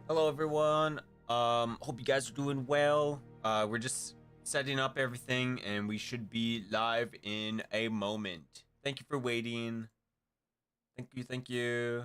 Hello everyone. Hope you guys are doing well. We're just setting up everything and we should be live in a moment. Thank you for waiting. Thank you.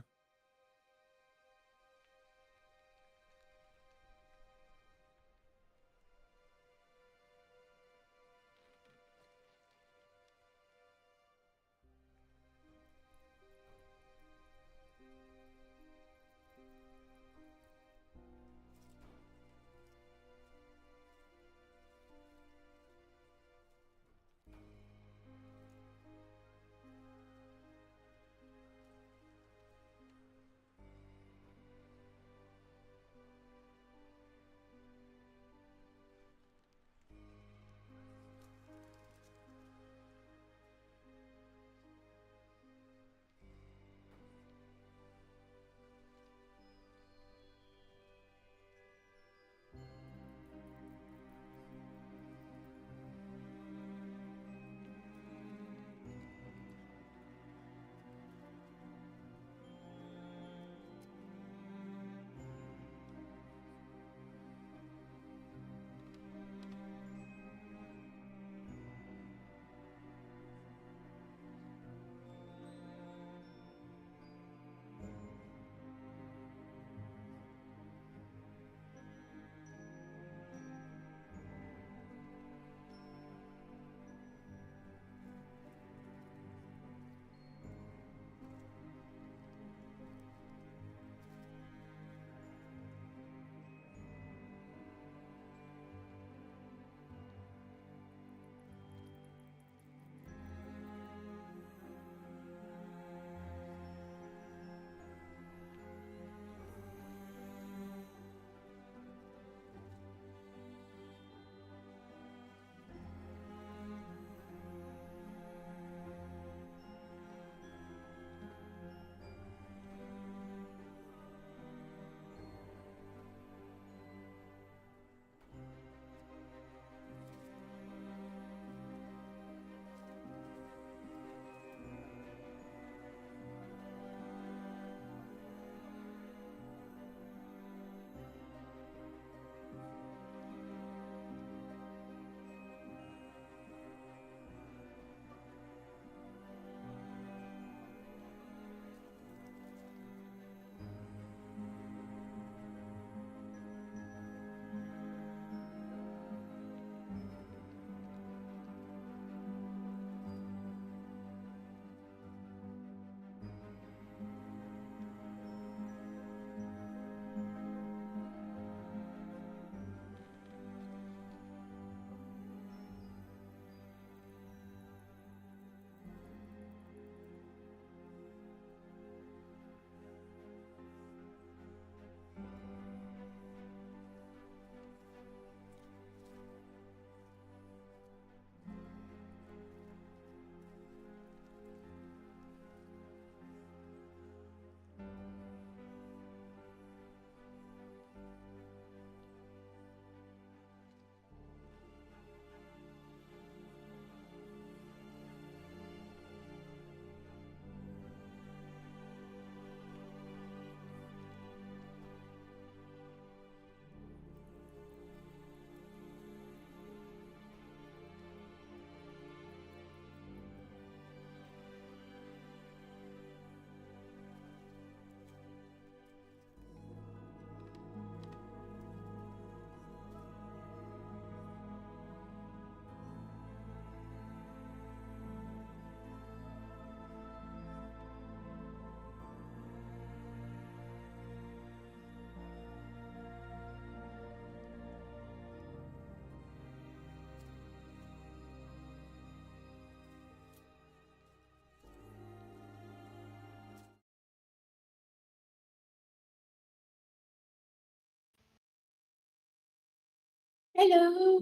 Hello.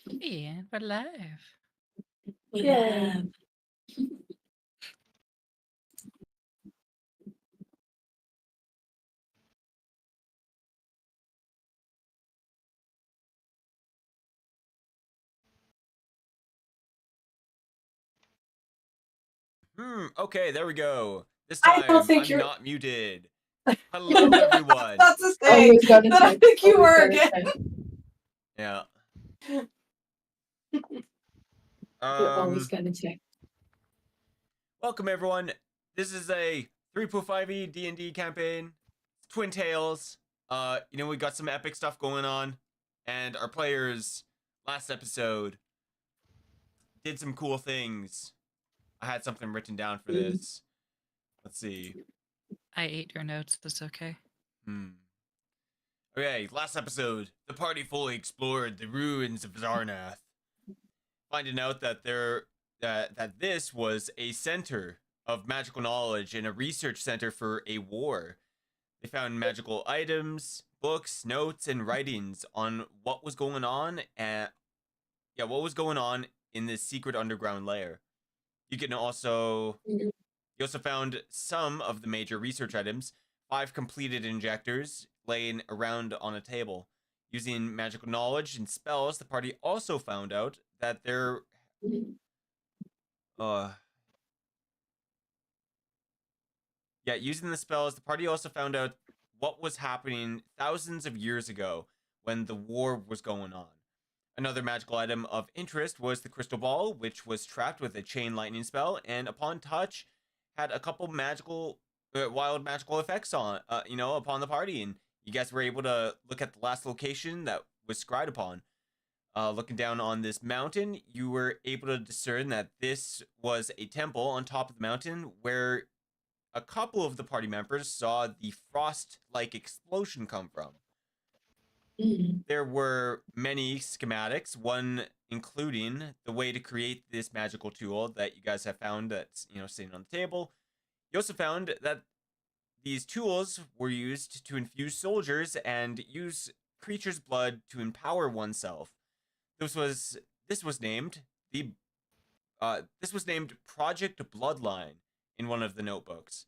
Yeah, we're live. Yeah. Okay, there we go. This I don't time think I'm you're. not muted. Hello, everyone. Not to say Always gonna that I check. think you Always were gonna again. check. Yeah. We're always gonna check. Welcome, everyone. This is a 3.5e D&D campaign. Twin Tales. We got some epic stuff going on, and our players last episode did some cool things. I had something written down for this. Let's see. I ate your notes. That's okay. Okay, last episode, the party fully explored the ruins of Zarnath, finding out that that this was a center of magical knowledge and a research center for a war. They found magical items, books, notes, and writings on what was going on in this secret underground lair. You also found some of the major research items, 5 completed injectors laying around on a table. Using magical knowledge and spells, the party also found out that using the spells, the party also found out what was happening thousands of years ago when the war was going on. Another magical item of interest was the crystal ball, which was trapped with a chain lightning spell, and upon touch, had a couple wild magical effects upon the party, and you guys were able to look at the last location that was scried upon. Looking down on this mountain, you were able to discern that this was a temple on top of the mountain where a couple of the party members saw the frost-like explosion come from. There were many schematics, one including the way to create this magical tool that you guys have found that's, sitting on the table. You also found that these tools were used to infuse soldiers and use creatures' blood to empower oneself. This was named Project Bloodline in one of the notebooks.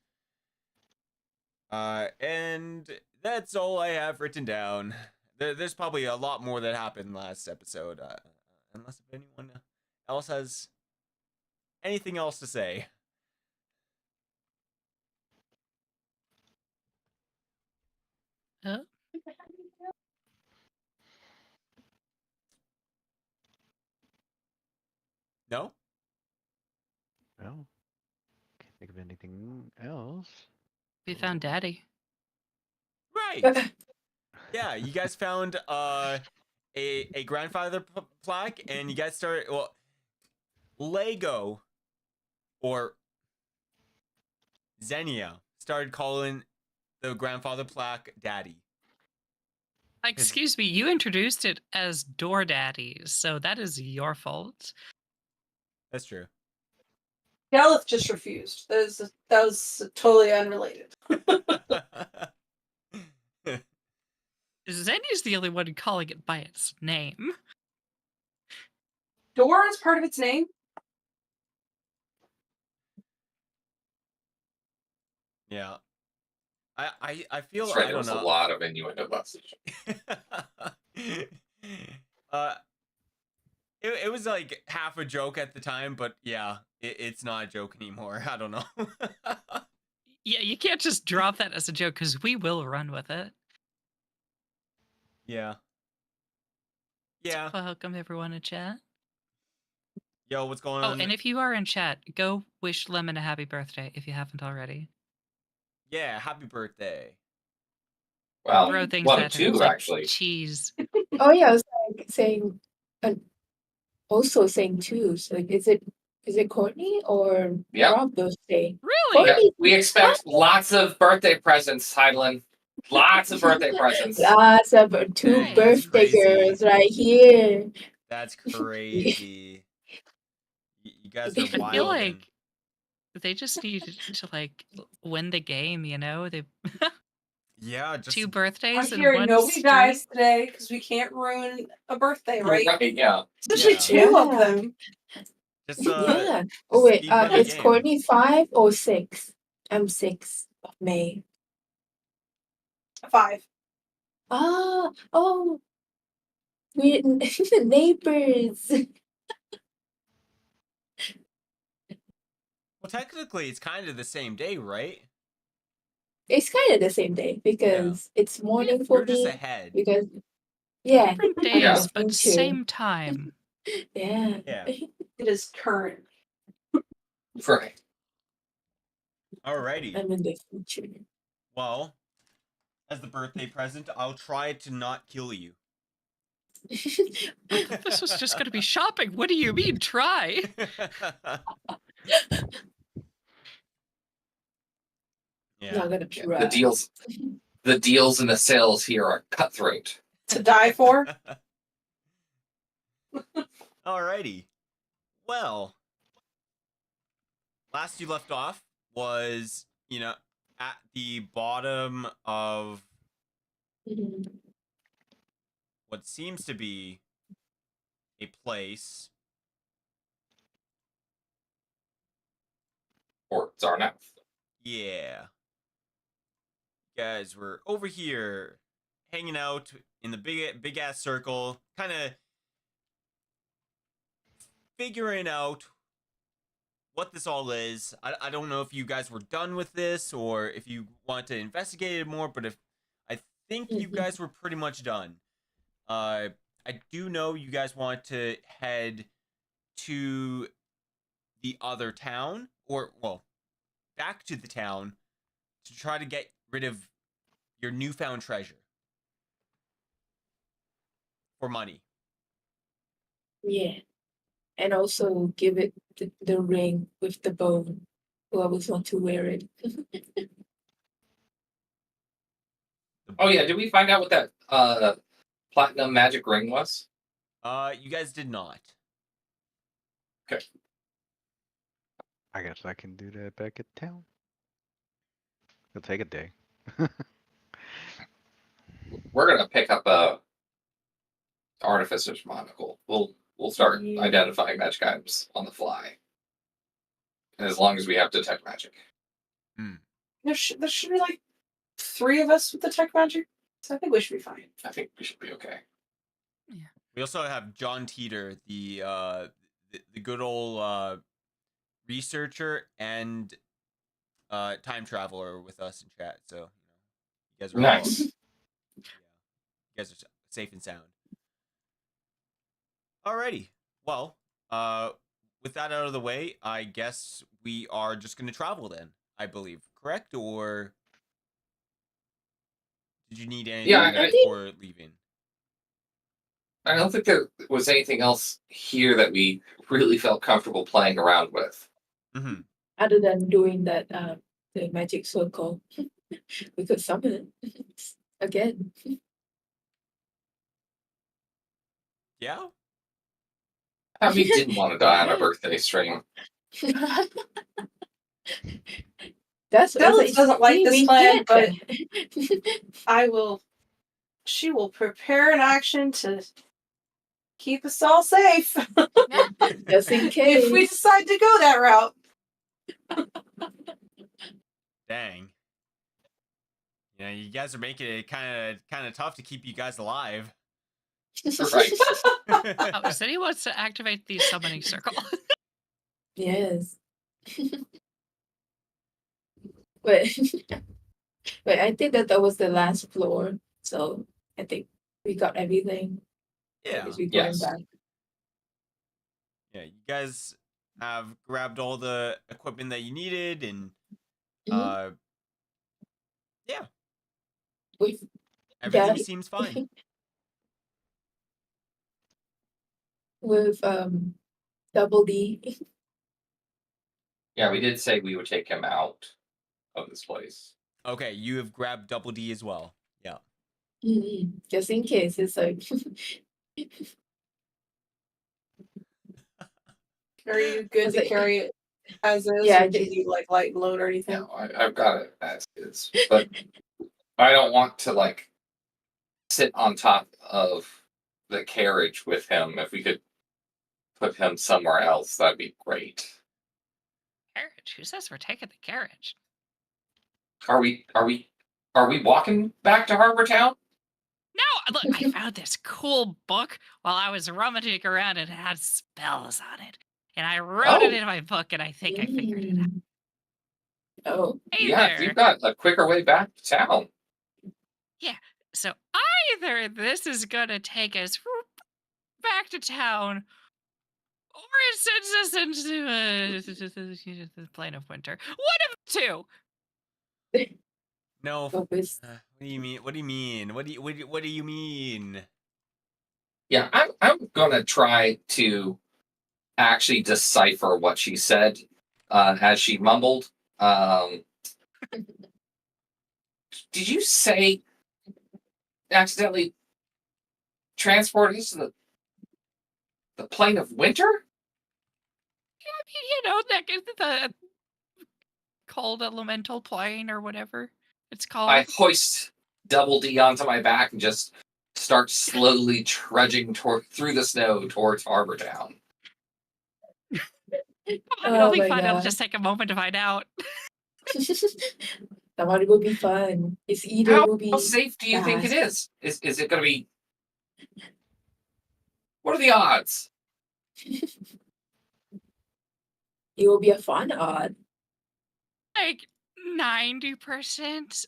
And that's all I have written down. There's probably a lot more that happened last episode, unless if anyone else has anything else to say. Oh. No? No. Can't think of anything else. We found Daddy. Right. Yeah, you guys found a grandfather plaque, and you guys started Lego or Xenia started calling the grandfather plaque Daddy. Excuse me, you introduced it as Door Daddy, so that is your fault. That's true. Galeth just refused. That was totally unrelated. Xenia's the only one calling it by its name. Door is part of its name? Yeah. I feel That's right, I there don't was know. a lot of innuendo message. It was like half a joke at the time, but yeah, it's not a joke anymore. I don't know. Yeah, you can't just drop that as a joke because we will run with it. Yeah. Yeah. Welcome everyone in chat. Yo, what's going on? Oh, and if you are in chat, go wish Lemon a happy birthday if you haven't already. Yeah, happy birthday. Well, Throw things one of at her, two, like actually. cheese. Oh yeah, I was like saying, also saying two. So like, is it Courtney or Yep. Rob birthday? Really? Yeah, Courtney, we expect lots of birthday presents, Hydalann. Lots of birthday presents. lots of two Nice. birthday Crazy. girls right here. That's crazy. You guys are I wild. feel like they just need to like win the game, you know? They yeah, just 2 I'm birthdays in here one nobody street. dies today because we can't ruin a birthday, right? Right, yeah. Especially Yeah. 2 of Yeah. them. just Yeah. just Oh wait, speed run the it's game. Courtney 5 or 6? I'm 6 of May. 5. Oh, we're neighbors. Well, technically, it's kind of the same day, right? It's kind of the same day because it's morning for You're just me. ahead. Because yeah, Different I'm in days, the but future. same time. Yeah. Yeah. It is current. Right. Alrighty. I'm in the future. Well, as the birthday present, I'll try to not kill you. I thought this was just going to be shopping. What do you mean, try? Yeah. Not gonna Yeah, try. the deals and the sales here are cutthroat. To die for. Alrighty. Well, last you left off was, at the bottom of Mhm. what seems to be a place. Or Zarnath. Yeah. Guys, we're over here hanging out in the big ass circle, kind of figuring out what this all is. I don't know if you guys were done with this or if you want to investigate it more, but if I think you Mhm. guys were pretty much done. I do know you guys want to head to the other town, or well, back to the town to try to get rid of your newfound treasure for money. Yeah. And also give it the ring with the bone. Whoever's want to wear it. Oh yeah, did we find out what that platinum magic ring was? You guys did not. I guess I can do that back at town. It'll take a day. We're gonna pick up a artificer's monocle. We'll start Yeah. identifying magic items on the fly. And as long as we have detect magic. There should be like 3 of us with the tech magic. So I think we should be fine. I think we should be okay. We also have John Teeter, the good old researcher and time traveler with us in chat. So you guys are Nice. you guys are safe and sound. Alrighty. Well, with that out of the way, I guess we are just going to travel then. I believe, correct? Or did you need anything Yeah, before leaving? I don't think there was anything else here that we really felt comfortable playing around with. Mm-hmm. Other than doing that the magic circle. We could summon it again. Yeah. We didn't want to die on our birthday stream. That's Dallas doesn't like this plan, but but she will prepare an action to keep us all safe. just in case. If we decide to go that route. Dang. You guys are making it kind of tough to keep you guys alive. Right. Oh, said he wants to activate the summoning circle. Yes. but but I think that was the last floor. So I think we got everything. Yeah. As we going Yes. back. Yeah, you guys have grabbed all the equipment that you needed, and Mhm. yeah, With everything that- seems fine. with double D. Yeah, we did say we would take him out of this place. Okay, you have grabbed Double D as well. Yeah. Just in case it's like Are you good Was to it- carry it as is? Yeah, Or do you need like light load or anything? No, I've got it as is. But I don't want to sit on top of the carriage with him. If we could put him somewhere else, that'd be great. Carriage? Who says we're taking the carriage? Are we walking back to Harbor Town? No, look, I found this cool book while I was rummaging around and it had spells on it. And I wrote it Oh. in my book and I think I figured it out. Oh, Hey Yeah, there. you've got a quicker way back to town. So either this is gonna take us back to town, or it sends us into the plane of winter. One of the two. No. focus. What do you mean? What do you mean? What do you mean? Yeah, I'm gonna try to actually decipher what she said as she mumbled. Did you say accidentally transport us to the plane of winter? The cold elemental plane or whatever it's called. I hoist Double D onto my back and just start slowly trudging through the snow towards Harbor Town. It'll be my fun. It'll God. just take a moment to find out. Somebody will be fun. It's either How will be safe do you think it fast. is? Is it going to be? What are the odds? It will be a fun odd. Like 90%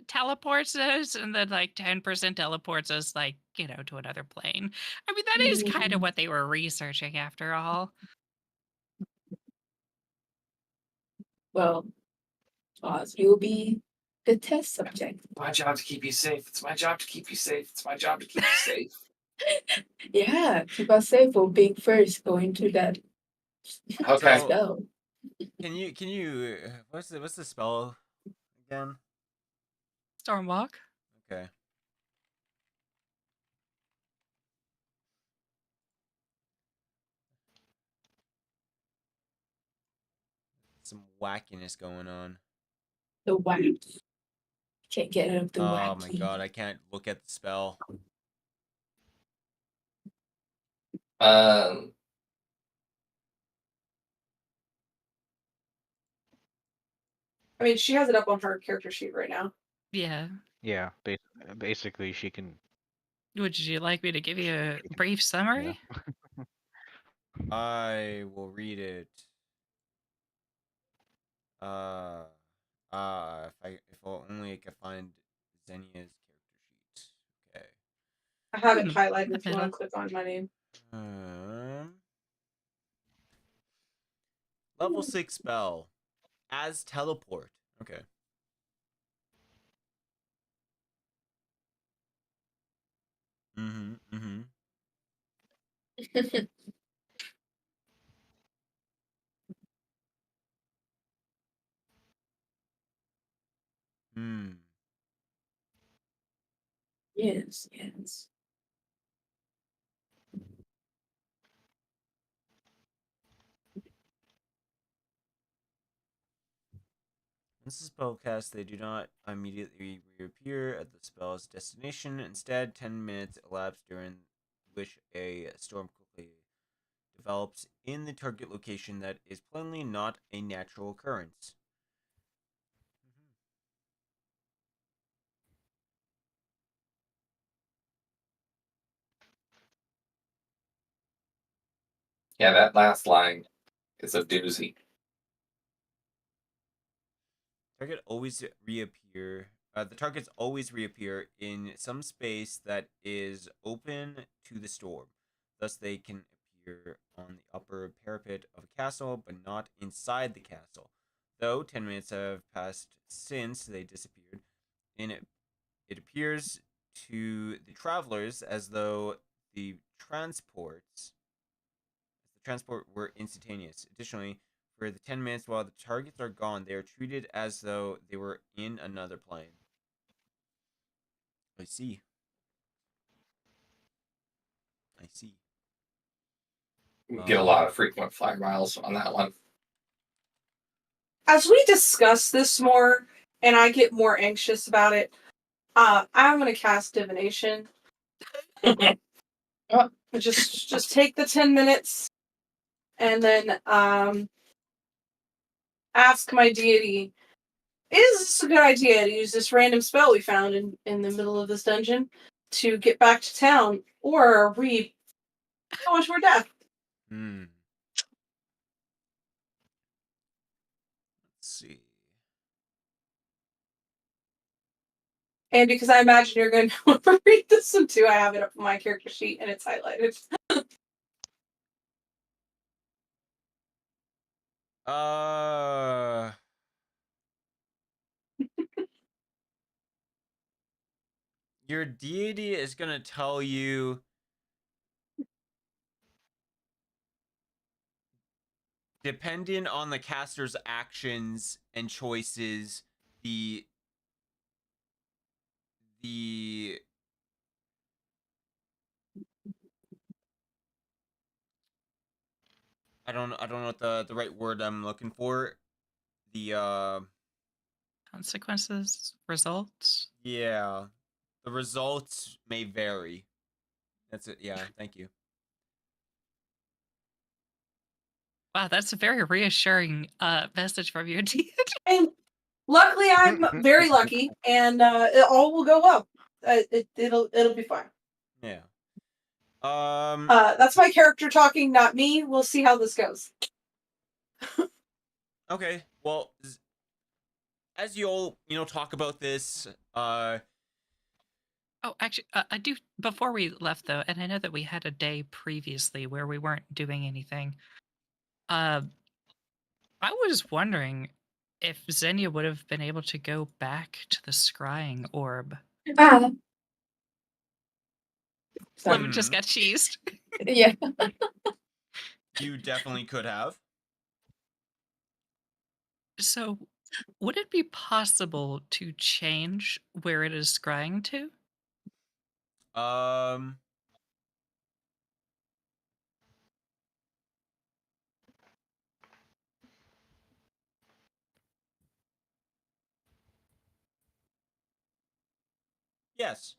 teleports us, and then like 10% teleports us, like, to another plane. I mean, that is kind of what they were researching after all. Well, Oz, you'll be the test subject. My job to keep you safe. It's my job to keep you safe. It's my job to keep you safe. Yeah, keep us safe for being first going to that Okay. So- spell. Can you? What's the spell again? Stormwalk. Okay. Some wackiness going on. The whack. Can't get out of the Oh wacky. my god, I can't look at the spell. I mean, she has it up on her character sheet right now. Yeah. Yeah, basically she can. Would you like me to give you a brief summary? I will read it. If only I could find Xenia's character sheet. Okay. I have it Hmm, highlighted the if you want middle. to click on my name. Level 6 spell. As teleport. Okay. Mm-hmm. Hmm. Yes. Once the spell cast, they do not immediately reappear at the spell's destination. Instead, 10 minutes elapse during which a storm quickly develops in the target location that is plainly not a natural occurrence. Yeah, that last line is a doozy. Target always reappear. The targets always reappear in some space that is open to the storm. Thus, they can appear on the upper parapet of a castle, but not inside the castle. Though 10 minutes have passed since they disappeared, and it appears to the travelers as though the transport were instantaneous. Additionally, for the 10 minutes while the targets are gone, they are treated as though they were in another plane. I see. We get a lot of frequent flyer miles on that one. As we discuss this more, and I get more anxious about it, I'm going to cast divination. Just take the 10 minutes, and then ask my deity, is this a good idea to use this random spell we found in the middle of this dungeon to get back to town, or are we going to our death? Hmm. And because I imagine you're going to want to read this one too, I have it up on my character sheet and it's highlighted. Your deity is gonna tell you depending on the caster's actions and choices, the I don't know what the right word I'm looking for. The Consequences, results. yeah, the results may vary. That's it. Yeah, thank you. Wow, that's a very reassuring message from your deity. And luckily, I'm very lucky, and it all will go well. It'll be fine. Yeah. That's my character talking, not me. We'll see how this goes. Okay. Well, as you all talk about this, Oh, actually, I do. Before we left, though, and I know that we had a day previously where we weren't doing anything. I was wondering if Xenia would have been able to go back to the scrying orb. Sorry. Lemon just got cheesed. Yeah. you definitely could have. So, would it be possible to change where it is scrying to? Yes.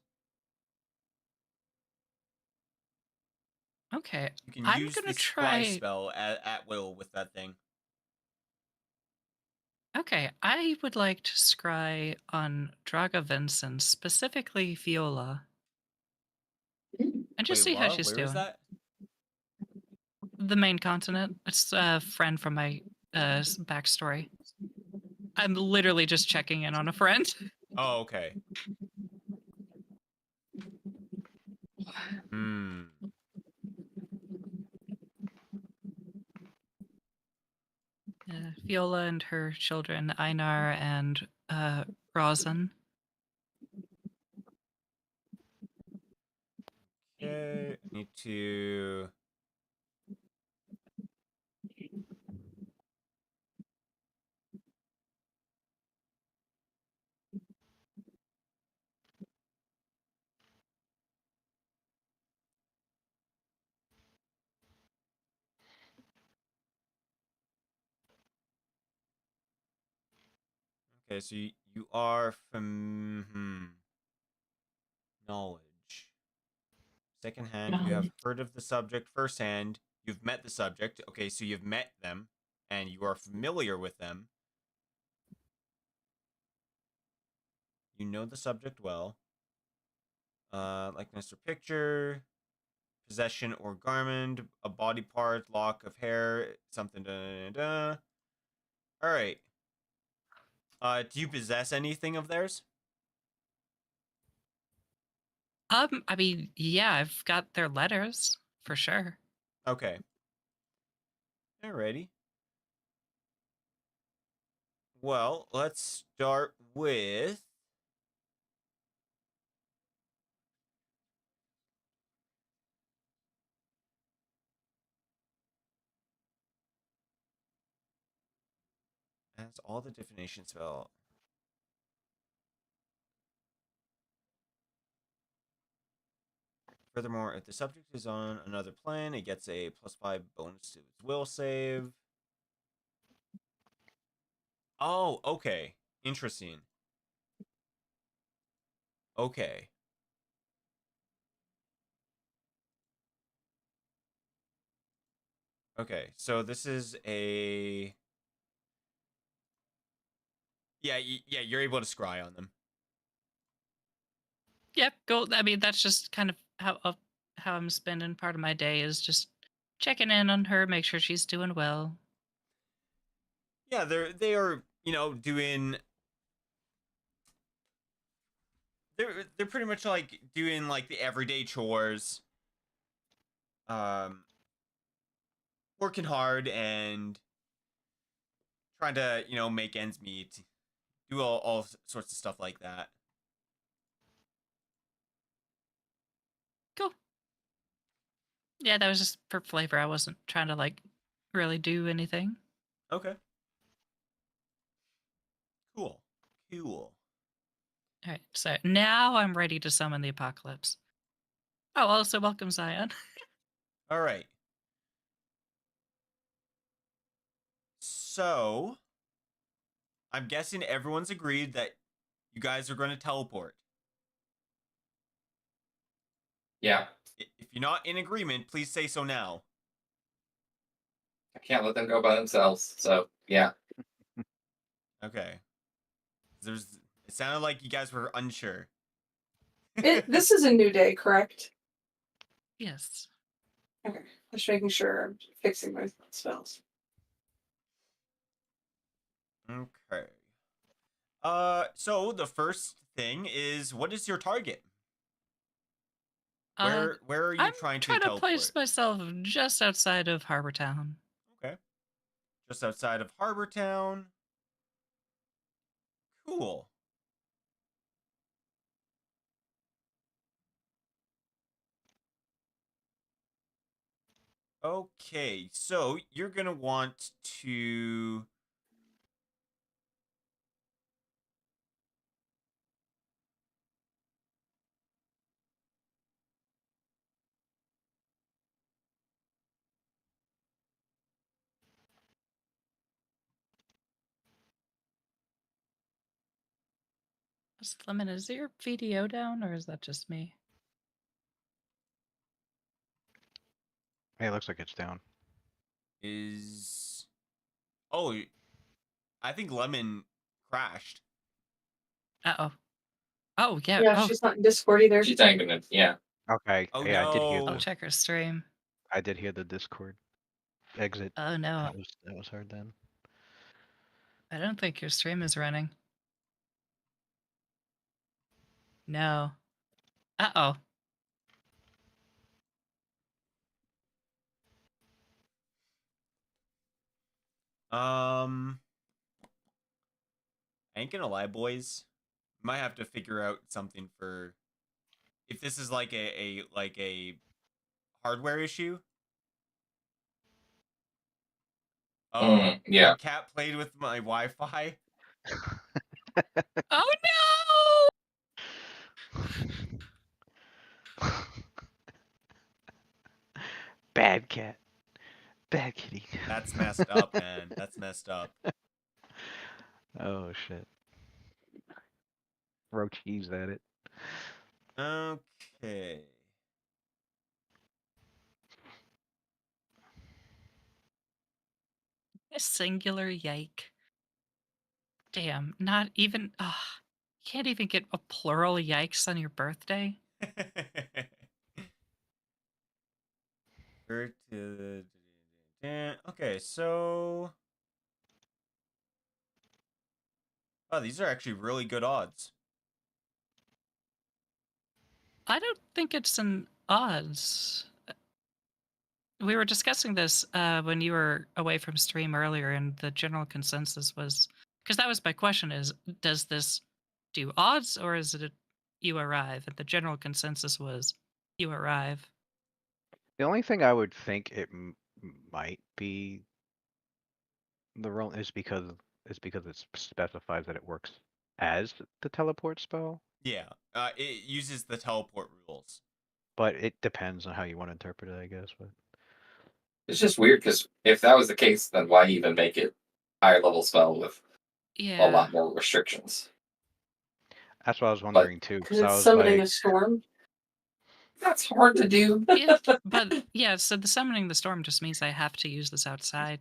Okay, You can I'm use gonna the try. scry spell at will with that thing. Okay, I would like to scry on Draga Vincent, specifically Viola, and just see how she's Where doing. is that? The main continent. It's a friend from my backstory. I'm literally just checking in on a friend. Oh, okay. Viola and her children, Einar and Rosin. Okay, I need to. Okay, so you are from knowledge. Secondhand, you have heard of the subject. Firsthand, you've met the subject. Okay, so you've met them, and you are familiar with them. You know the subject well. Likeness or picture, possession or garment, a body part, lock of hair, something. Da, da, da. All right. Do you possess anything of theirs? I mean, yeah, I've got their letters for sure. Okay. Alrighty. Well, let's start with. That's all the divination spell. Furthermore, if the subject is on another plane, it gets a +5 bonus to its will save. Oh, okay. Interesting. Okay. Okay, so this is a. Yeah, yeah, you're able to scry on them. Yep, go. I mean, that's just kind of how I'm spending part of my day is just checking in on her, make sure she's doing well. Yeah, they are doing they're pretty much like doing like the everyday chores, working hard and trying to make ends meet, do all sorts of stuff like that. Cool. Yeah, that was just for flavor. I wasn't trying to like really do anything. Okay. Cool. All right, so now I'm ready to summon the apocalypse. Oh, also welcome Zion. All right. So, I'm guessing everyone's agreed that you guys are going to teleport. Yeah, If you're not in agreement, please say so now. I can't let them go by themselves. So yeah, Okay. It sounded like you guys were unsure. This is a new day, correct? Yes. Okay, just making sure I'm fixing my spells. Okay. So the first thing is, what is your target? Where are you I'm trying to trying to teleport? place myself just outside of Harbor Town. Okay. Just outside of Harbor Town. Cool. Okay, so you're gonna want to Lemon, is your video down or is that just me? Hey, it looks like it's down. is oh, I think Lemon crashed. Uh-oh. Oh, yeah. Yeah, Oh, she's not in Discord either. she's not even. Yeah, Okay. Oh, yeah, no. I'll check her stream. I did hear the Discord exit. Oh, no. That was hard then. I don't think your stream is running. No. Uh-oh. I ain't gonna lie, boys. Might have to figure out something for if this is like a hardware issue. Oh, yeah. my cat played with my Wi-Fi. Oh, no! Bad cat. Bad kitty. That's messed up, man. That's messed up. Oh shit. Throw cheese at it. Okay. A singular yike. Damn, not even. You can't even get a plural yikes on your birthday? Okay, so oh, these are actually really good odds. I don't think it's an odds. We were discussing this when you were away from stream earlier, and the general consensus was because that was my question: is does this do odds or is it you arrive? And the general consensus was you arrive. The only thing I would think it might be the role is because it specifies that it works as the teleport spell, Yeah, it uses the teleport rules. but it depends on how you want to interpret it, I guess. But It's just weird because if that was the case, then why even make it higher level spell with Yeah. a lot more restrictions? that's what I was wondering too. Because So I it's was summoning like, a storm. That's hard to do. Yeah, but yeah, so the summoning the storm just means I have to use this outside.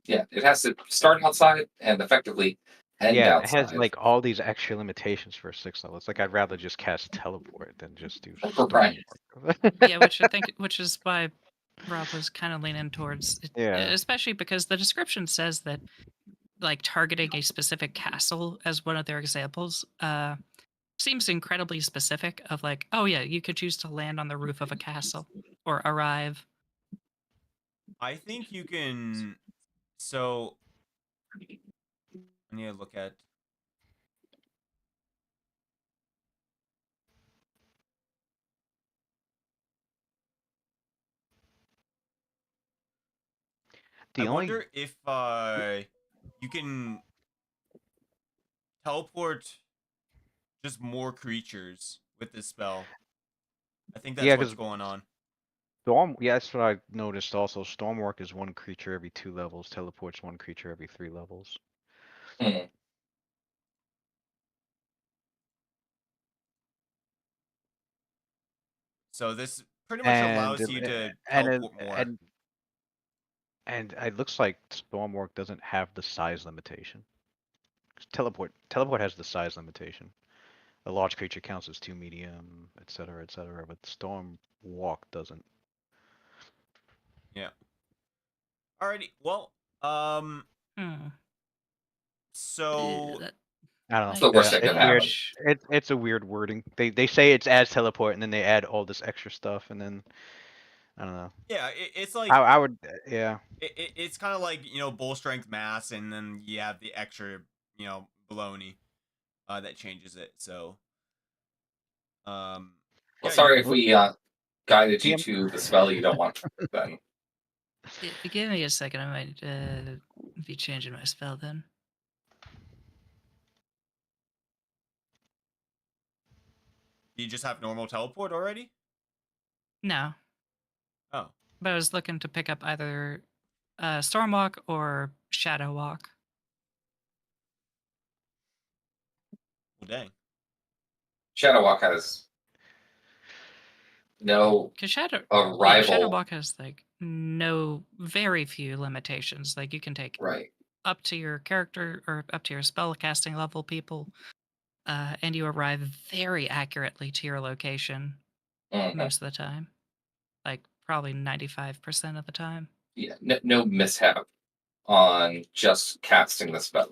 Yeah, it has to start outside and effectively end yeah, outside. it has like all these extra limitations for 6th level. It's like I'd rather just cast teleport than just do storm. Right. Yeah, which is why Rob was kind of leaning towards, Yeah. especially because the description says that like targeting a specific castle as one of their examples seems incredibly specific of like, oh yeah, you could choose to land on the roof of a castle or arrive. I think you can. So I need to look at. I The only wonder if you can teleport just more creatures with this spell. I think that's yeah, what's because going on. Storm. Yeah, that's what I noticed. Also, Stormwalk is one creature every 2 levels. Teleport's one creature every 3 levels. Hmm. So this pretty much And allows you to and it- teleport more. and it looks like Stormwalk doesn't have the size limitation. 'Cause teleport has the size limitation. A large creature counts as 2 medium, etc., etc. But Stormwalk doesn't. Yeah. Alrighty. Well, Hmm. so That I don't It's know. the worst Yeah, that could it's weird. happen. It's a weird wording. They say it's as teleport, and then they add all this extra stuff, and then I don't know. yeah, it's like I would yeah. it's kind of like bull strength mass, and then you have the extra baloney that changes it. So Well, yeah, sorry if we guided you TM to the spell you don't want. Then give me a second. I might be changing my spell then. you just have normal teleport already. No, Oh, but I was looking to pick up either Stormwalk or Shadow Walk. well, dang. Shadowwalk has no Because Shadow arrival. Walk has like very few limitations. Like you can take Right. up to your character or up to your spell casting level people, and you arrive very accurately to your location Mhm. most of the time. Like probably 95% of the time. Yeah. No mishap on just casting the spell.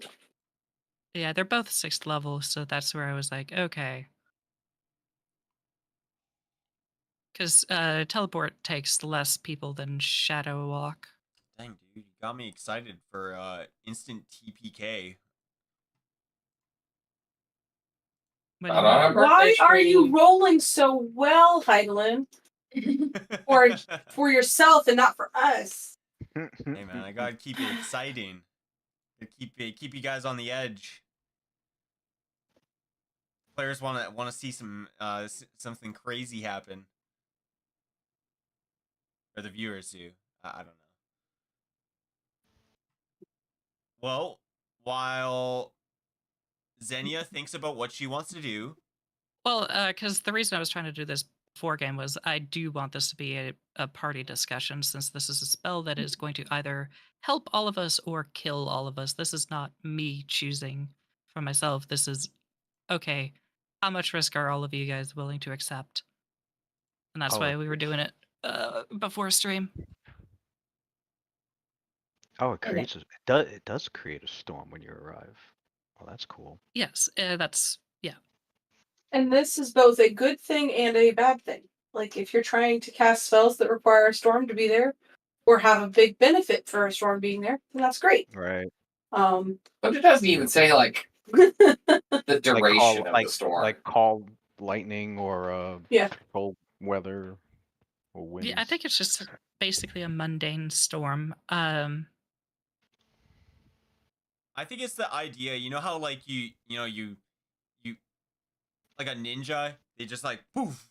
Yeah, they're both 6th level, so that's where I was like, okay. Because teleport takes less people than Shadow Walk. Dang, dude, you got me excited for instant TPK. What do Not you on mean? a birthday Why are you stream. rolling so well, Hydalann? Or for yourself and not for us. Hey man, I gotta keep it exciting. Keep you guys on the edge. Players wanna see some something crazy happen, or the viewers do. I don't know. Well, while Xenia thinks about what she wants to do, Well, because the reason I was trying to do this before game was I do want this to be a party discussion since this is a spell that is going to either help all of us or kill all of us. This is not me choosing for myself. This is, okay, how much risk are all of you guys willing to accept? And that's Oh, why we were doing it before stream. oh, it And creates it does create a storm when you arrive. Well, that's cool. Yes, that's, yeah. And this is both a good thing and a bad thing. Like if you're trying to cast spells that require a storm to be there, or have a big benefit for a storm being there, then that's great. Right. But it doesn't even say like the duration of the storm. Like call lightning or Yeah. cold weather or winds. Yeah, I think it's just basically a mundane storm. I think it's the idea. You know how like you like a ninja, they just like poof,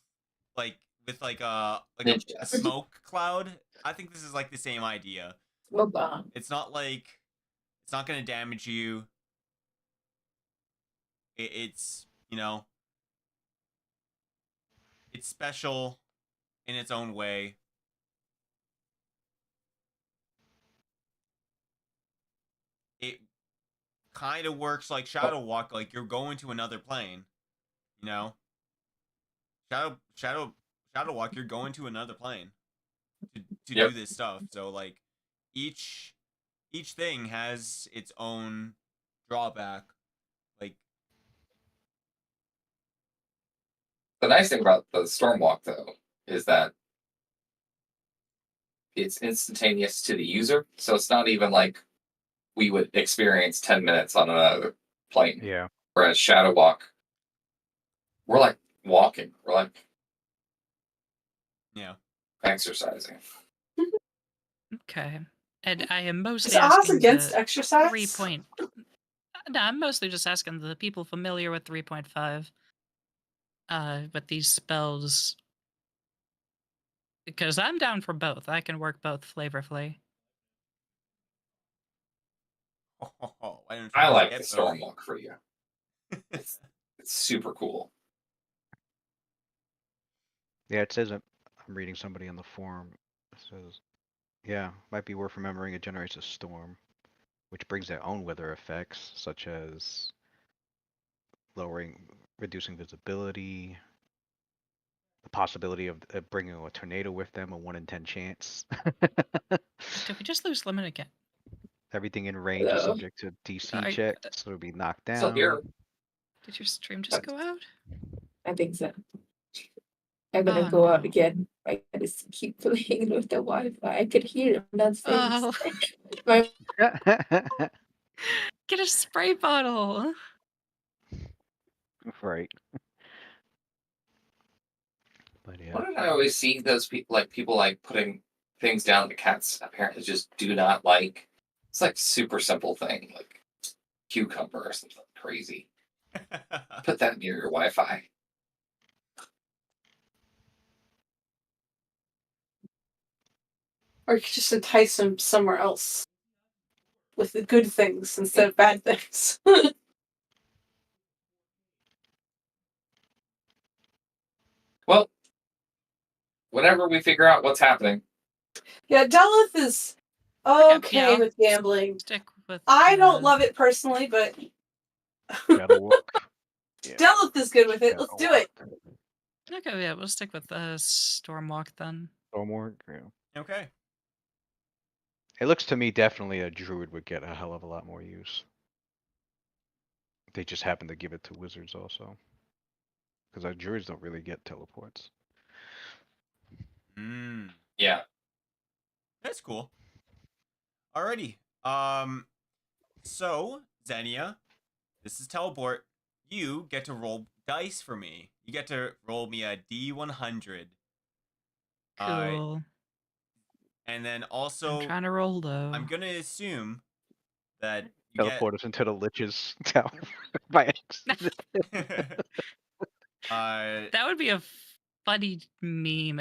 like with like a Ninja. smoke cloud. I think this is like the same idea. Smoke bomb. It's not gonna damage you. It's it's special in its own way. It kind of works like Shadow Walk, like you're going to another plane. You know, Shadow Walk, you're going to another plane to Yep. do this stuff. So like each each thing has its own drawback. Like, The nice thing about the Stormwalk, though, is that it's instantaneous to the user, so it's not even like we would experience 10 minutes on another plane. Yeah. Whereas Shadow Walk, we're like walking, we're like yeah. exercising. Okay. And I am mostly Is Oz asking against the exercise? 3 point. No, I'm mostly just asking the people familiar with 3.5. With these spells. Because I'm down for both. I can work both flavorfully. Why don't you I just like the get both? Stormwalk for you. It's super cool. Yeah, it says I'm reading somebody on the forum. It says, yeah, might be worth remembering it generates a storm, which brings their own weather effects, such as reducing visibility, the possibility of bringing a tornado with them, a 1 in 10 chance. Did we just lose Lemon again? Everything in range is Hello. subject to DC I- checks, so it'll be knocked down. So here, Did your stream just go out? I think so. I'm gonna Oh, go out no. again. I just keep playing with the Wi-Fi. I could hear him downstairs. Oh. My Get a spray bottle. Right. But yeah. why don't I always see those people like putting things down that cats apparently just do not like? It's like super simple thing, like cucumber or something crazy. Put that near your Wi-Fi. Or you could just entice them somewhere else with the good things instead of bad things. Well, whenever we figure out what's happening, Yeah, Delith is okay yeah. with gambling. Stick with. I don't love it personally, but That'll work. Yeah. Delith is good with it. Let's do it. Okay, yeah, we'll stick with Stormwalk then. Stormwalk, yeah. Okay. It looks to me definitely a druid would get a hell of a lot more use. They just happen to give it to wizards also. Because our druids don't really get teleports. yeah. That's cool. Alrighty. So, Xenia, this is teleport. You get to roll dice for me. You get to roll me a D100. Cool. And then also, I'm trying to roll low. I'm gonna assume that you Teleport us into the Lich's tower by accident. That would be a funny meme.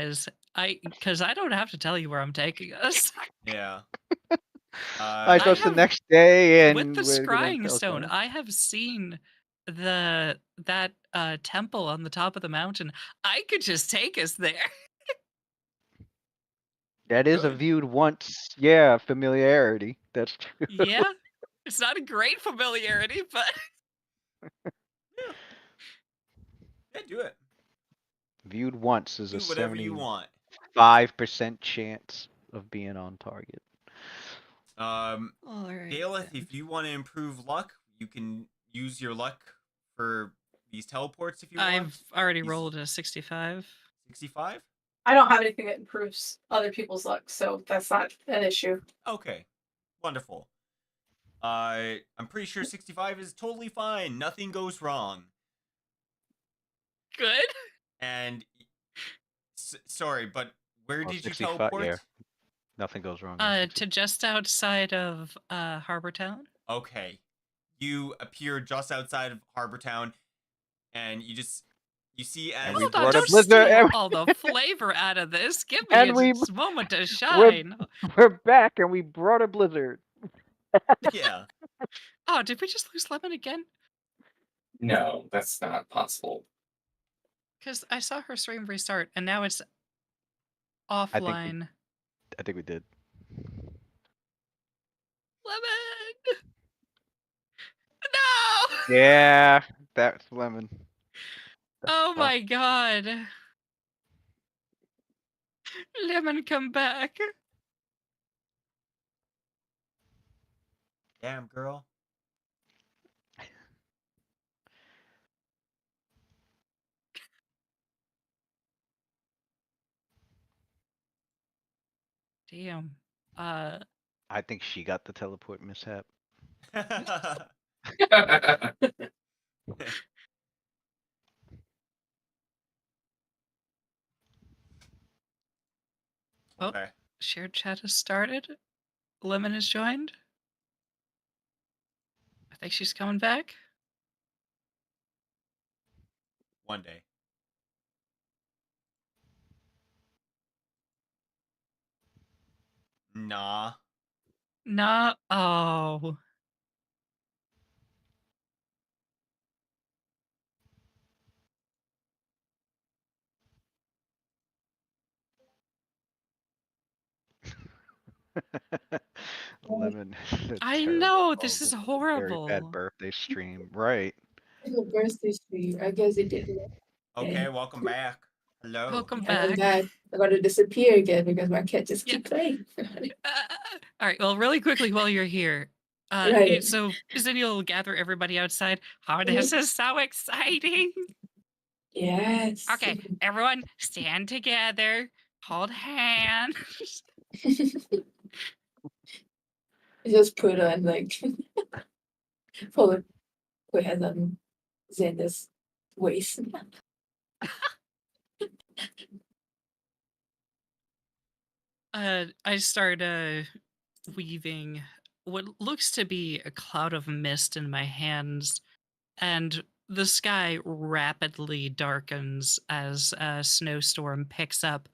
Because I don't have to tell you where I'm taking us. yeah. I I just the have- next day and With the we're gonna- scrying stone, okay. I have seen that temple on the top of the mountain. I could just take us there. That is a Good. viewed once, yeah, familiarity. That's true. Yeah, it's not a great familiarity, but Yeah, do it. Viewed once is Do a whatever you want. 75% chance of being on target. all right. Daleth, if you want to improve luck, you can use your luck for these teleports if you want. I've already These- rolled a 65. 65? I don't have anything that improves other people's luck, so that's not an issue. Okay. Wonderful. I'm pretty sure 65 is totally fine. Nothing goes wrong. Good. And sorry, but where Oh, did you 65, teleport? yeah. Nothing goes wrong. on To just outside of Harbor Town. Okay. You appear just outside of Harbor Town, and you see as And we Hold on, brought a don't blizzard steal and- all the flavor out of this. Give me And a we- moment to shine. We're back and we brought a blizzard. yeah. Oh, did we just lose Lemon again? No, that's not possible. Because I saw her stream restart, and now it's think we- offline. I think we did. Lemon! No! Yeah, that's lemon. Oh Fuck. my god. Lemon, come back. Damn, girl. Damn. I think she got the teleport mishap. Oh, Okay. shared chat has started. Lemon has joined. I think she's coming back. One day. Nah. No. Oh. Lemon. I Terrible. know, Oh, this is this is a very bad horrible. birthday stream, right? The birthday stream. I guess it didn't work. Okay, welcome back. Hello. Welcome And I'm back. back. I'm gonna disappear again because my cat just Yeah. keep playing. All right. Well, really quickly while you're here, Right. so Zinni will gather everybody outside. Oh, this is so exciting! Yes. Okay, everyone, stand together, hold hands. Just put on like put hands on Xander's waist. I start weaving what looks to be a cloud of mist in my hands, and the sky rapidly darkens as a snowstorm picks up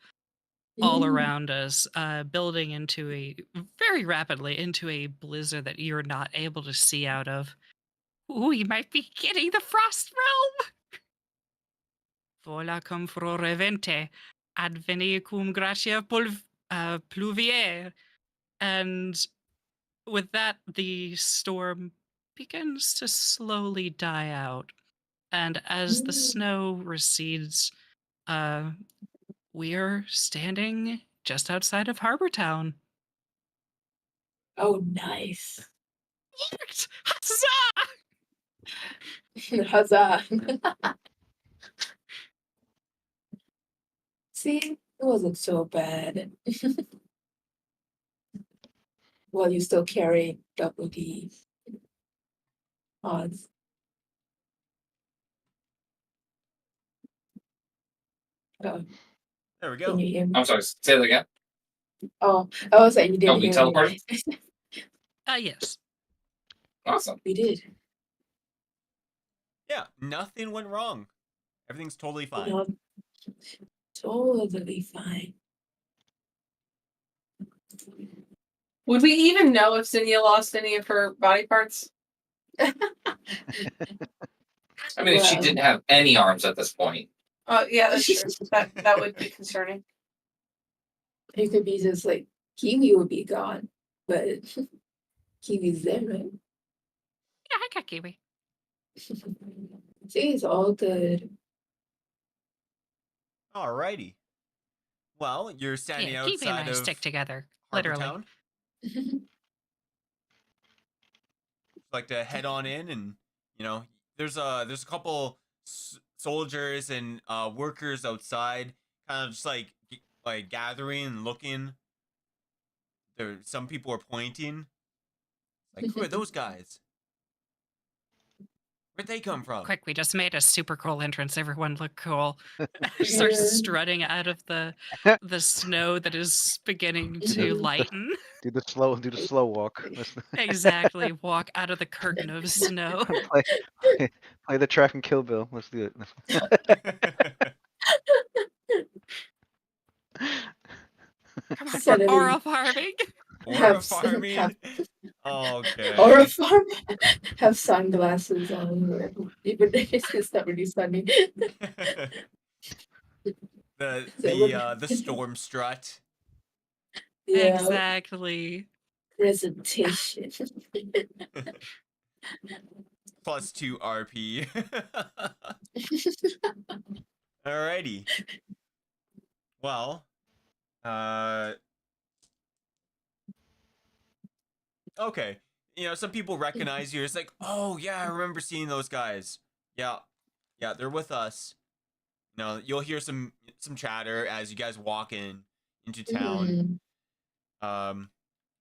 all around us, building into very rapidly into a blizzard that you're not able to see out of. We might be getting the frost realm. Vola cum furore vente, adveni cum gratia pluvier. And with that, the storm begins to slowly die out. And as the snow recedes, we are standing just outside of Harbor Town. Oh, nice. Huzzah! Huzzah. See, it wasn't so bad. Well, you still carry double the odds. Oh, There we can go. you hear me? I'm sorry. Say that again. Oh, I was saying you Oh, didn't we hear me. teleported? Yes. Awesome. We did. Yeah, nothing went wrong. Everything's totally fine. No, totally fine. Would we even know if Zinnia lost any of her body parts? I mean, if she Well. didn't have any arms at this point. Oh, yeah, that's true. That would be concerning. It could be just like Kiwi would be gone, but Kiwi's there, right? Yeah, I got Kiwi. See, it's all good. Alrighty. Well, you're standing Yeah, Kiwi and outside I of stick together. Harbor Literally. Town. Like to head on in, and there's a couple soldiers and workers outside, kind of just like gathering and looking. Some people are pointing. Like, who are those guys? Where'd they come from? Quick, we just made a super cool entrance. Everyone look cool. Starts Yeah. strutting out of the snow that is beginning Do to the- lighten. Do the slow walk. Exactly. Walk out of the curtain of snow. play the track and Kill Bill. Let's do it. Come on, Suddenly- aura farming. Aura Have- farming. have- Okay. Or a farm have sunglasses on, even if it's not really sunny. the storm strut. Yeah, Exactly. presentation. Plus 2 RP. Alrighty. Well, okay. some people recognize you. It's like, oh yeah, I remember seeing those guys. Yeah, they're with us. You'll hear some chatter as you guys walk into town.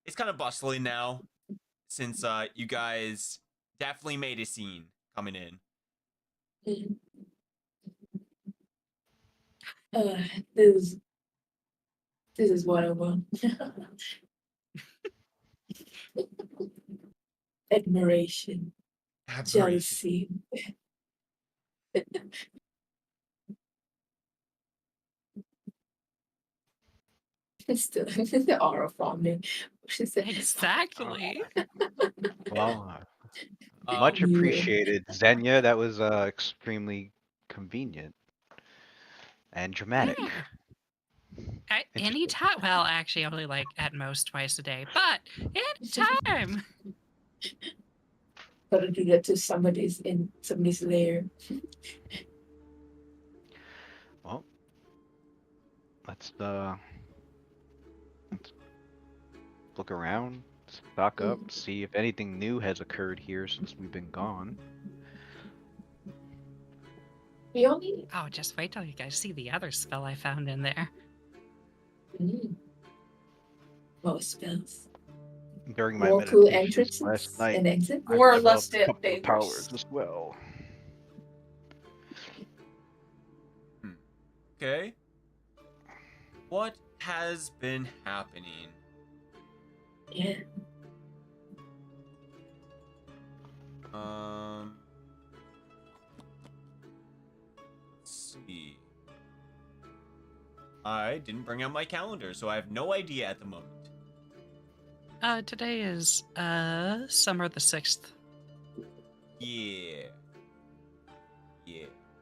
It's kind of bustling now since you guys definitely made a scene coming in. This is what I want. Admiration, jealousy. Still the aura forming. Exactly. Well, much Yeah. appreciated, Xenia. That was extremely convenient and dramatic. Yeah. At any Interesting. time. Well, actually, only like at most twice a day, but anytime. Gotta do that to somebody's lair. Well, let's look around, stock up, see if anything new has occurred here since we've been gone. We only Oh, just wait till you guys see the other spell I found in there. more spells, During my more cool meditations entrances last night, and exits. I More or less developed a couple of dangerous. powers as well. Okay. What has been happening? Yeah. Let's see. I didn't bring out my calendar, so I have no idea at the moment. Today is summer the 6th. Yeah.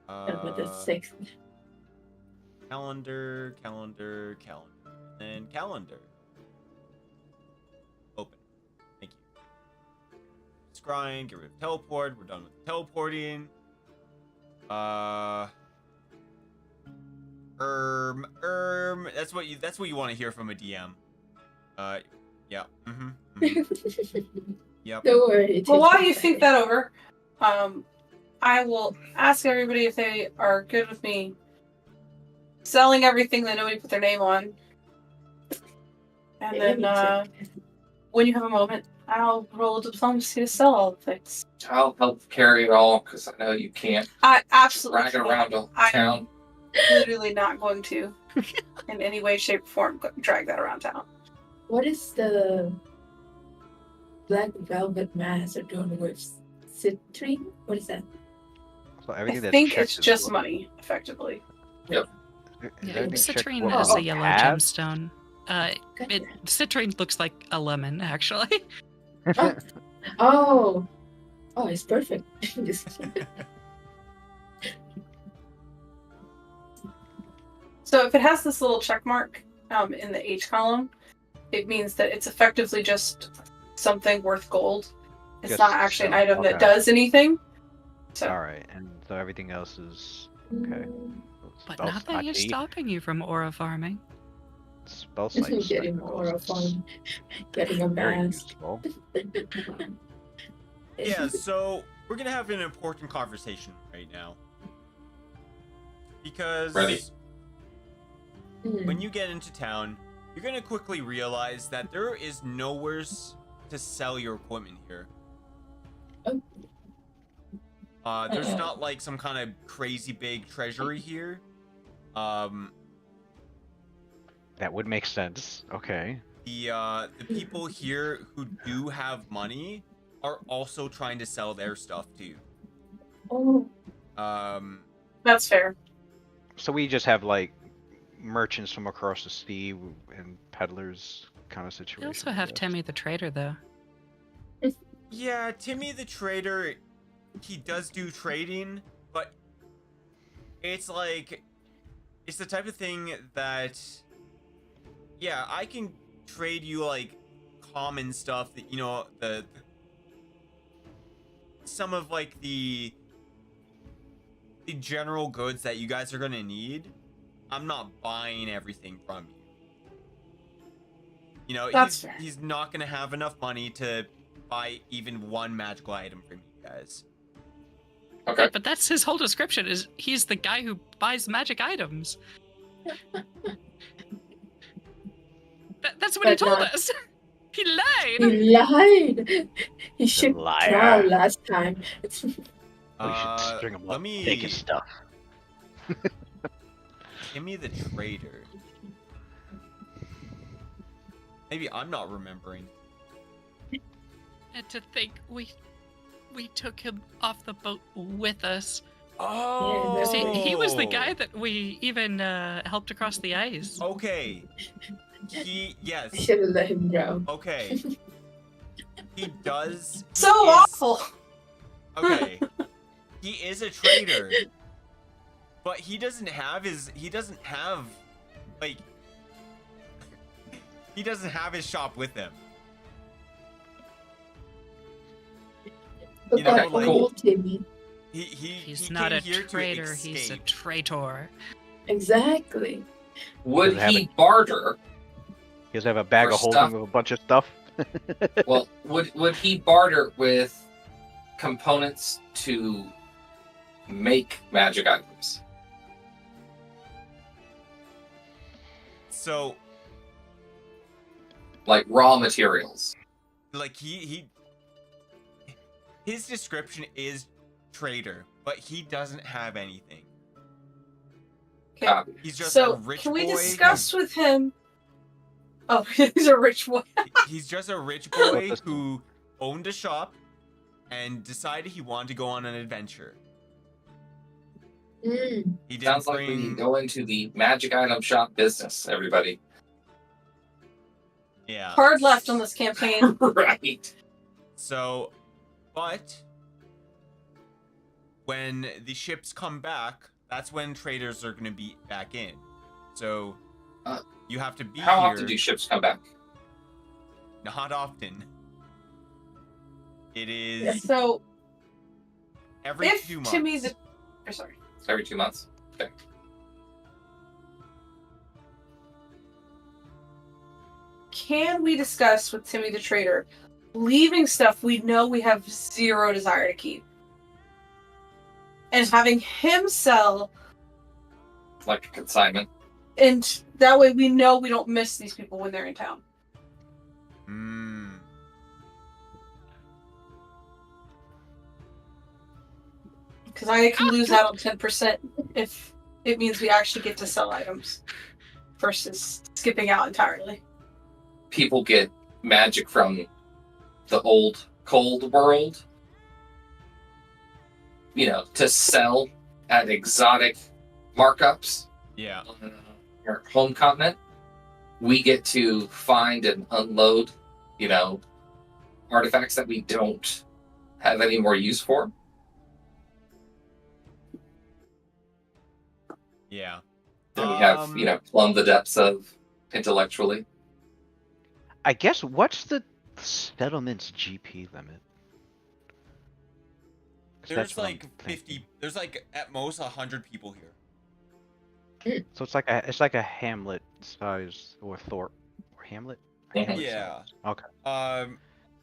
But the 6th. Calendar, and calendar. Open. Thank you. Scrying, get rid of teleport. We're done with teleporting. That's what you want to hear from a DM. Yeah. Yep. Don't worry. Well, while you think that over, I will ask everybody if they are good with me selling everything that nobody put their name on. And then, when you have a moment, I'll roll a diplomacy to sell all the things. I'll help carry it all because I know you can't I absolutely drag it can't. around I'm town. literally not going to, in any way, shape, or form, drag that around town. What is the black velvet mask doing with citrine? What is that? So I everything that's think checked it's is just what- money, effectively. is Yeah, everything checked citrine what is a we yellow have? gemstone. Citrine looks like a lemon, actually. Oh, it's perfect. So if it has this little check mark in the H column, it means that it's effectively just something worth gold. It's Just not actually an so, item that okay. does anything. So Alright, and so everything else is okay. But Spell nothing is slot stopping you from aura farming. Spell site Getting more fun. Getting a very mask. useful. Yeah, so we're gonna have an important conversation right now. Because Ready. when you get into town, you're gonna quickly realize that there is nowhere to sell your equipment here. There's not like some kind of crazy big treasury here. That would make sense. Okay. The people here who do have money are also trying to sell their stuff too. Oh, that's fair. So we just have like merchants from across the sea and peddlers kind of situation. You also have I guess. Timmy the trader, though. Yeah, Timmy the trader, he does do trading, but it's like, it's the type of thing that, yeah, I can trade you like common stuff that, some of like the general goods that you guys are gonna need. I'm not buying everything from you. That's fair. He's not gonna have enough money to buy even one magical item from you guys. Okay. But that's his whole description. Is he's the guy who buys magic items. That's what he But told not- us. He lied. He lied. He should liar. drown last time. We should string him let up, me take his stuff. Timmy the traitor. Maybe I'm not remembering. And to think we took him off the boat with us. Oh, See, he was the guy that we even helped across the ice. Okay. I Yes. should have let him drown. Okay. He does. So he is- awful. Okay. He is a traitor. But he doesn't have like he doesn't have his shop with him. Look You know, at like- old Timmy. He's he not came a here to traitor, he's a escape. traitor. Exactly. Would Does it have he barter? He does have a bag For of holding stuff? with a bunch of stuff. Well, would he barter with components to make magic items? So Like raw materials? like his description is traitor, but he doesn't have anything. Okay. Copy. He's just So a rich can we boy. discuss with him? Oh, he's a rich boy. He's just a rich boy who owned a shop and decided he wanted to go on an adventure. Mm. He didn't Sounds like we bring need to go into the magic item shop business, everybody. yeah. Hard left on this campaign. Right. So, but when the ships come back, that's when traders are going to be back in. So you have to be How here. often do ships come back? Not often. It is So every if 2 months. Timmy the or sorry. It's every 2 months. Okay. Can we discuss with Timmy the Trader leaving stuff we know we have zero desire to keep? And having him sell, Like a consignment. and that way we know we don't miss these people when they're in town. Hmm. Because I can lose out on 10% if it means we actually get to sell items versus skipping out entirely. People get magic from the old cold world, you know, to sell at exotic markups Yeah. on our home continent. We get to find and unload, you know, artifacts that we don't have any more use for. Yeah. That we have, you know, plumbed the depths of intellectually. I guess what's the settlement's GP limit? 'Cause There's that's what I'm like thinking. 50. There's like at most 100 people here. So it's like a hamlet size or Thorpe or Hamlet. Mhm. Hamlet Yeah. size. Okay.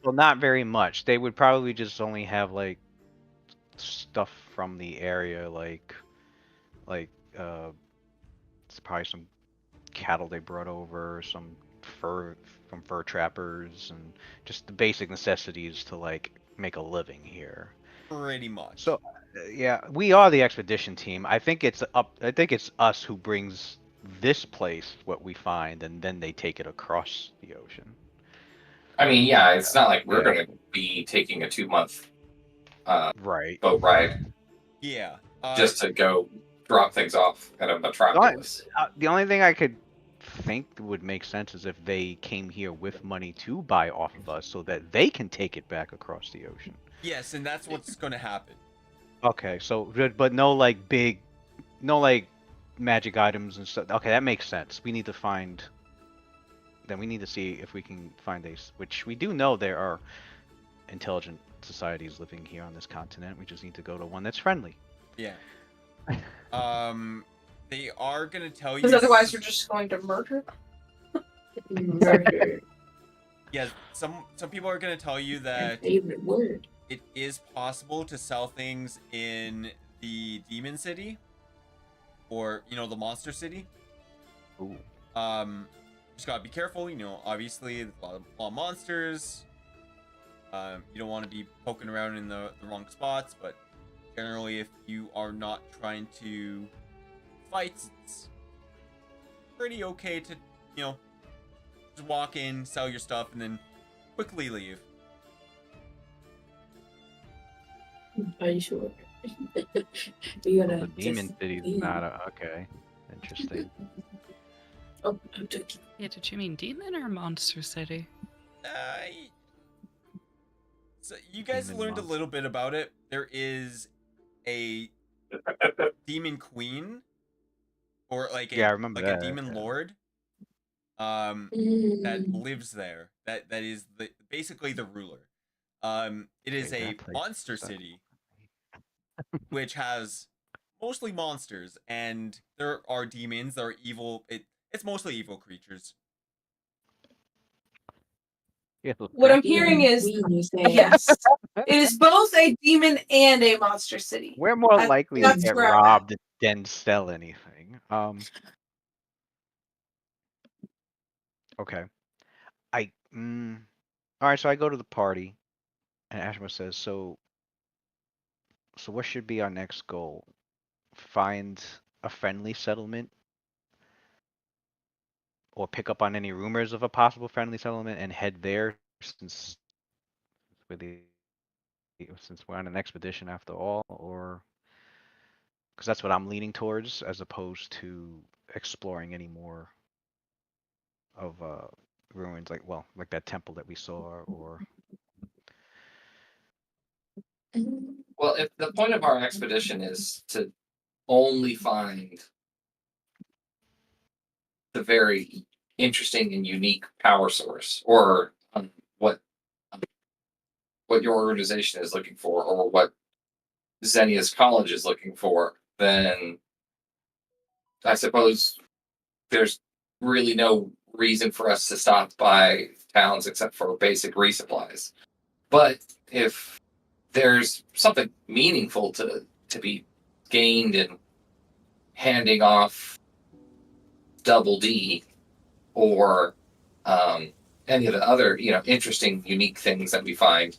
Well, not very much. They would probably just only have like stuff from the area, like it's probably some cattle they brought over, some fur from fur trappers, and just the basic necessities to like make a living here. Pretty much. So yeah, we are the expedition team. I think it's us who brings this place what we find, and then they take it across the ocean. I mean, yeah, it's not like we're Yeah. going to be taking a 2-month Right. boat ride yeah. just to go drop things off at a metropolis. The only thing I could think would make sense is if they came here with money to buy off of us, so that they can take it back across the ocean. Yes, and that's what's going to happen. Okay, so but no like magic items and stuff. Okay, that makes sense. We need to find. Then we need to see if we can find which we do know there are intelligent societies living here on this continent. We just need to go to one that's friendly. Yeah. They are going to tell you. Because otherwise we're just going to murder. Murder. Yes, some people are going to tell you My that favorite word. it is possible to sell things in the demon city, or the monster city. Ooh. Just gotta be careful. Obviously, there's a lot of monsters. You don't want to be poking around in the wrong spots, but generally, if you are not trying to fight, it's pretty okay to just walk in, sell your stuff, and then quickly leave. Are you sure? We're Well, gonna the demon just city's leave. not okay. Interesting. Oh, I'm joking. Yeah, did you mean demon or monster city? So you guys Demon learned a monster. little bit about it. There is a demon queen, or like Yeah, I remember a that. demon Yeah. lord, that Mm. lives there. That is basically the ruler. It is Okay, a that place monster sucks. city, which has mostly monsters, and there are demons. There are evil. It's mostly evil creatures. Yeah, so What I'm Smack hearing Demon is queen, you saying? yes, it is both a demon and a monster city. we're more That- likely to that's get where I'm at. robbed than sell anything. Okay. All right, so I go to the party, and Ashma says, "So what should be our next goal? Find a friendly settlement, or pick up on any rumors of a possible friendly settlement and head there, since we're the since we're on an expedition after all, or because that's what I'm leaning towards, as opposed to exploring any more of ruins, like that temple that we saw, or Mm. Well, if the point of our expedition is to only find the very interesting and unique power source, or what your organization is looking for, or what Xenia's college is looking for, then I suppose there's really no reason for us to stop by towns except for basic resupplies. But if there's something meaningful to be gained in handing off Double D, or any of the other interesting, unique things that we find,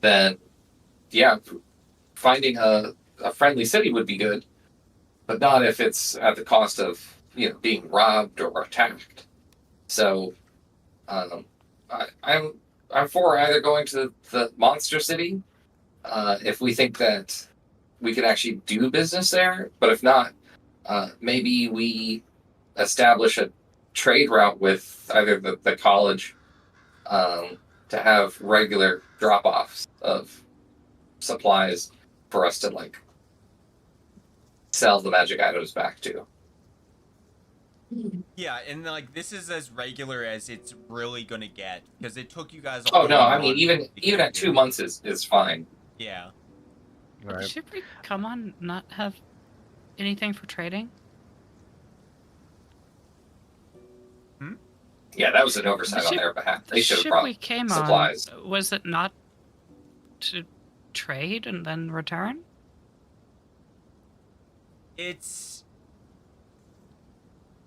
then yeah, finding a friendly city would be good, but not if it's at the cost of being robbed or attacked. So I'm for either going to the monster city, if we think that we can actually do business there, but if not, maybe we establish a trade route with either the college, to have regular drop-offs of supplies for us to sell the magic items back to. Mm. Yeah, and this is as regular as it's really gonna get, because it took you guys a Oh whole no, I mean month even to even get at 2 here. months is fine. Yeah. Did the right. ship we come on not have anything for trading? Yeah, that was an oversight on ship- their behalf. The They should have ship brought we came supplies. on, was it not to trade and then return?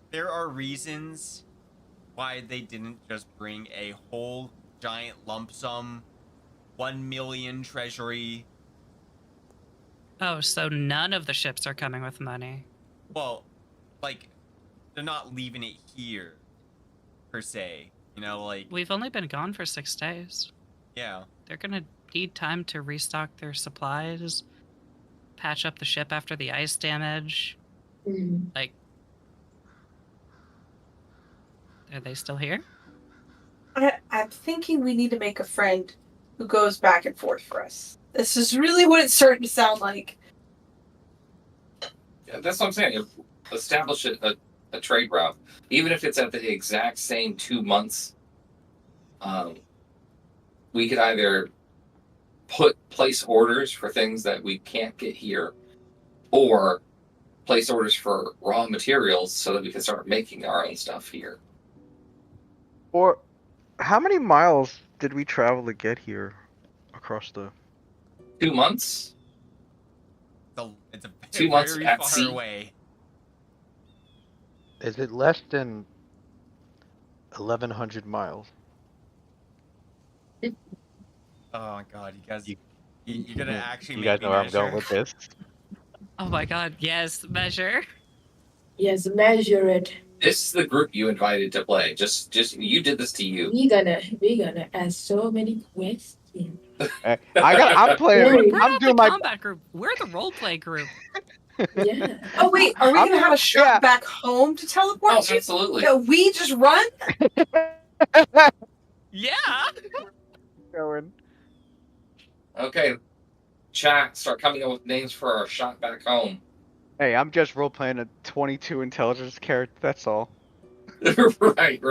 There are reasons why they didn't just bring a whole giant lump sum, 1 million treasury. Oh, so none of the ships are coming with money. Well, they're not leaving it here, per se. We've only been gone for 6 days. Yeah. They're gonna need time to restock their supplies, patch up the ship after the ice damage. Mm. Are they still here? I'm thinking we need to make a friend who goes back and forth for us. This is really what it's starting to sound like. Yeah, that's what I'm saying. Establish a trade route, even if it's at the exact same 2 months. We could either place orders for things that we can't get here, or place orders for raw materials so that we can start making our own stuff here. Or how many miles did we travel to get here across the? 2 months. It's a 2 months very at far sea. away. Is it less than 1,100 miles? Oh my god, you guys, You- you're gonna actually You make guys me know where I'm going measure. with this. Oh my god, yes, measure. Yes, measure it. This is the group you invited to play. Just you did this to you. We gonna ask so many questions. I'm playing. Very- We're I'm not doing the my. combat group. We're the roleplay group. Yeah. Oh wait, are we I'm gonna have a shot yeah. back home to teleport Oh, to? absolutely. Yeah, we just run? Yeah. Going. Okay, chat, start coming up with names for our shot back home. Hey, I'm just role playing a 22 intelligence character. That's all. Right.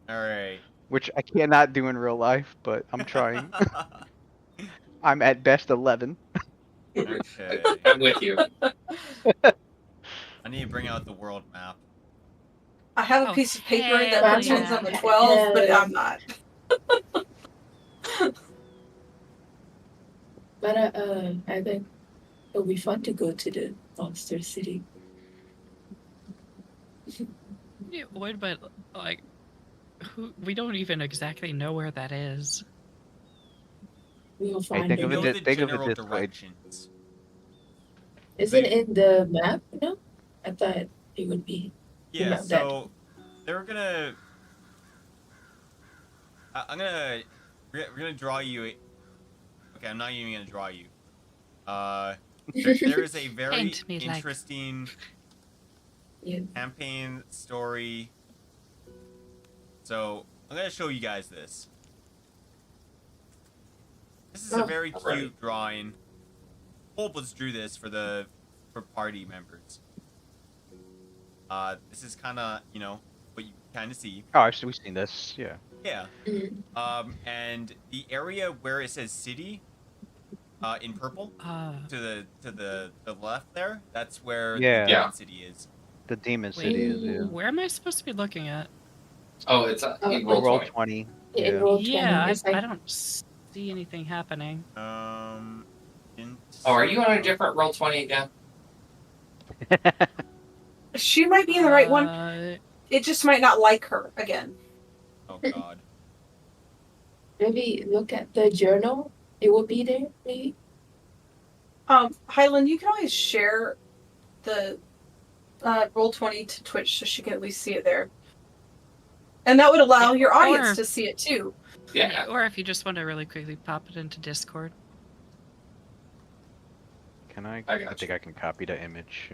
All right. Which I cannot do in real life, but I'm trying. I'm at best 11. Okay. I'm with you. I need to bring out the world map. I have a Oh, piece of paper that hell pretends yeah. I'm a 12, but I'm not. But I think it'll be fun to go to the monster city. Yeah, wait, but like, we don't even exactly know where that is. We'll Hey, find think You of it. know it. the Think of it general this way. directions. Is it in the map? No, I thought it would be. Yeah. map that. So they're gonna. I'm gonna. We're gonna draw you. Okay, I'm not even gonna draw you. There is a very Paint me like- interesting Yeah. campaign story. So I'm gonna show you guys this. This is a Oh. very cute Alright. drawing. Bulbous drew this for party members. This is kind of what you kind of see. Oh, we've seen this. Yeah. Yeah. Mm. And the area where it says city, in purple, to the left there, that's where Yeah. the Yeah. Demon City is. The Demon Wait, City is yeah. where am I supposed to be looking at? Oh, it's in Oh, roll Roll 20. 20. In Yeah. roll Yeah, 20, it's like I don't see anything happening. Oh, are you on a different roll 20 again? She might be in the right one. Uh, It just might not like her again. Oh God. maybe look at the journal. It will be there, maybe. Hydalann, you can always share the roll 20 to Twitch so she can at least see it there. And that would allow Yeah, your audience or- to see it too. Yeah. or if you just want to really quickly pop it into Discord. Can I? I got think I can copy the image.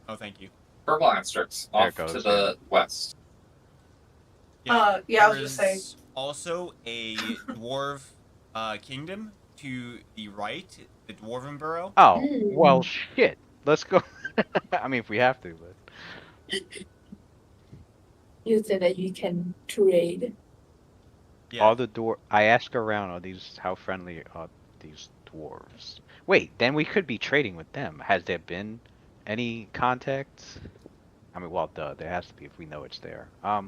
Oh, thank you. Purple asterisks There it off to goes, the west. Yeah, I was just saying. There's also a dwarf kingdom to the right, the Dwarven Borough. Oh, Mm. well, shit. Let's go. I mean, if we have to, but You said that you can trade. Yeah. all the I ask around, how friendly are these dwarves? Wait, then we could be trading with them. Has there been any contact? I mean, well, there has to be if we know it's there. I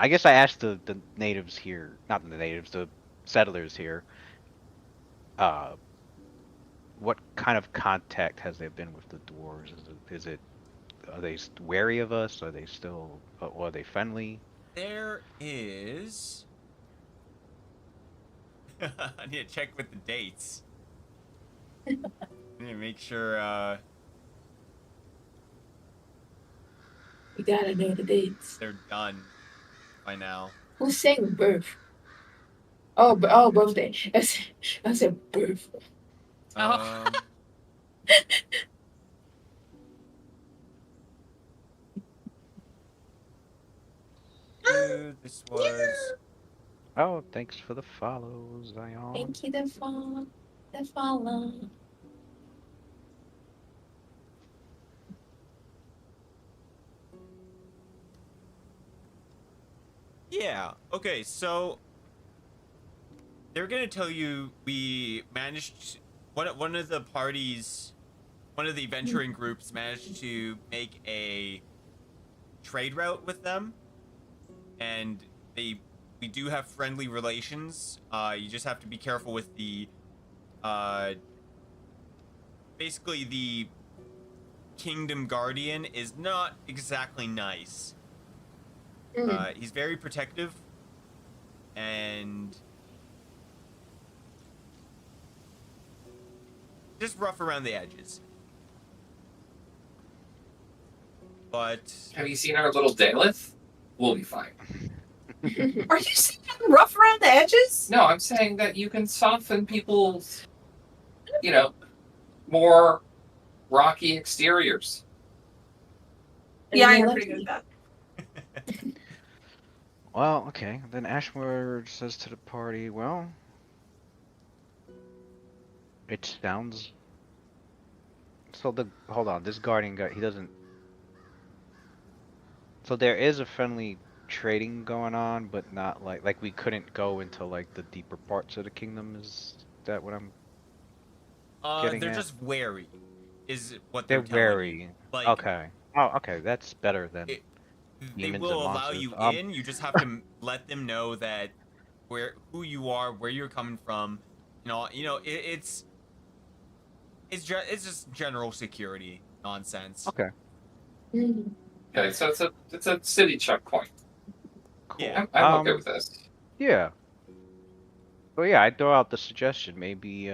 guess I asked the natives here, not the natives, the settlers here. What kind of contact has there been with the dwarves? Are they wary of us? Are they still, or are they friendly? There is. I need to check with the dates. I need to make sure. You gotta know the dates. They're done by now. Who's saying birth? Birthday. I said birth. Oh. This was. Oh, thanks for the follow, Zion. Thank you, the follow. Yeah. Okay. So they're gonna tell you we managed one of the parties one of the venturing groups managed to make a trade route with them, and we do have friendly relations. You just have to be careful with the basically the Kingdom Guardian is not exactly nice. He's very protective and just rough around the edges. But Have you seen our little Daleth? We'll be fine. Are you saying I'm rough around the edges? No, I'm saying that you can soften people's, more rocky exteriors. Yeah, And you're you're pretty good at that. Well, okay. Then Ashword says to the party, well, it sounds. So hold on, this guardian guy, he doesn't. So there is a friendly trading going on, but not like we couldn't go into like the deeper parts of the kingdom. Is that what I'm getting they're at? just wary, is what They're they're telling you. wary. Like, Okay. Oh, okay. That's better than they demons will and allow monsters. you in. You just have to let them know that who you are, where you're coming from. It's just general security nonsense. Okay. Okay, so it's a city checkpoint. Cool. Yeah. I'm okay with this. Yeah. Well, yeah, I'd throw out the suggestion. Maybe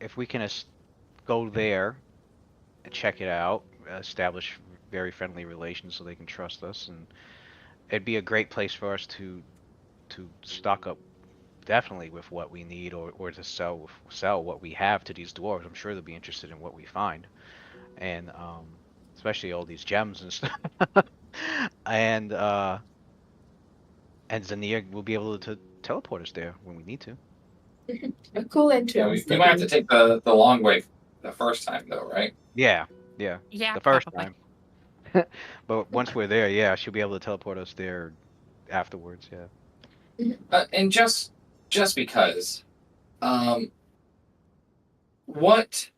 if we can go there and check it out, establish very friendly relations so they can trust us, and it'd be a great place for us to stock up definitely with what we need, or to sell what we have to these dwarves. I'm sure they'll be interested in what we find, and especially all these gems and stuff. and Zania will be able to teleport us there when we need to. A cool Yeah, entrance. we might have to take the long way the first time, though, right? Yeah. Yeah, The first probably. time. But once we're there, yeah, she'll be able to teleport us there afterwards. Yeah. And just because, what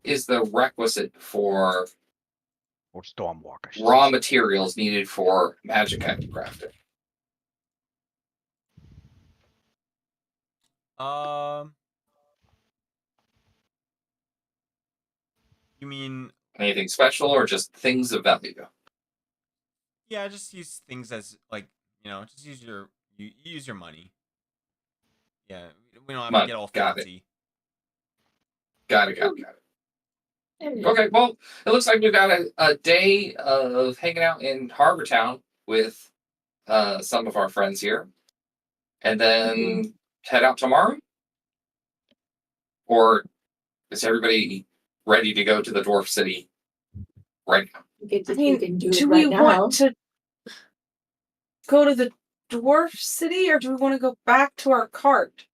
is the requisite for Or Stormwalker. raw materials needed for magic item crafting? You mean, Anything special or just things of value? yeah, just use things as just use your money. Yeah, we don't have to Money, get all got it. fancy. Got it. Okay, well, it looks like we've got a day of hanging out in Harbor Town with some of our friends here, and then head out tomorrow? Or is everybody ready to go to the Dwarf City right now? I mean, do we want to go to the dwarf city, or do we want to go back to our cart?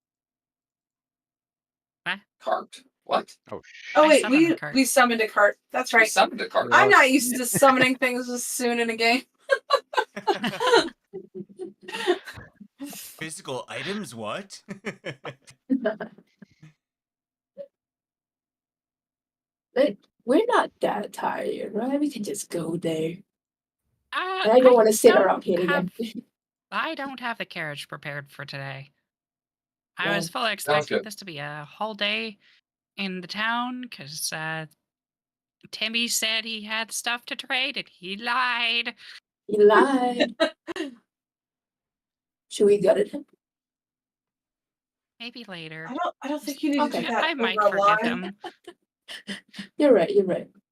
Cart? What? Oh, Oh I wait, summoned the cart. we summoned a cart. That's We right. summoned a cart. I'm not used to summoning things this soon in a game. Physical items? What? But we're not that tired, right? We can just go there. Uh, And I don't want to sit don't around here again. I don't have the carriage prepared for today. I Well, was fully expecting good. this to be a whole day in the town because Timmy said he had stuff to trade and he lied. He lied. Should we gut at him? Maybe later. I don't think you need to Okay. do that. I might over a forgive lie. him. You're right.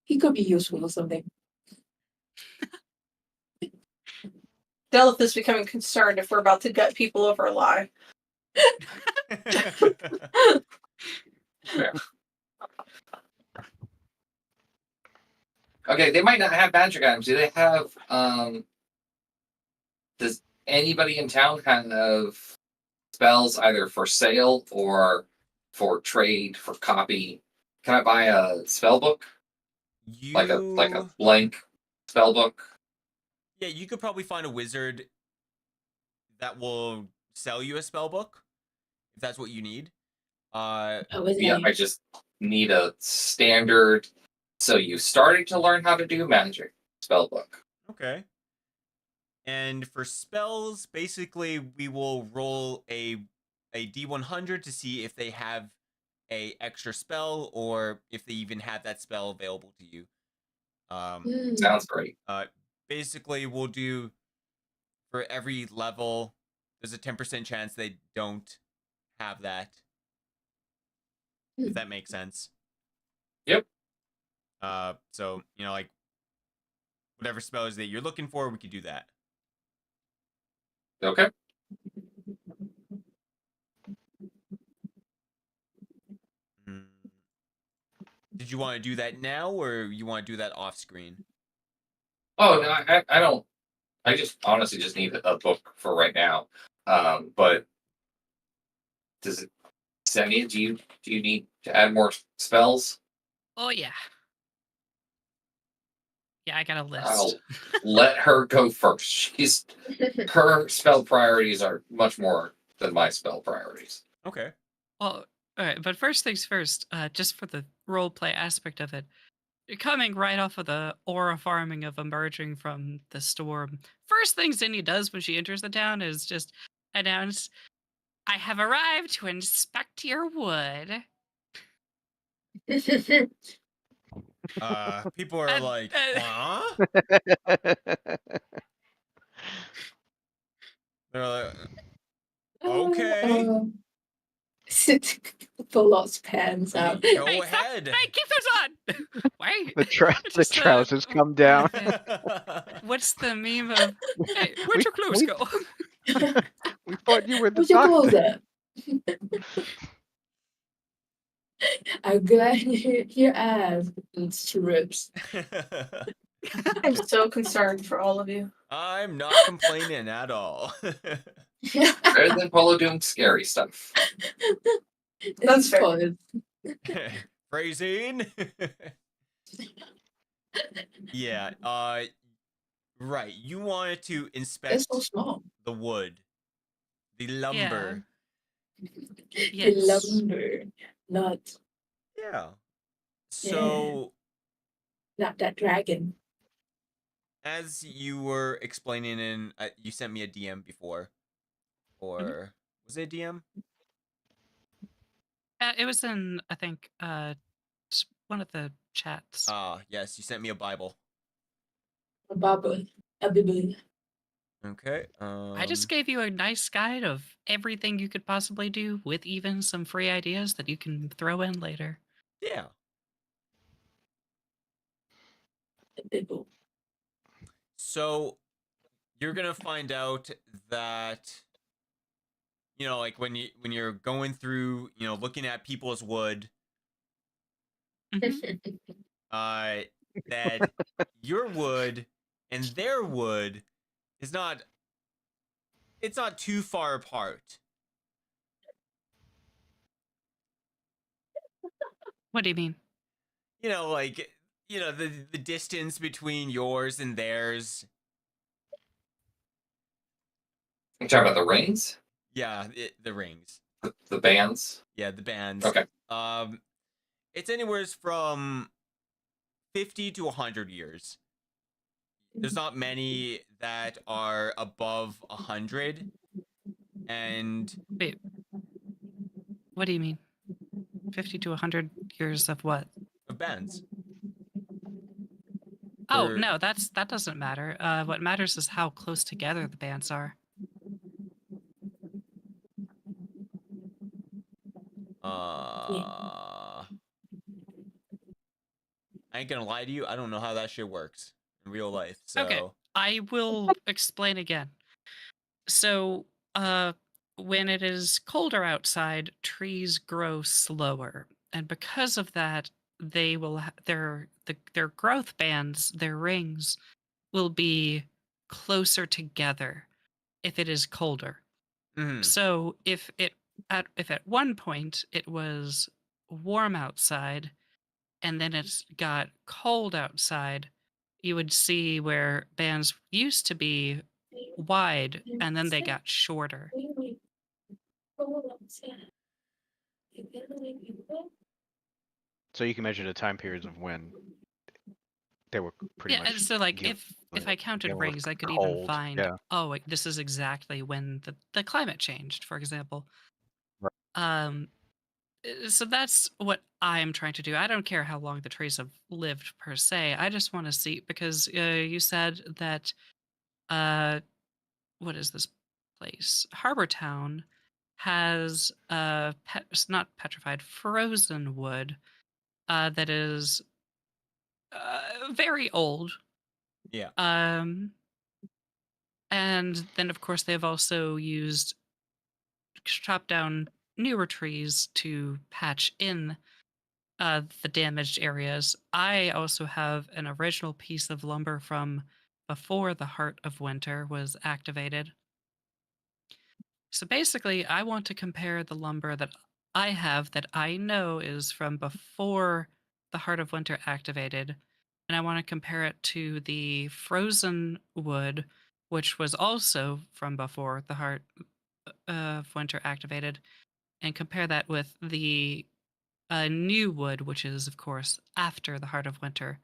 He could be useful or something. Delith is becoming concerned if we're about to gut people over a lie. Fair. Okay, they might not have magic items. Do they have, does anybody in town have spells either for sale or for trade, for copy? Can I buy a spell book? Like a blank spell book? Yeah, you could probably find a wizard that will sell you a spell book if that's what you need. Oh, is Yeah, it? I just need a standard, so you starting to learn how to do magic spell book. Okay. And for spells, basically, we will roll a D100 to see if they have a extra spell or if they even have that spell available to you. Sounds great. Basically, we'll do for every level, there's a 10% chance they don't have that. If that makes sense. Yep. So, like whatever spells that you're looking for, we could do that. Okay. Did you want to do that now, or you want to do that off screen? Oh, no, I don't. I just honestly just need a book for right now. But does it, Sammy, do you need to add more spells? Oh yeah. Yeah, I got a list. I'll let her go first. Her spell priorities are much more than my spell priorities. Okay. Well, all right, but first things first, just for the role play aspect of it, coming right off of the aura farming of emerging from the storm, first thing Zinni does when she enters the town is just announce, I have arrived to inspect your wood. People are And- like, huh? They're like, okay. Pull lots of pans out. Go Hey, ahead. Hey, keep those on! Why? The Just, trousers come down. What's the meme of, hey, where'd your clothes we- go? We thought you were the Put your clothes doctor. up. I'm glad your ass needs to ribs. I'm so concerned for all of you. I'm not complaining at all. Better than Polo doing scary stuff. That's fair. fun. Phrasing. Yeah. Right. You wanted to It's inspect so small. the wood, the lumber. The Yes. lumber, not Yeah. So, that dragon. as you were explaining, and you sent me a DM before, or was it a DM? It was in, I think, one of the chats. Yes, you sent me a Bible. A bubble. A bubble. Okay. I just gave you a nice guide of everything you could possibly do, with even some free ideas that you can throw in later. Yeah. A bubble. So you're gonna find out that like when you're going through, looking at people's wood, Mhm. that your wood and their wood is not too far apart. What do you mean? Like the distance between yours and theirs. You talking about the rings? Yeah, the rings. The bands? Yeah, the bands. Okay. It's anywhere from 50 to 100 years. There's not many that are above 100. And Wait. What do you mean? 50 to 100 years of what? of bands. Oh, Or- no, that doesn't matter. What matters is how close together the bands are. I ain't gonna lie to you, I don't know how that shit works in real life. So Okay, I will explain again. So, when it is colder outside, trees grow slower, and because of that, they will their growth bands, their rings, will be closer together if it is colder. Mhm. So if at one point it was warm outside and then it's got cold outside, you would see where bands used to be wide and then they got shorter. So you can measure the time periods of when they were pretty Yeah, much. and so like given, if I counted given with rings, I could even cold, find yeah. oh wait, this is exactly when the climate changed, for example. Right. So that's what I'm trying to do. I don't care how long the trees have lived per se. I just want to see because you said that what is this place? Harbor Town has not petrified, frozen wood that is very old. Yeah. And then of course they've also used chop down newer trees to patch in the damaged areas. I also have an original piece of lumber from before the Heart of Winter was activated. So basically, I want to compare the lumber that I have that I know is from before the Heart of Winter activated, and I want to compare it to the frozen wood, which was also from before the Heart of Winter activated, and compare that with the new wood, which is, of course, after the Heart of Winter.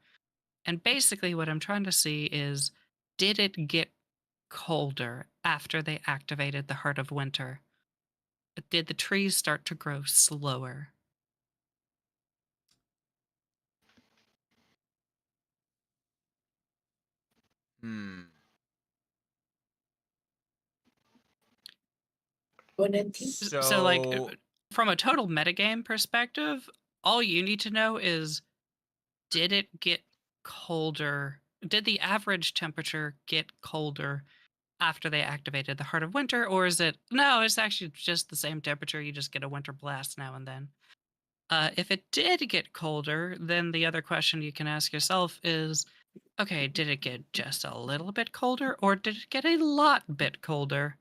And basically, what I'm trying to see is did it get colder after they activated the Heart of Winter? Did the trees start to grow slower? Hmm. So, like, So from a total metagame perspective, all you need to know is did it get colder? Did the average temperature get colder after they activated the Heart of Winter? Or is it, no, it's actually just the same temperature. You just get a winter blast now and then. If it did get colder, then the other question you can ask yourself is okay, did it get just a little bit colder or did it get a lot bit colder?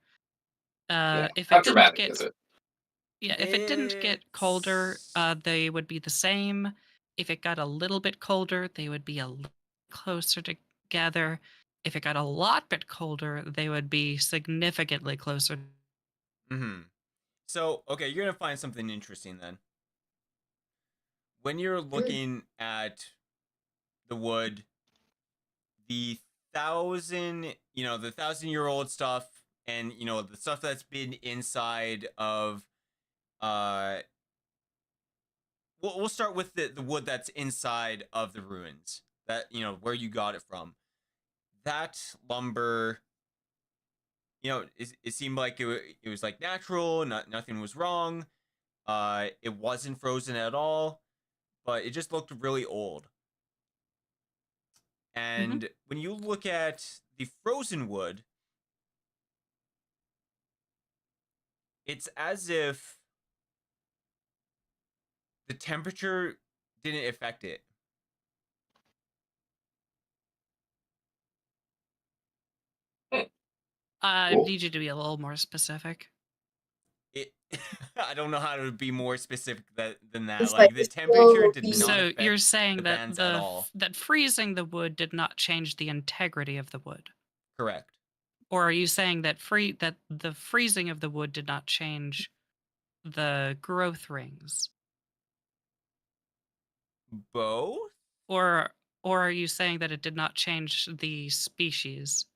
Yeah. If How it didn't dramatic get is it? yeah, if it didn't get colder, it's they would be the same. If it got a little bit colder, they would be a little closer together. If it got a lot bit colder, they would be significantly closer. mm-hmm. So okay, you're gonna find something interesting then. When you're looking at the wood, the the 1,000-year-old stuff, and the stuff that's been inside of uh we'll start with the wood that's inside of the ruins, that where you got it from. That lumber, it seemed like it was like natural, nothing was wrong. It wasn't frozen at all, but it just looked really old. Mhm. And when you look at the frozen wood, it's as if the temperature didn't affect it. I Cool. need you to be a little more specific. It I don't know how to be more specific than that. It's Like like the it's temperature so did deep. not So affect you're saying the that bands at all. that freezing the wood did not change the integrity of the wood, Correct. or are you saying that that the freezing of the wood did not change the growth rings, Both? or are you saying that it did not change the species?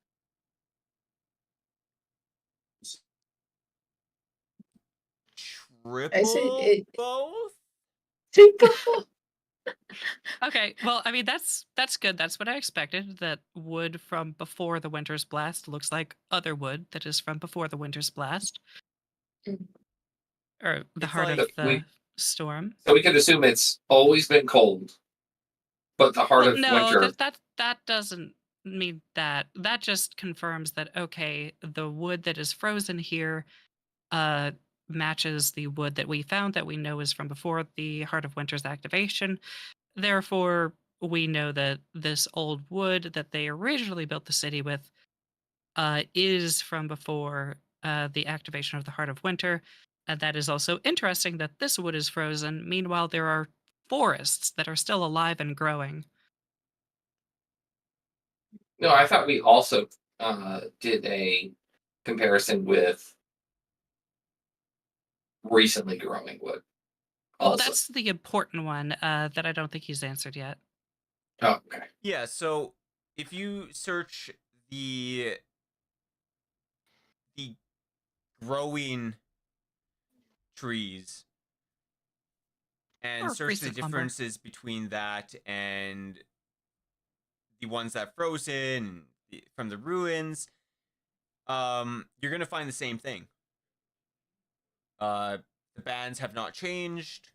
I said Triple it. both? Okay, well, I mean that's good. That's what I expected. That wood from before the winter's blast looks like other wood that is from before the winter's blast, or the It's heart of So like the storm. we could assume it's always been cold, but the heart Well, of no, winter. that doesn't mean that. That just confirms that okay, the wood that is frozen here uh matches the wood that we found that we know is from before the Heart of Winter's activation. Therefore, we know that this old wood that they originally built the city with is from before the activation of the Heart of Winter. And that is also interesting that this wood is frozen. Meanwhile, there are forests that are still alive and growing. No, I thought we also did a comparison with recently growing wood. Well, Also. that's the important one that I don't think he's answered yet. Oh, okay. Yeah, so if you search the growing trees and Or search the recent lumber. differences between that and the ones that frozen from the ruins, you're gonna find the same thing. The bands have not changed.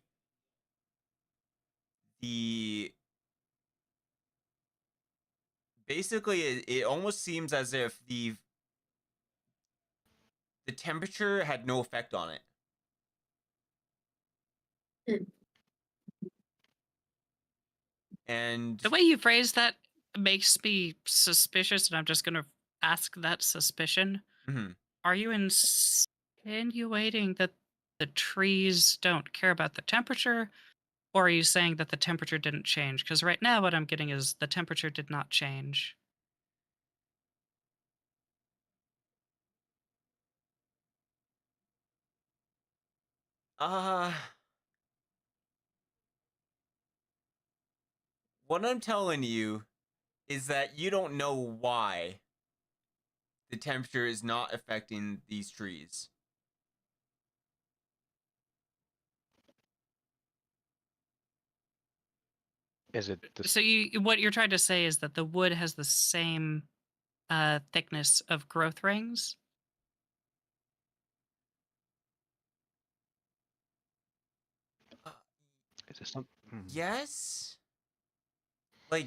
Basically it almost seems as if the temperature had no effect on it. Hmm. And The way you phrase that makes me suspicious, and I'm just going to ask that suspicion. mhm. Are you insinuating that the trees don't care about the temperature, or are you saying that the temperature didn't change? Because right now, what I'm getting is the temperature did not change. What I'm telling you is that you don't know why the temperature is not affecting these trees. Is it the So what you're trying to say is that the wood has the same thickness of growth rings? Uh, is it some? yes? Like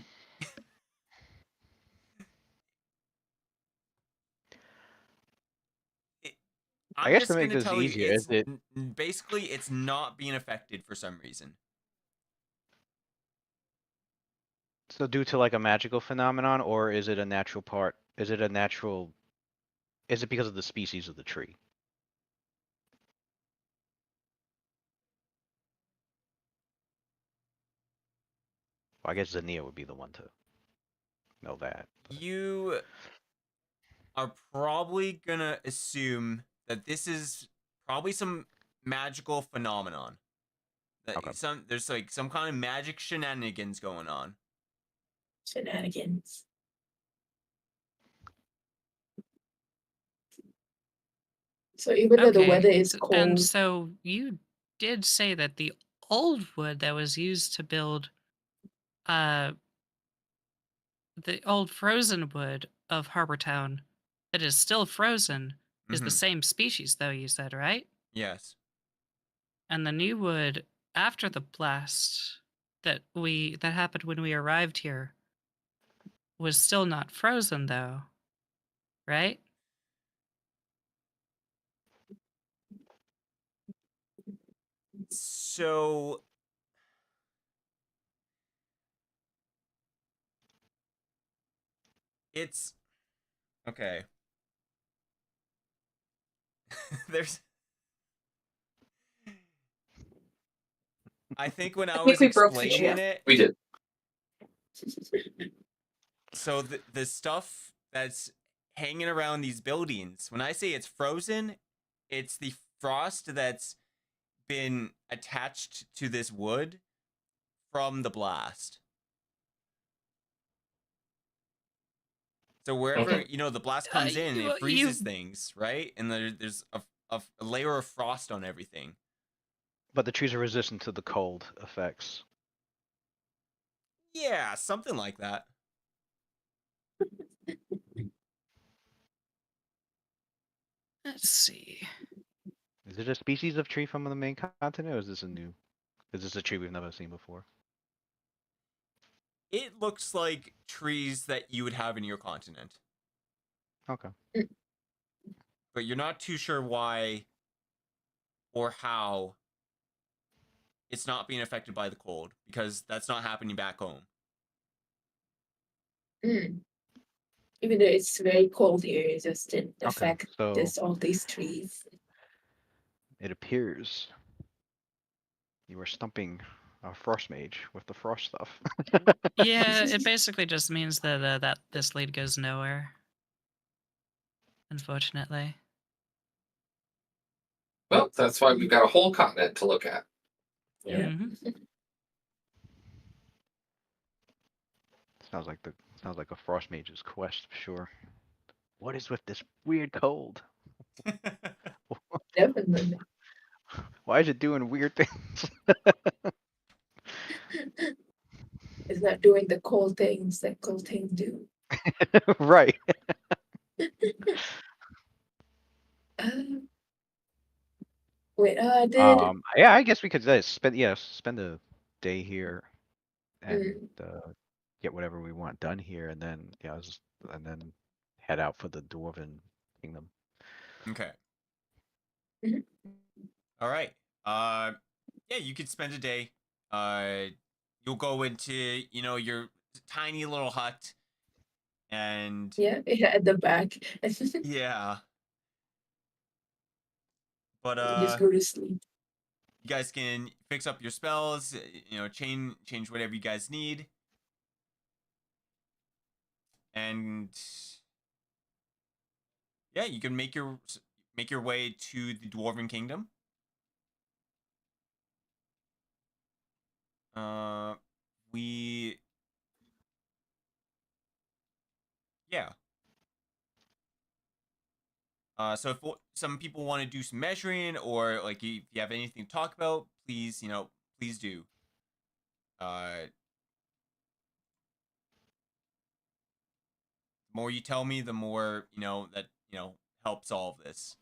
I I'm guess to just make gonna this tell you, easier, it's is it basically it's not being affected for some reason. so due to like a magical phenomenon, or is it a natural part? Is it a natural? Is it because of the species of the tree? Well, I guess Zania would be the one to know that. but- You are probably gonna assume that this is probably some magical phenomenon. That Okay. there's like some kind of magic shenanigans going on. Shenanigans. So even though the weather is And cold, so you did say that the old wood that was used to build uh the old frozen wood of Harbortown that is still frozen is the Mhm. same species though, you said, right? Yes. And the new wood after the blast that happened when we arrived here was still not frozen though, right? So it's okay. There's I think when I I think was we broke the explaining ship. it, We did. so the stuff that's hanging around these buildings, when I say it's frozen, it's the frost that's been attached to this wood from the blast. So wherever Okay. the blast comes in, it You freezes things, right? And there's a layer of frost on everything. But the trees are resistant to the cold effects. Yeah, something like that. let's see. Is it a species of tree from the main continent, or is this a new? Is this a tree we've never seen before? It looks like trees that you would have in your continent, Okay. but you're not too sure why or how it's not being affected by the cold because that's not happening back home. mm, even though it's very cold here, it just didn't Okay. affect So all these trees. it appears you were stumping a frost mage with the frost stuff. Yeah, it basically just means that this lead goes nowhere. Unfortunately. Well, that's why we've got a whole continent to look at. Yeah. Mhm. Sounds like a frost mage's quest for sure. What is with this weird cold? Definitely. Why is it doing weird things? It's not doing the cool things that cool things do. Right. Uh, wait, I did. Yeah, I guess we could spend a day here and Mm, get whatever we want done here, and then and then head out for the Dwarven Kingdom. Okay. Mhm. All right. Yeah, you could spend a day. You'll go into, your tiny little hut, and yeah, at the back. yeah. But Just go to sleep. you guys can fix up your spells, change whatever you guys need. And yeah, you can make your way to the Dwarven Kingdom. We yeah. So if some people want to do some measuring, or like if you have anything to talk about, please, please do. The more you tell me, the more, that, helps all of this.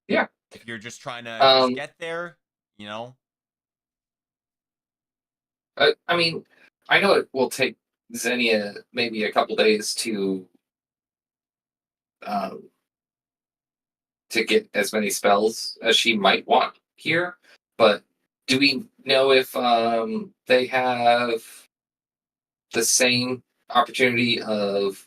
Yeah. If you're just trying to just get there, I mean, I know it will take Xenia maybe a couple days um, to get as many spells as she might want here, but do we know if they have the same opportunity of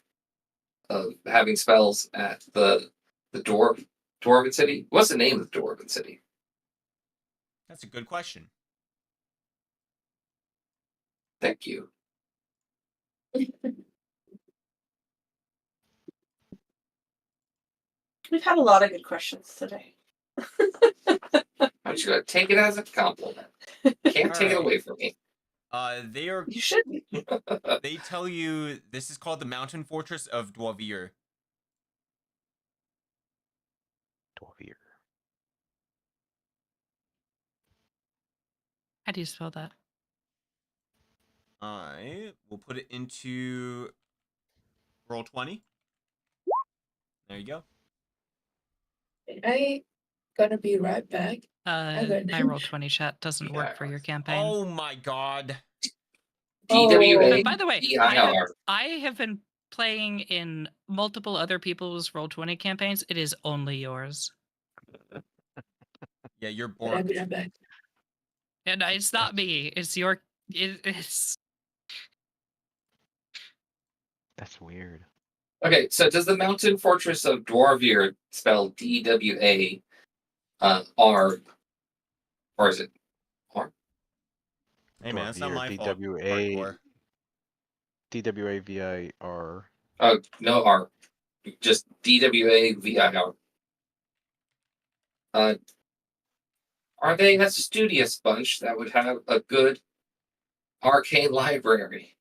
having spells at the Dwarven City? What's the name of the Dwarven City? that's a good question. Thank you. We've had a lot of good questions today. I'm just gonna take it as a compliment. Can't take it Alright. away from me. You should. They tell you this is called the Mountain Fortress of Dwarvir. Dwarvier. How do you spell that? I will put it into roll 20. There you go. I gonna be right back. I roll 20 chat doesn't work for your campaign. Oh my god. DWA. But by the way, EIR. I have been playing in multiple other people's roll 20 campaigns. It is only yours. Yeah, you're But I'll borked. be right back. And it's not me. It's your. It's. That's weird. Okay, so does the Mountain Fortress of Dwarvir spell DWA R, or is it R? Hey man, it's not Dwarvier, my fault. Hardcore. DWAVIR. Oh, no R. Just DWAVIR. Are they a studious bunch that would have a good arcane library?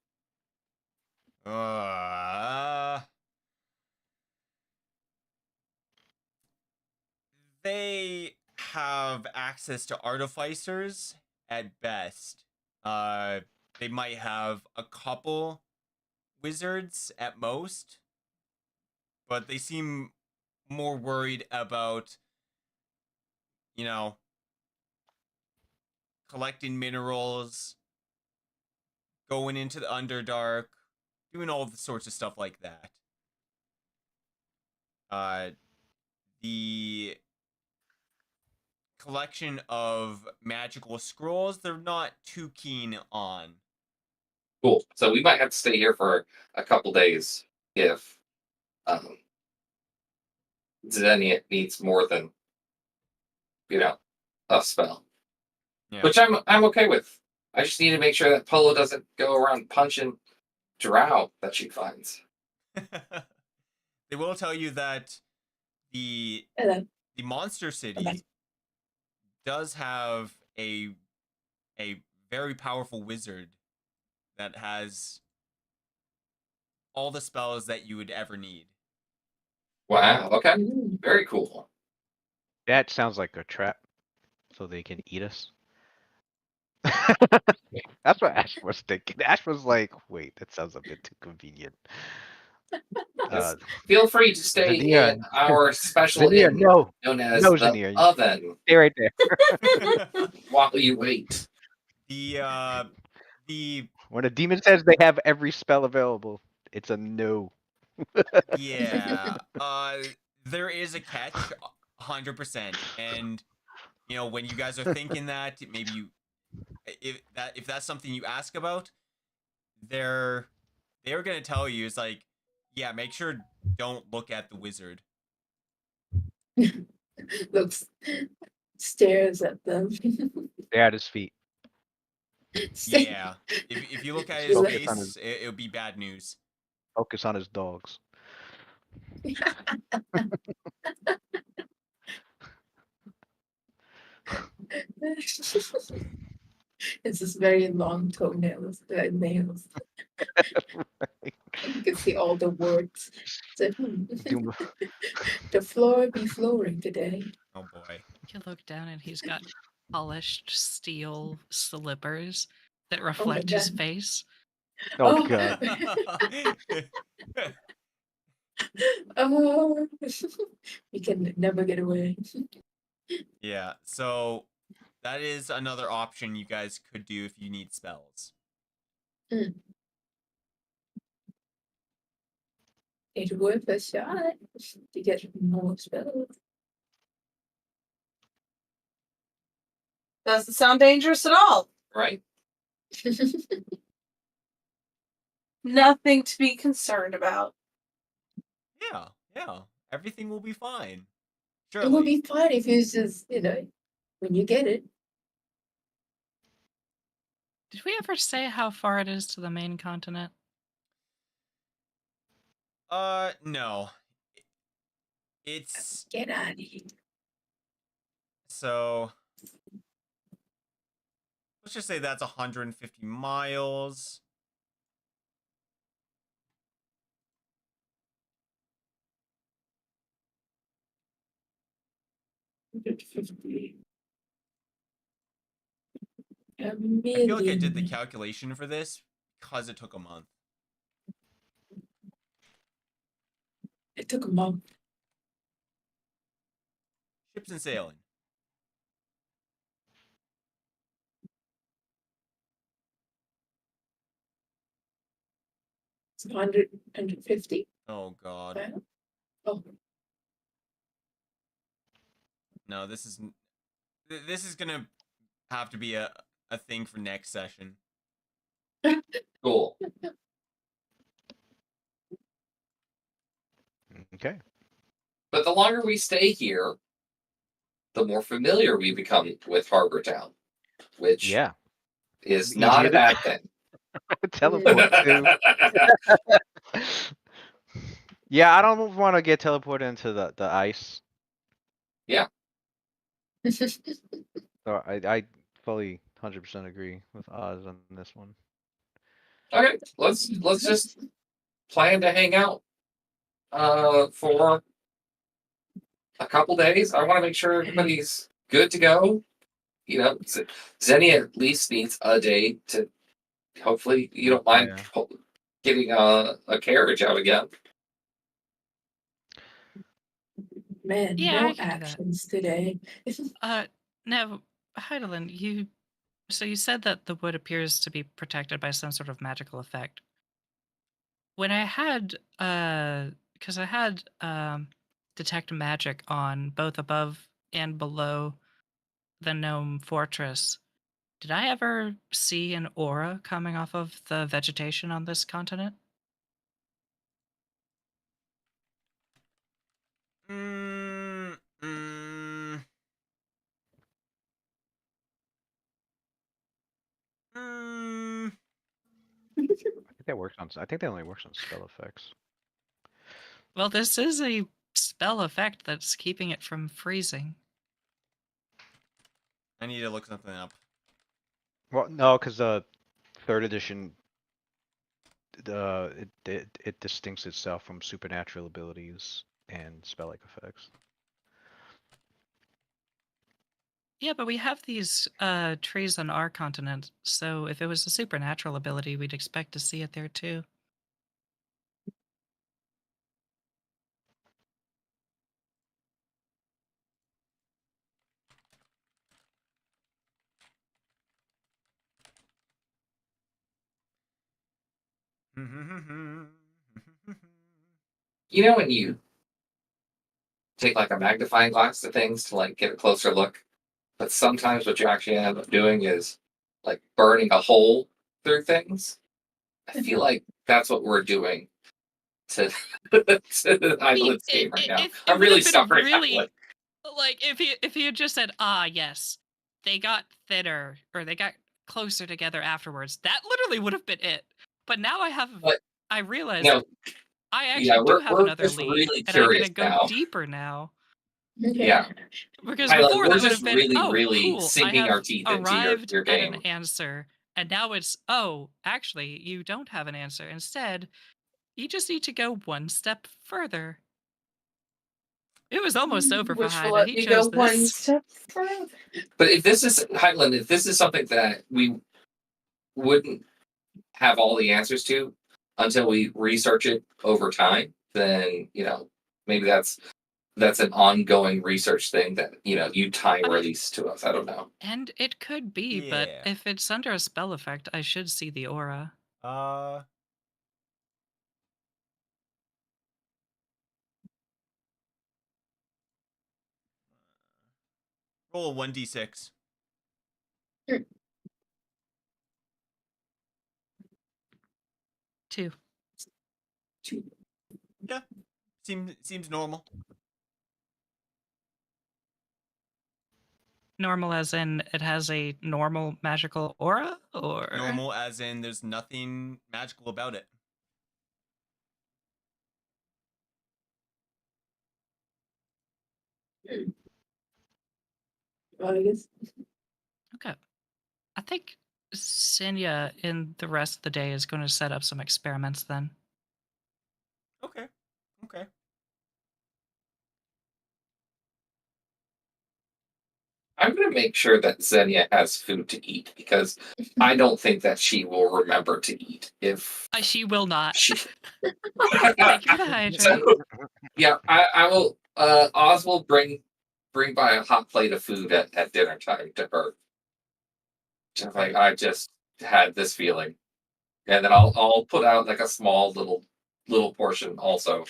They have access to artificers at best. They might have a couple wizards at most, but they seem more worried about, collecting minerals, going into the Underdark, doing all the sorts of stuff like that. The collection of magical scrolls, they're not too keen on. Cool. So we might have to stay here for a couple days if Xenia needs more than a spell. Yeah. Which I'm okay with. I just need to make sure that Polo doesn't go around punching drow that she finds. They will tell you that the Hello. Monster City does have a a very powerful wizard that has all the spells that you would ever need. Wow. Okay. Ooh. Very cool. That sounds like a trap, so they can eat us. That's what Ash was thinking. Ash was like, "Wait, that sounds a bit too convenient." Yes. Feel free to stay Zinnia, in our special Zinnia, inn no, known as no, the Zinnia, oven stay right there. while you wait. the When a demon says they have every spell available, it's a no. yeah, there is a catch, 100%, and when you guys are thinking that, maybe if that's something you ask about, they're gonna tell you, it's like, yeah, make sure don't look at the wizard. Looks, stares at them. They're at his feet. Yeah, if you look at his Focus on face, it'll be bad news. Focus on his dogs. It's just very long toenails, nails. You can see all the words. So, Doom- the floor be flooring today. Oh boy. You look down and he's got polished steel slippers that my reflect his God. face. Oh Oh. god. Oh, you can never get away. Yeah, so that is another option you guys could do if you need spells. It's worth a shot to get more spells. Doesn't sound dangerous at all. Right. Nothing to be concerned about. Yeah, everything will be fine. It would Surely. be fun if it's just, when you get it. Did we ever say how far it is to the main continent? No. It's Get out of here. so let's just say that's 150 miles. A I feel like I did the million. calculation for this because it took a month. It took a month. Ships and sailing. It's 150. Oh god. Wow. Oh, No, this is gonna have to be a thing for next session. Cool. Okay. But the longer we stay here, the more familiar we become with Harbor Town, which Yeah. is Easier not a to- bad thing. Teleport to. Yeah, I don't want to get teleported into the ice. So I fully 100% agree with Oz on this one. Okay, let's just plan to hang out for a couple days. I want to make sure everybody's good to go. Zenny at least needs a day to. Hopefully, you don't mind getting a carriage out again. man, Yeah, I no can do that. actions today. Now, Hydalann, you said that the wood appears to be protected by some sort of magical effect. When I had because I had detect magic on both above and below the gnome fortress, did I ever see an aura coming off of the vegetation on this continent? Mm, mm, mm. I think that only works on spell effects. Well, this is a spell effect that's keeping it from freezing. I need to look something up. Well, no, because third edition, it distincts itself from supernatural abilities and spell-like effects. Yeah, but we have these trees on our continent, so if it was a supernatural ability, we'd expect to see it there too. You know when you take like a magnifying glass to things to like get a closer look, but sometimes what you actually end up doing is like burning a hole through things. I feel like that's what we're doing to, to the I mean, Hydalann game right now. it I'm would really have been suffering. really like if he had just said, "Ah, yes, they got thinner or they got closer together afterwards." That literally would have been it. But now But I realize you know, I yeah, actually do have we're another just lead, really and I'm curious gonna go now. deeper now. Yeah. Because Hydalann, before we're that would just have been, really, oh, really cool, I sinking our have teeth into arrived your at an game. answer. And now it's, oh, actually, you don't have an answer. Instead, you just need to go one step further. It was almost over for Which will Hyda. let He me go chose one this. step further. But if this is Hydalann, if this is something that we wouldn't have all the answers to until we research it over time, then maybe that's an ongoing research thing that you time I mean- release to us. I don't know. And it could be, but Yeah. if it's under a spell effect, I should see the aura. Roll a 1d6. Two. Yeah, seems normal. Normal as in it has a normal magical aura, or Normal as in there's nothing magical about it. I guess. Okay. I think Senya in the rest of the day is going to set up some experiments then. Okay. I'm going to make sure that Xenia has food to eat because I don't think that she will remember to eat if She will not. she. Thank you for the hydrate. So, yeah, I will. Oz will bring by a hot plate of food at dinner time to her. Just like I just had this feeling, and then I'll put out like a small little portion also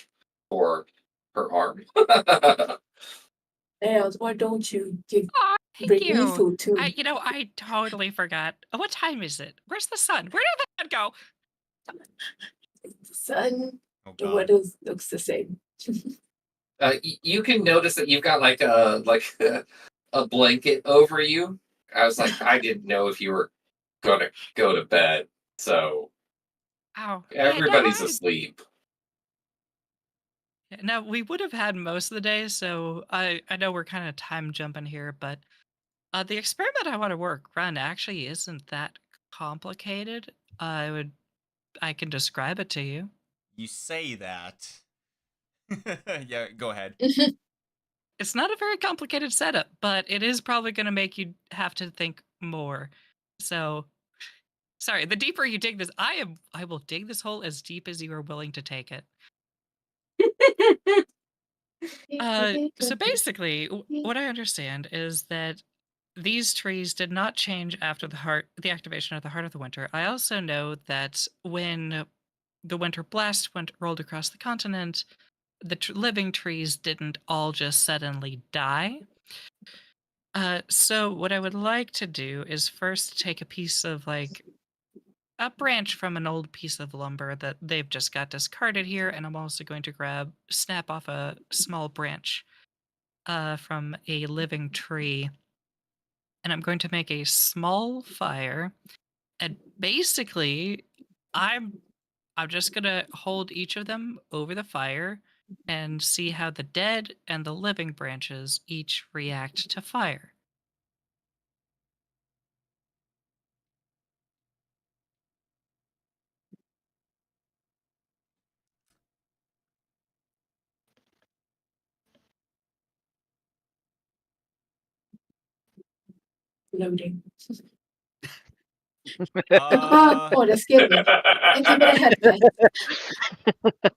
for her arm. Yeah, why don't you Aw, thank bring me you. food too? I totally forgot. What time is it? Where's the sun? Where did that go? The sun, Oh the god. weather looks the same. You can notice that you've got like a blanket over you. I was like, I didn't know if you were gonna go to bed, so Oh, everybody's yeah, asleep. now we would have had most of the day, so I know we're kind of time jumping here, but the experiment I want to run actually isn't that complicated. I can describe it to you. You say that. Yeah, go ahead. It's not a very complicated setup, but it is probably going to make you have to think more. So, sorry, the deeper you dig this, I will dig this hole as deep as you are willing to take it. So basically, what I understand is that these trees did not change after the activation of the Heart of the Winter. I also know that when the Winter Blast rolled across the continent, the living trees didn't all just suddenly die. So what I would like to do is first take a piece of like a branch from an old piece of lumber that they've just got discarded here, and I'm also going to snap off a small branch from a living tree, and I'm going to make a small fire. And basically, I'm just gonna hold each of them over the fire and see how the dead and the living branches each react to fire. loading. Uh, Oh, that's good. I give it a headbutt.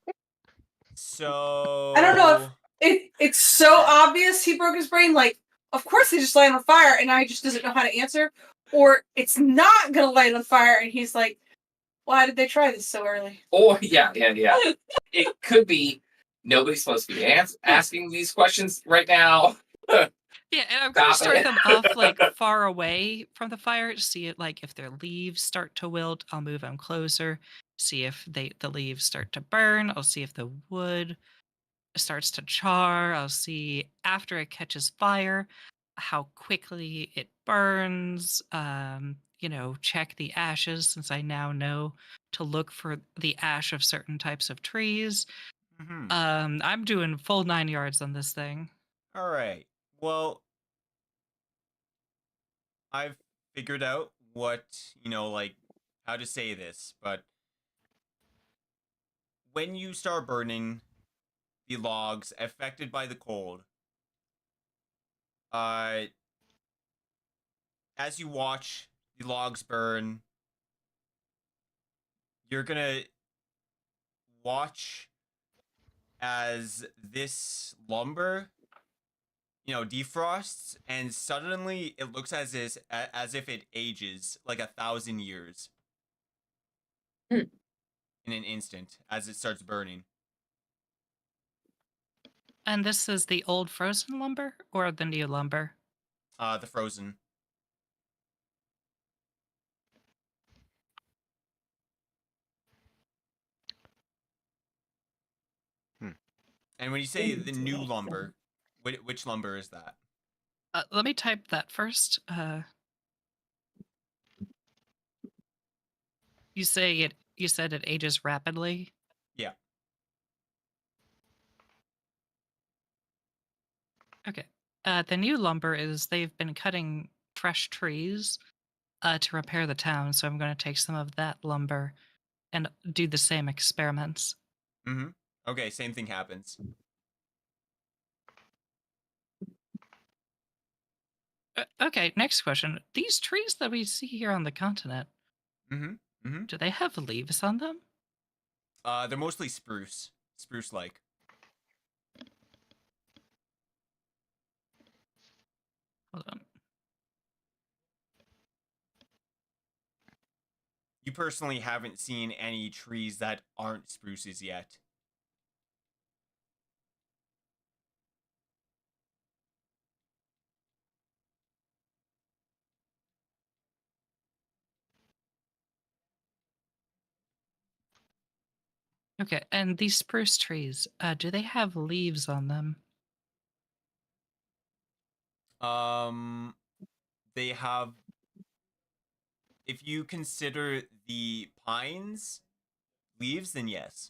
so I don't know if it's so obvious he broke his brain. Like, of course they just light on fire, and now he just doesn't know how to answer. Or it's not gonna light on fire, and he's like, "Why did they try this so early?" Oh, yeah. It could be nobody's supposed to be asking these questions right now. Yeah, and I'm gonna Stop start it. them off like far away from the fire to see it. Like if their leaves start to wilt, I'll move them closer. See if the leaves start to burn. I'll see if the wood starts to char. I'll see after it catches fire how quickly it burns. Check the ashes since I now know to look for the ash of certain types of trees. mhm. I'm doing full 9 yards on this thing. All right. Well, I've figured out what, like how to say this, but when you start burning the logs affected by the cold, uh as you watch the logs burn, you're gonna watch as this lumber, defrosts, and suddenly it looks as if it ages like 1,000 years Hmm. in an instant as it starts burning. And this is the old frozen lumber or the new lumber? The frozen. And when you say the new lumber, which lumber is that? Let me type that first. You said it ages rapidly. Yeah. Okay. The new lumber is they've been cutting fresh trees to repair the town, so I'm going to take some of that lumber and do the same experiments. Mm-hmm. Okay, same thing happens. Okay, next question. These trees that we see here on the continent, Mm-hmm. Mm-hmm. do they have leaves on them? They're mostly spruce-like. Hold on. You personally haven't seen any trees that aren't spruces yet. Okay, and these spruce trees, do they have leaves on them? They have, if you consider the pines leaves, then yes.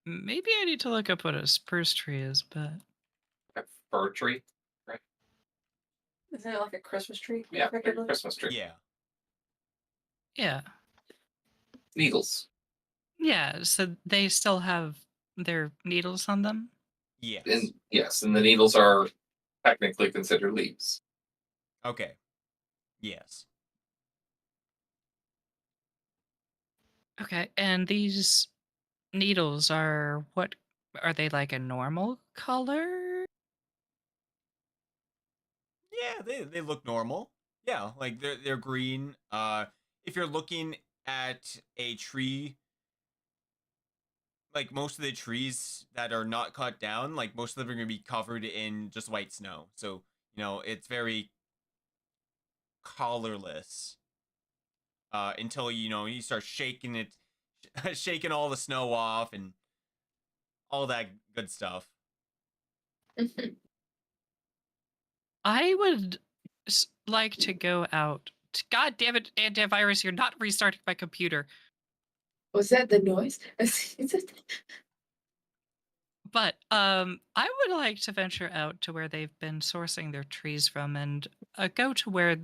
Maybe I need to look up what a spruce tree is, but A fir tree. Isn't it like a Christmas tree? Yeah, like a effectively? Christmas tree. Yeah. yeah. Needles. Yeah, so they still have their needles on them? Yes. And yes, and the needles are technically considered leaves. Okay. Yes. Okay, and these needles are what? Are they like a normal color? Yeah, they look normal. Yeah, like they're green. If you're looking at a tree, like most of the trees that are not cut down, like most of them are gonna be covered in just white snow. So, it's very colorless. Until you start shaking it, shaking all the snow off and all that good stuff. I would like to go out. God damn it, antivirus, you're not restarting my computer. Was that the noise? Is it? But I would like to venture out to where they've been sourcing their trees from and go to where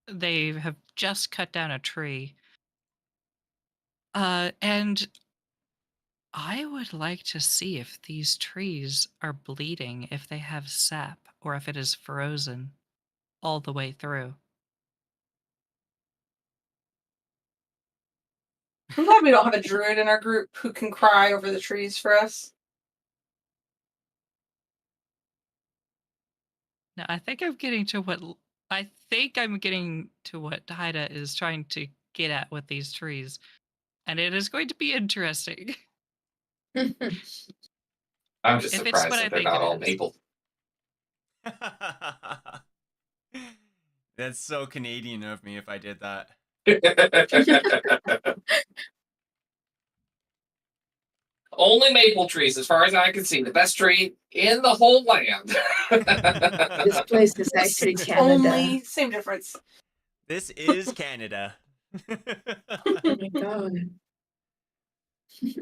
they have just cut down a tree. And I would like to see if these trees are bleeding, if they have sap, or if it is frozen all the way through. I'm glad we don't have a druid in our group who can cry over the trees for us. Now, I think I'm getting to what Hyda is trying to get at with these trees, and it is going to be interesting. I'm just If it's surprised what I that they're think not it all is. maple. That's so Canadian of me if I did that. Only maple trees, as far as I can see. The best tree in the whole land. This place is actually Canada. Only same difference. This is Canada. Oh my god.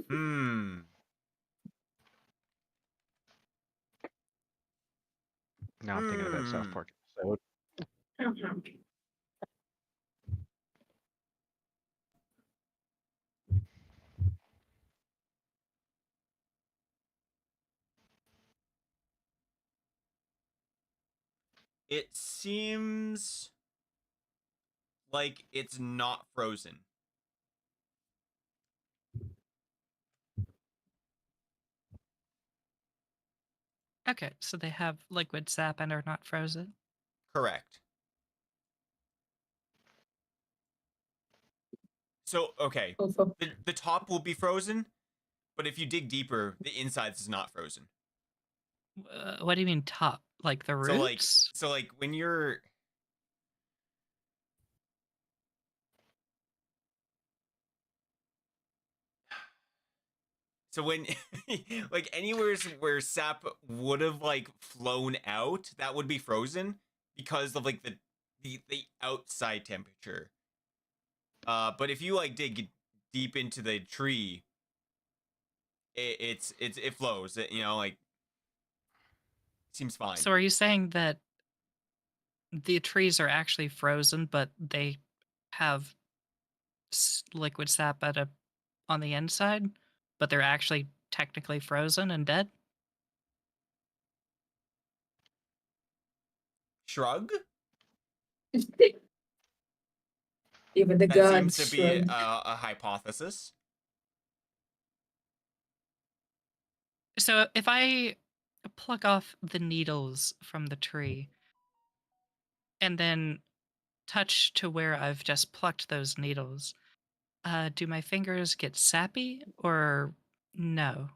Hmm. Now I'm thinking of that South Park episode. It seems like it's not frozen. Okay, so they have liquid sap and are not frozen. Correct. So, okay. Also, The top will be frozen, but if you dig deeper, the insides is not frozen. What do you mean top? Like the roots? So like when you're So when like anywhere where sap would have like flown out, that would be frozen because of like the outside temperature. But if you like dig deep into the tree, it flows. You know, like seems fine. So are you saying that the trees are actually frozen, but they have liquid sap on the inside, but they're actually technically frozen and dead? Shrug? even the That gods seems to be shrug. a hypothesis. So if I pluck off the needles from the tree and then touch to where I've just plucked those needles, do my fingers get sappy or no?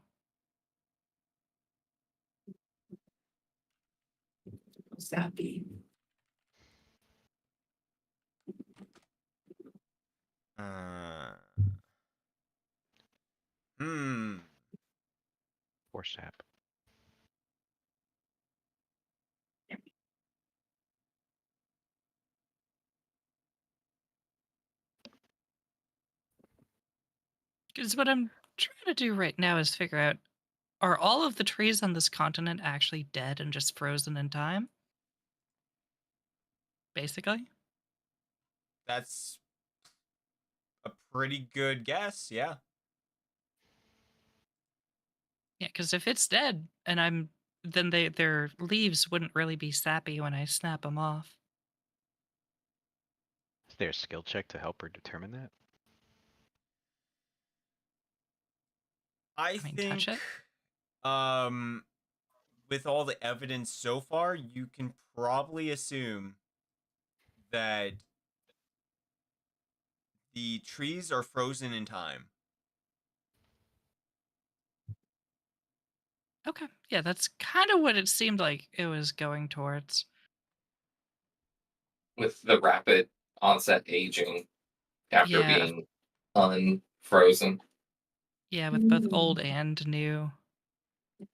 Sappy. Hmm. Or sap. Because what I'm trying to do right now is figure out, are all of the trees on this continent actually dead and just frozen in time? Basically? That's a pretty good guess, yeah. Yeah, because if it's dead and then their leaves wouldn't really be sappy when I snap them off. Is there a skill check to help her determine that? I mean, think touch it. With all the evidence so far, you can probably assume that the trees are frozen in time. Okay. Yeah, that's kind of what it seemed like it was going towards. With the rapid onset aging after Yeah. being unfrozen. Yeah, with both old and new.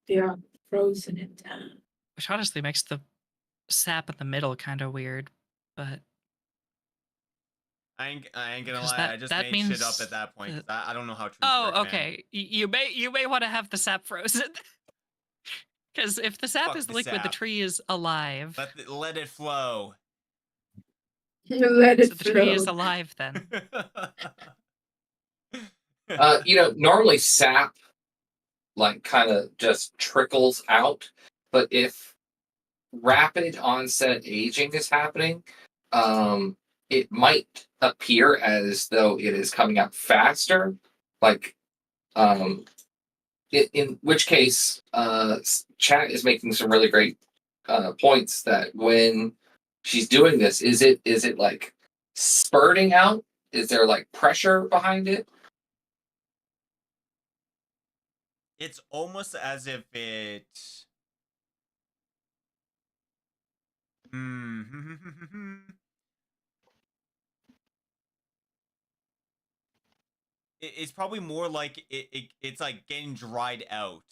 They are frozen in time. Which honestly makes the sap in the middle kind of weird, but I ain't gonna because lie, I just that made shit up means at that point because that- I don't know how trees Oh, work, man. okay. You may want to have the sap frozen. Because if the sap Fuck is the liquid, the sap. tree is alive. Let it flow. Let it So the tree is flow. alive then. Normally sap like kind of just trickles out. But if rapid onset aging is happening, it might appear as though it is coming out faster. Like, in which case, chat is making some really great points that when she's doing this, is it like spurting out? Is there like pressure behind it? It's almost as if it. It's probably more like it's like getting dried out.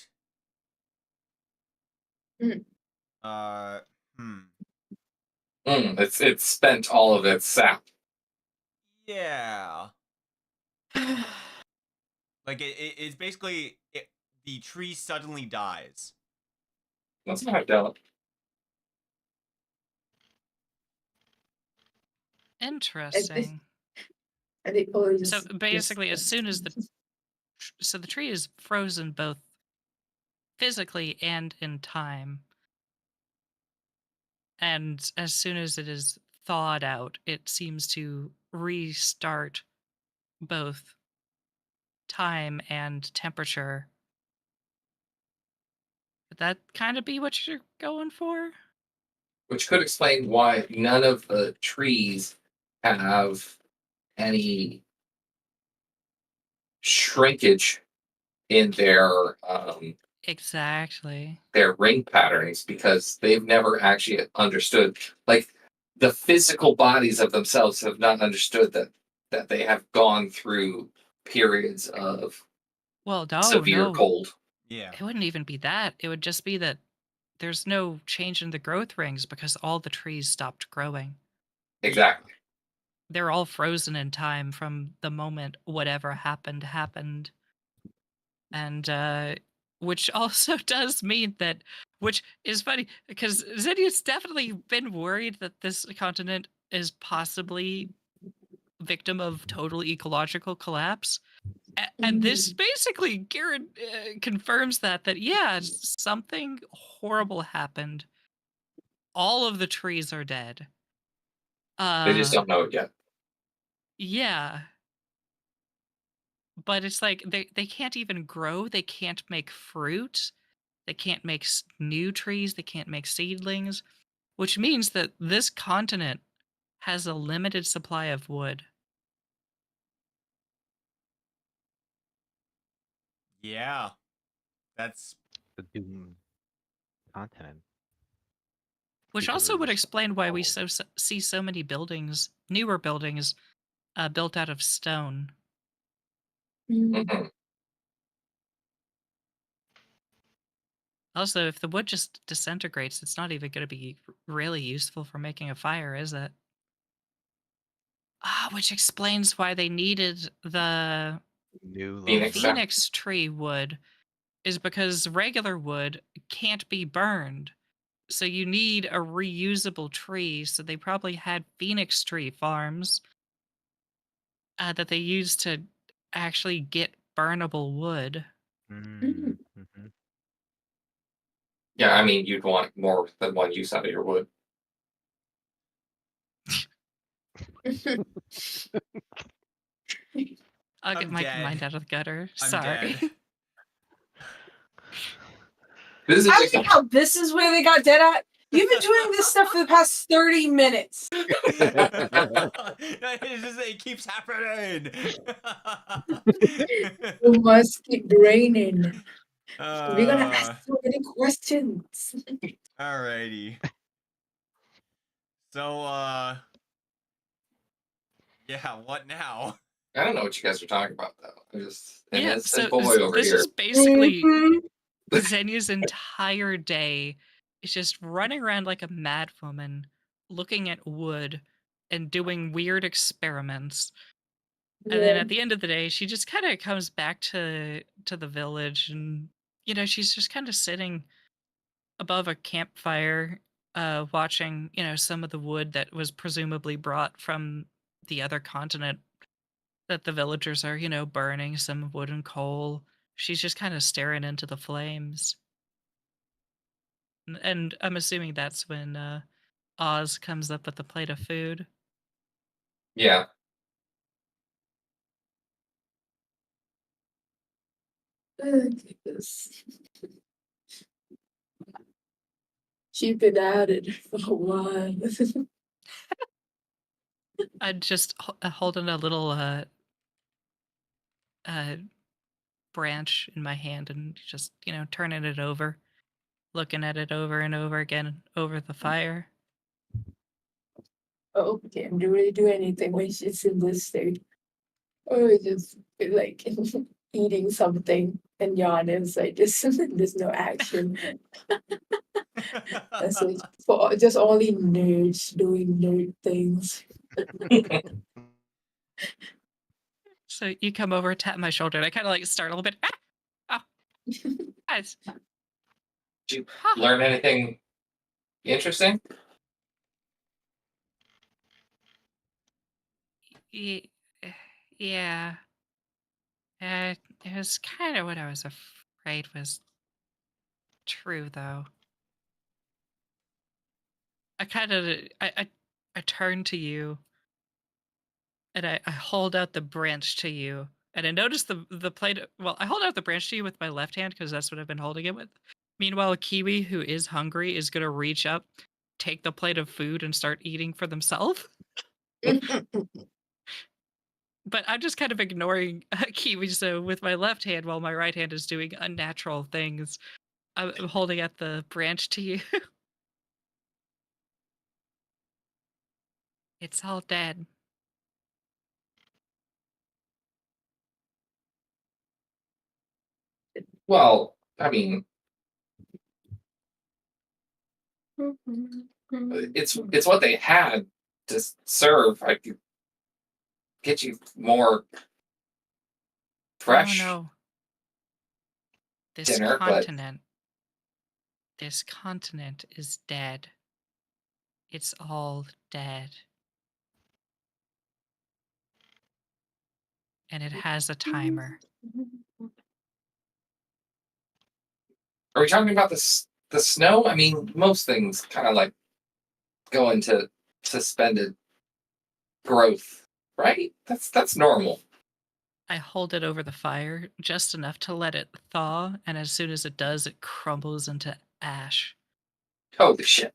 Mm. It's spent all of its sap. Yeah. Like it's basically the tree suddenly dies. That's not Hydalann. Interesting. And it always So basically, as soon as the tree is frozen both physically and in time, and as soon as it is thawed out, it seems to restart both time and temperature. Would that kind of be what you're going for? Which could explain why none of the trees have any shrinkage in Exactly. their ring patterns, because they've never actually understood, like, the physical bodies of themselves have not understood that they have gone through periods of Well, severe no. cold. Yeah. It wouldn't even be that. It would just be that there's no change in the growth rings because all the trees stopped growing. Exactly. They're all frozen in time from the moment whatever happened. And which also does mean that, which is funny because Zinnia's definitely been worried that this continent is possibly victim of total ecological collapse. And this basically confirms that yeah, something horrible happened. All of the trees are dead. They just don't know it yet. Yeah. But it's like they can't even grow, they can't make fruit, they can't make new trees, they can't make seedlings, which means that this continent has a limited supply of wood. Yeah. That's The Doom continent. Which also would Because explain why we all- see so many buildings, newer buildings, built out of stone. Mhm. Also, if the wood just disintegrates, it's not even going to be really useful for making a fire, is it? Which explains why they needed the new low Phoenix fruit. sap. Phoenix tree wood, is because regular wood can't be burned. So you need a reusable tree. So they probably had Phoenix tree farms that they used to actually get burnable wood. Mm-hmm. Yeah, I mean, you'd want more than one use out of your wood. I'll get I'm my dead. mind out of the gutter. I'm Sorry. dead. This is I like like how this is where they got dead at. You've been doing this stuff for the past 30 minutes. It keeps happening. You must keep draining. We're gonna ask Uh, so many questions. Alrighty. So, yeah, what now? I don't know what you guys are talking about, though. I just an Yeah, innocent so boy over this here. is basically Mhm. Xenia's entire day is just running around like a mad woman, looking at wood and doing weird experiments. And then Yeah. at the end of the day, she just kind of comes back to the village, and she's just kind of sitting above a campfire, watching some of the wood that was presumably brought from the other continent that the villagers are burning, some wood and coal. She's just kind of staring into the flames. And I'm assuming that's when Oz comes up with a plate of food. Yeah. Goodness. She's been at it for a while. I'm just holding a little uh, branch in my hand and just, turning it over, looking at it over and over again over the fire. Oh, can't really do anything when she's in this state. Or just like eating something and yawn. It's like there's no action. That's like for just only nerds doing nerd things. So you come over, tap my shoulder, and I kind of like start a little bit. Ah! Oh, guys. Did you Huh. learn anything interesting? Yeah. It was kind of what I was afraid was true, though. I kind of I turn to you and I hold out the branch to you, and I notice the plate. Well, I hold out the branch to you with my left hand because that's what I've been holding it with. Meanwhile, Kiwi, who is hungry, is gonna reach up, take the plate of food, and start eating for themselves. But I'm just kind of ignoring Kiwi. So with my left hand, while my right hand is doing unnatural things, I'm holding out the branch to you. It's all dead. Well, I mean, it's what they had to serve. I could get you more fresh Oh no. This dinner, but continent. This continent is dead. It's all dead. And it has a timer. are we talking about the snow? I mean, most things kind of like go into suspended growth, right? That's normal. I hold it over the fire just enough to let it thaw, and as soon as it does, it crumbles into ash. Holy shit!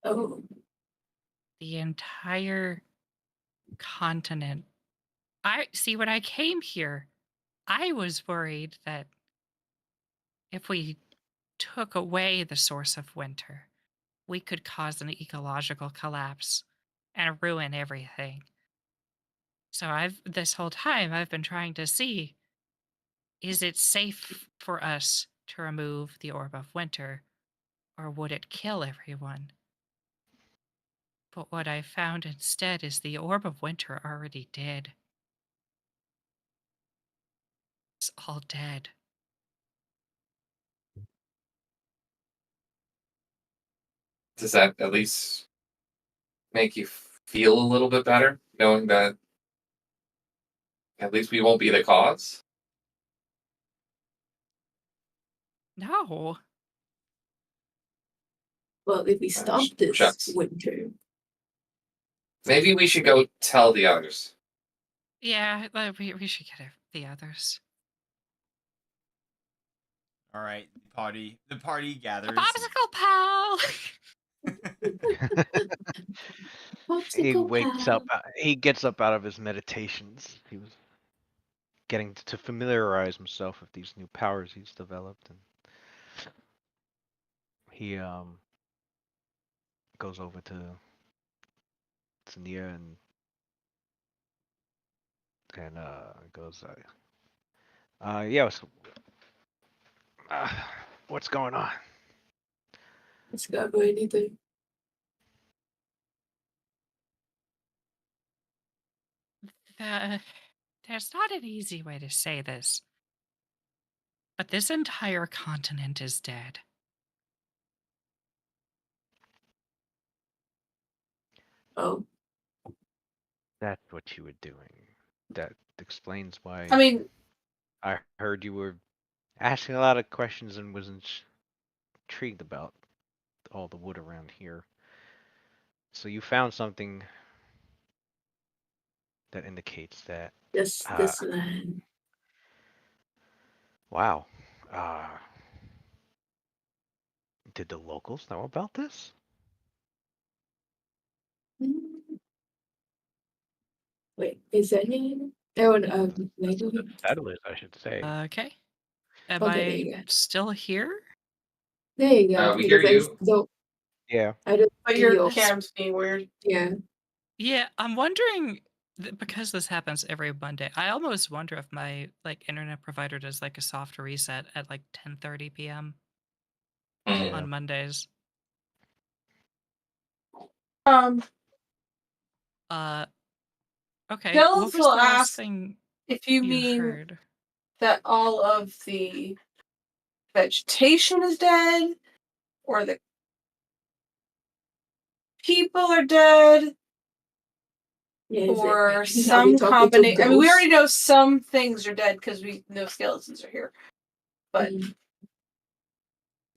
Oh, The entire continent. I see when I came here, I was worried that if we took away the source of winter, we could cause an ecological collapse and ruin everything. So this whole time I've been trying to see, is it safe for us to remove the orb of winter, or would it kill everyone? But what I found instead is the orb of winter already did. It's all dead. Does that at least make you feel a little bit better, knowing that at least we won't be the cause? No. well, if we stop this Shucks. winter, Maybe we should go tell the others. Yeah, we should get the others. All right, the party A gathers. popsicle pal! He popsicle wakes pal. up. He gets up out of his meditations. He was getting to familiarize himself with these new powers he's developed, and he goes over to Nia and goes, yeah, uh, what's going on? Discover anything. There's not an easy way to say this, but this entire continent is dead. Oh, That's what you were doing. that explains why I mean, I heard you were asking a lot of questions and was intrigued about all the wood around here. So you found something that indicates that. This land. Wow. Uh, did the locals know about this? Mm. Wait, is that name? Oh, like, Settlers, I should say. Okay. Am okay, there I you go. still here? There you go. We hear Because you. Yeah. I don't but see your your, cam's being weird. yeah. Yeah, I'm wondering because this happens every Monday. I almost wonder if my like internet provider does like a soft reset at like 10:30 p.m. Mhm. on Mondays. Um, Uh, okay. What Hills was will the last ask thing if you you mean heard? that all of the vegetation is dead, or the people are dead, Yeah, is it? or Are we some talking to combination. I mean, we already ghosts? know some things are dead because we know skeletons are here. But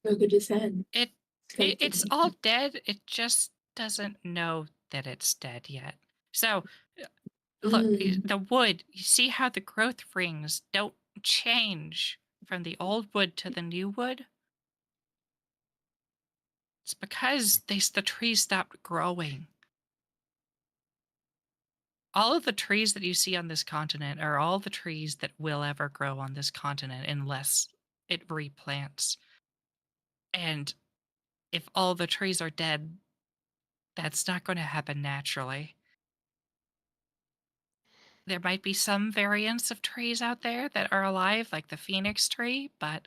Look at this hand. It's Skeleton. all dead. It just doesn't know that it's dead yet. So, look, the wood. You see how the growth rings don't change from the old wood to the new wood? It's because the trees stopped growing. All of the trees that you see on this continent are all the trees that will ever grow on this continent unless it replants. And if all the trees are dead, that's not going to happen naturally. There might be some variants of trees out there that are alive, like the phoenix tree, but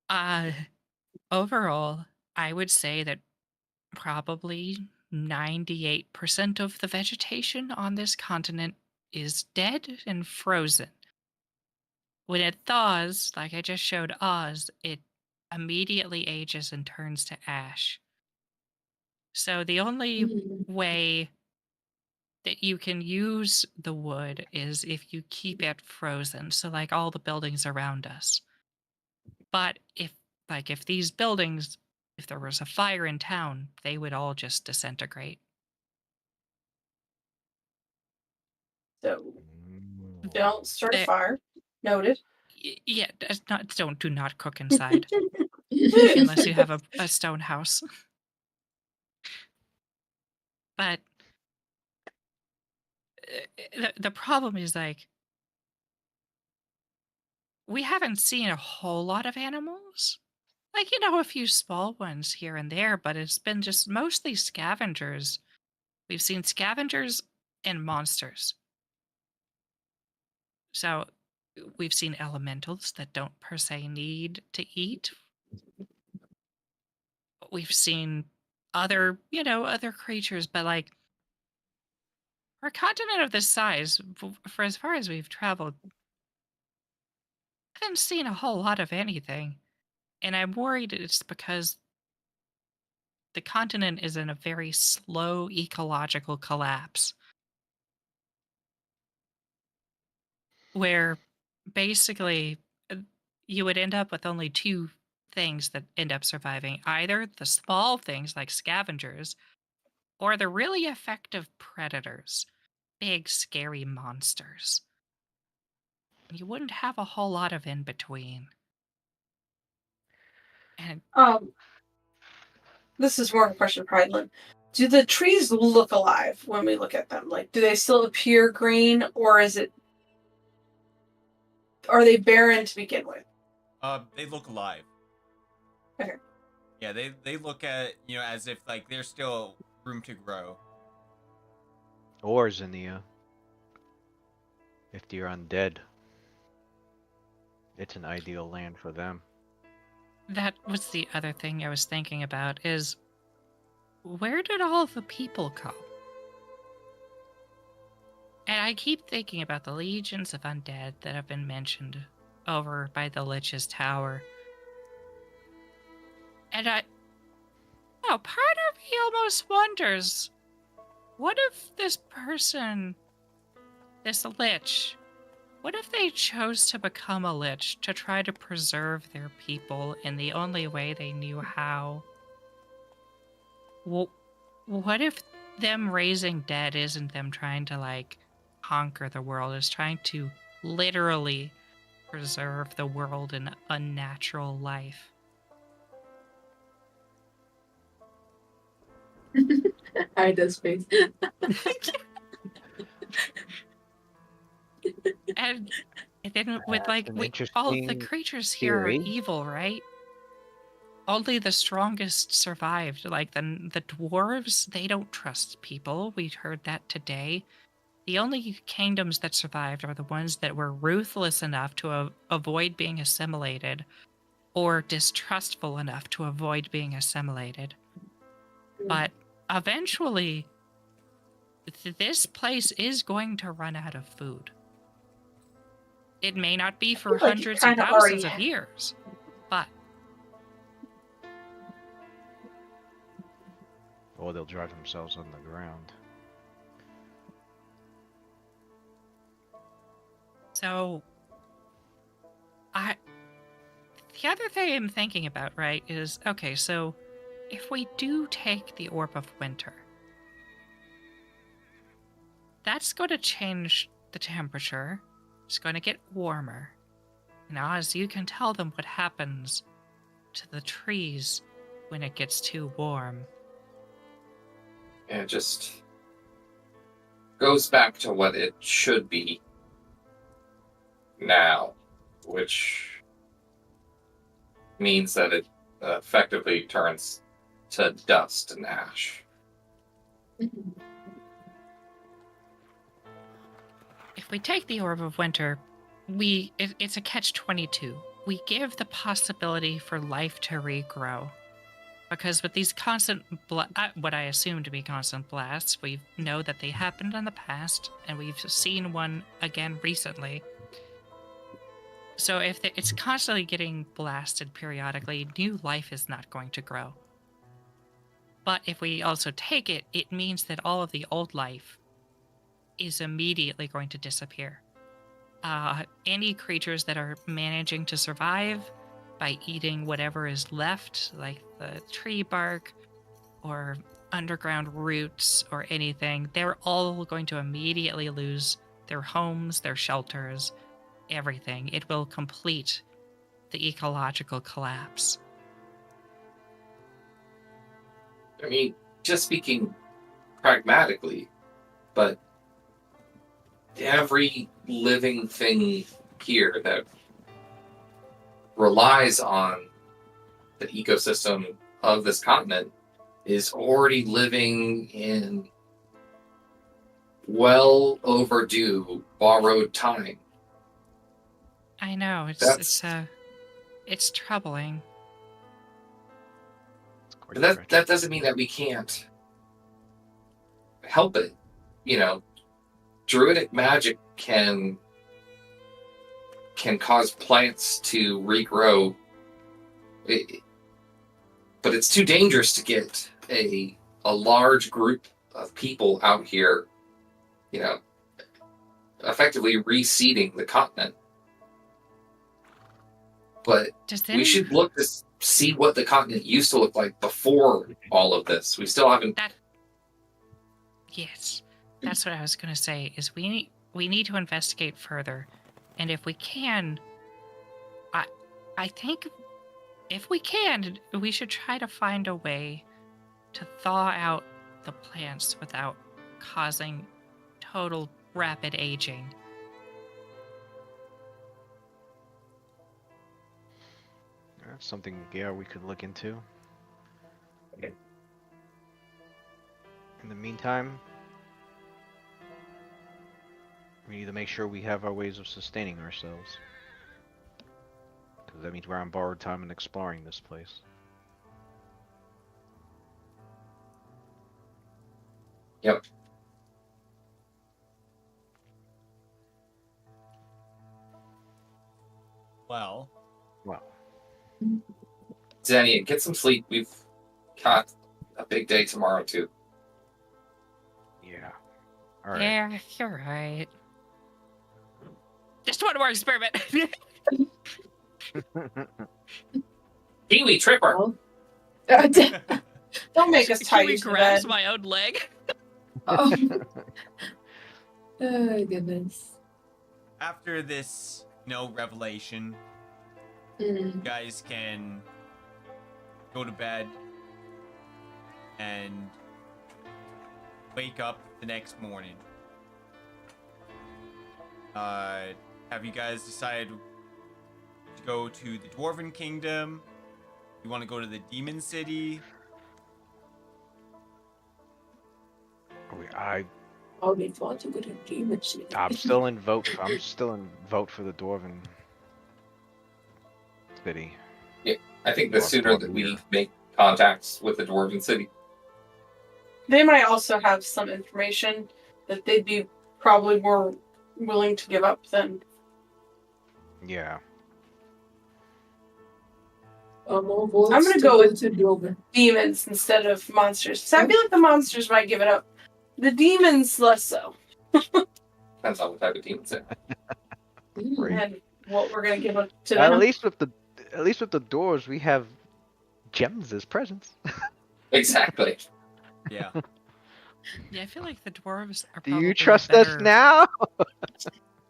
uh, overall, I would say that probably 98% of the vegetation on this continent is dead and frozen. When it thaws, like I just showed Oz, it immediately ages and turns to ash. So the only way that you can use the wood is if you keep it frozen. So like all the buildings around us. But if these buildings, if there was a fire in town, they would all just disintegrate. so Mm. don't start a Eh, fire. Noted. Yeah, do not cook inside unless you have a stone house. But the problem is like we haven't seen a whole lot of animals. Like, a few small ones here and there, but it's been just mostly scavengers. We've seen scavengers and monsters. So we've seen elementals that don't per se need to eat. We've seen other creatures, but like for a continent of this size, for as far as we've traveled, I haven't seen a whole lot of anything. And I'm worried it's because the continent is in a very slow ecological collapse where basically uh, you would end up with only two things that end up surviving, either the small things like scavengers or the really effective predators, big scary monsters. You wouldn't have a whole lot of in between. And This is more of a question for Hydalann. Do the trees look alive when we look at them? Like, do they still appear green, or are they barren to begin with? They look alive. Okay. Yeah, they look at as if like there's still room to grow. Or Zinnia, if you're undead, it's an ideal land for them. that was the other thing I was thinking about is where did all the people come? And I keep thinking about the legions of undead that have been mentioned over by the Lich's Tower. And part of me almost wonders, what if this person this lich. What if they chose to become a lich to try to preserve their people in the only way they knew how? Well, what if them raising dead isn't them trying to, like, conquer the world, is trying to literally preserve the world in unnatural life? Hyda's face. And then with, like, an all the interesting creatures here are theory. evil, right? Only the strongest survived. Like the dwarves, they don't trust people. We heard that today. The only kingdoms that survived are the ones that were ruthless enough to avoid being assimilated, or distrustful enough to avoid being assimilated. But eventually, this place is going to run out of food. It may not be for feel like it hundreds of kinda thousands already of years, but Or they'll drive themselves on the ground. so the other thing I'm thinking about, right, is okay, so if we do take the Orb of Winter, that's going to change the temperature. It's going to get warmer. And Oz, you can tell them what happens to the trees when it gets too warm. And it just goes back to what it should be now, which means that it effectively turns to dust and ash. If we take the Orb of Winter, it's a catch-22. We give the possibility for life to regrow. Because with these constant, what I assume to be constant blasts, we know that they happened in the past, and we've seen one again recently. So if it's constantly getting blasted periodically, new life is not going to grow. But if we also take it, it means that all of the old life is immediately going to disappear. Any creatures that are managing to survive by eating whatever is left, like the tree bark or underground roots or anything, they're all going to immediately lose their homes, their shelters, everything. It will complete the ecological collapse. I mean, just speaking pragmatically, but every living thing here that relies on the ecosystem of this continent is already living in well overdue borrowed time. I know, That's- it's troubling. It's quite But tragic. that doesn't mean that we can't help it. You know, druidic magic can cause plants to regrow, but it's too dangerous to get a large group of people out here, you know, effectively reseeding the continent. But we should look to see what the continent used to look like before all of this. We still haven't. Yes, that's what I was going to say, is we need to investigate further. And if we can, I think if we can, we should try to find a way to thaw out the plants without causing total rapid aging. That's something, yeah, we could look into. Okay. In the meantime, we need to make sure we have our ways of sustaining ourselves. Because that means we're on borrowed time and exploring this place. Yep. Well, Well, Zenny, get some sleep. We've got a big day tomorrow too. yeah. Alright. Yeah, you're right. Just one more experiment. Kiwi Tripper. Oh. Don't make us tie Kiwi you to the grabs bed. my own leg. Oh. Oh, goodness. After this, revelation, Mm. you guys can go to bed and wake up the next morning. Have you guys decided to go to the Dwarven Kingdom? You want to go to the Demon City? I Oh, we want to go to Demon City. I'm still in vote. I'm still in vote for the Dwarven City. I think the Or sooner that we Dwarven. make contacts with the Dwarven City. They might also have some information that they'd be probably more willing to give up than. Yeah. More votes I'm gonna to go with to Dwarven. demons instead of monsters. So I feel like the monsters might give it up. The demons less so. Depends on what type of demons it is. Mm. And what we're gonna give up to At them. least with the doors, we have gems as presents. Exactly. Yeah. Yeah, I feel like the dwarves are. Do probably you a trust us better- now?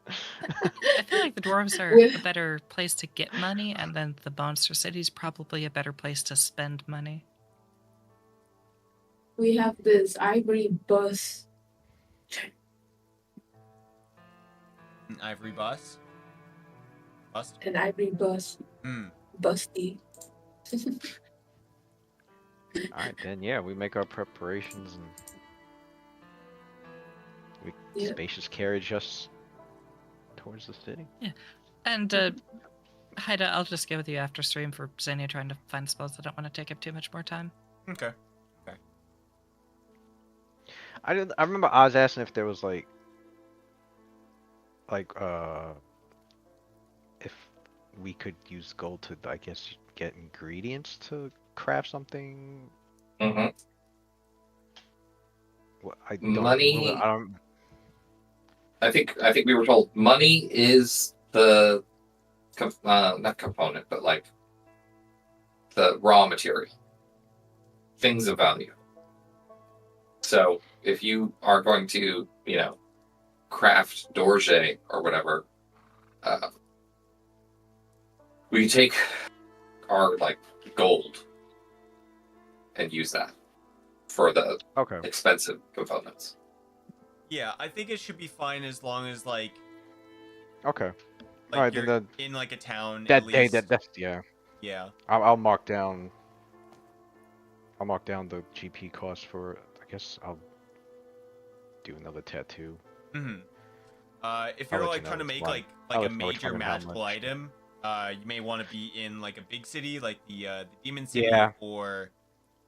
I feel like the dwarves are Yeah. a better place to get money, and then the monster city's probably a better place to spend money. We have this ivory bus. An ivory bus? Bust? An ivory bus. Hmm. Busty. Alright, then yeah, we make our preparations and we Yeah. spacious carriage us towards the city. And Haida, I'll just get with you after stream for Xenia trying to find spells. I don't want to take up too much more time. Okay. I remember Oz asking if there was like if we could use gold to, I guess, get ingredients to craft something. hmm What I don't, Money- I don't. I think we were told money is the not component, but like the raw material, things of value. So if you are going to, craft dorje or whatever, we take our gold and use that for the Okay. expensive components. Yeah, I think it should be fine as long as Okay. like Alright, you're then in like a town that at day, least. that's yeah. Yeah. I'll mark down. I'll mark down the GP cost for. I guess I'll do another tattoo. Mm-hmm. If I'll you're let like you know trying to which make one. like I'll a let you know which major one and how magical much. item, you may want to be in like a big city like the Demon City Yeah. or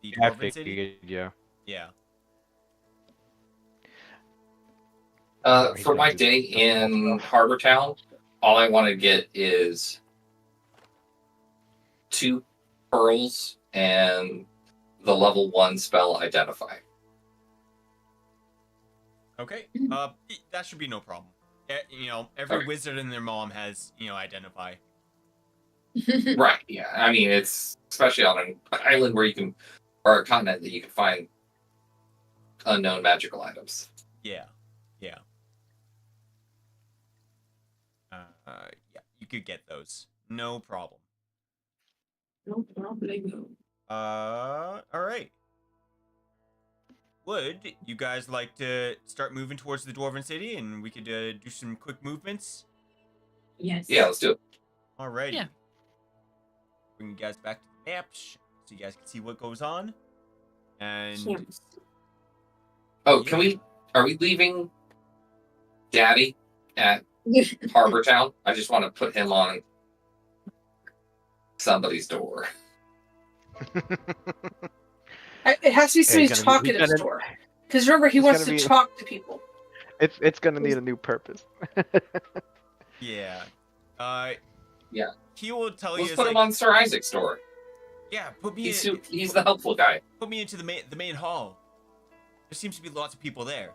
the I Dwarven City. figured, yeah. Yeah. For my day in Harbor Town, all I want to get is 2 pearls and the level 1 spell Identify. Okay. That should be no problem. Every Okay. wizard and their mom has Identify. Right, yeah. I mean, it's especially on an island where you can, or a continent that you can find unknown magical items. Yeah. Yeah. Yeah, you could get those. No problem. No problem. All right. Would you guys like to start moving towards the Dwarven City and we could do some quick movements? Yes. Yeah, let's do it. Alrighty. Yeah. Bring you guys back to the map so you guys can see what goes on. And Yes. Oh, are we leaving Daddy at Harbor Town? I just want to put him on somebody's door. It has to be somebody he's talking to the gonna- store. Because remember, he he's wants gonna to be- talk to people. It's gonna need a new purpose. yeah. Yeah. He will tell Let's you put him on Sir Isaac's door. yeah, He's the helpful guy. put me into the main hall. There seems to be lots of people there.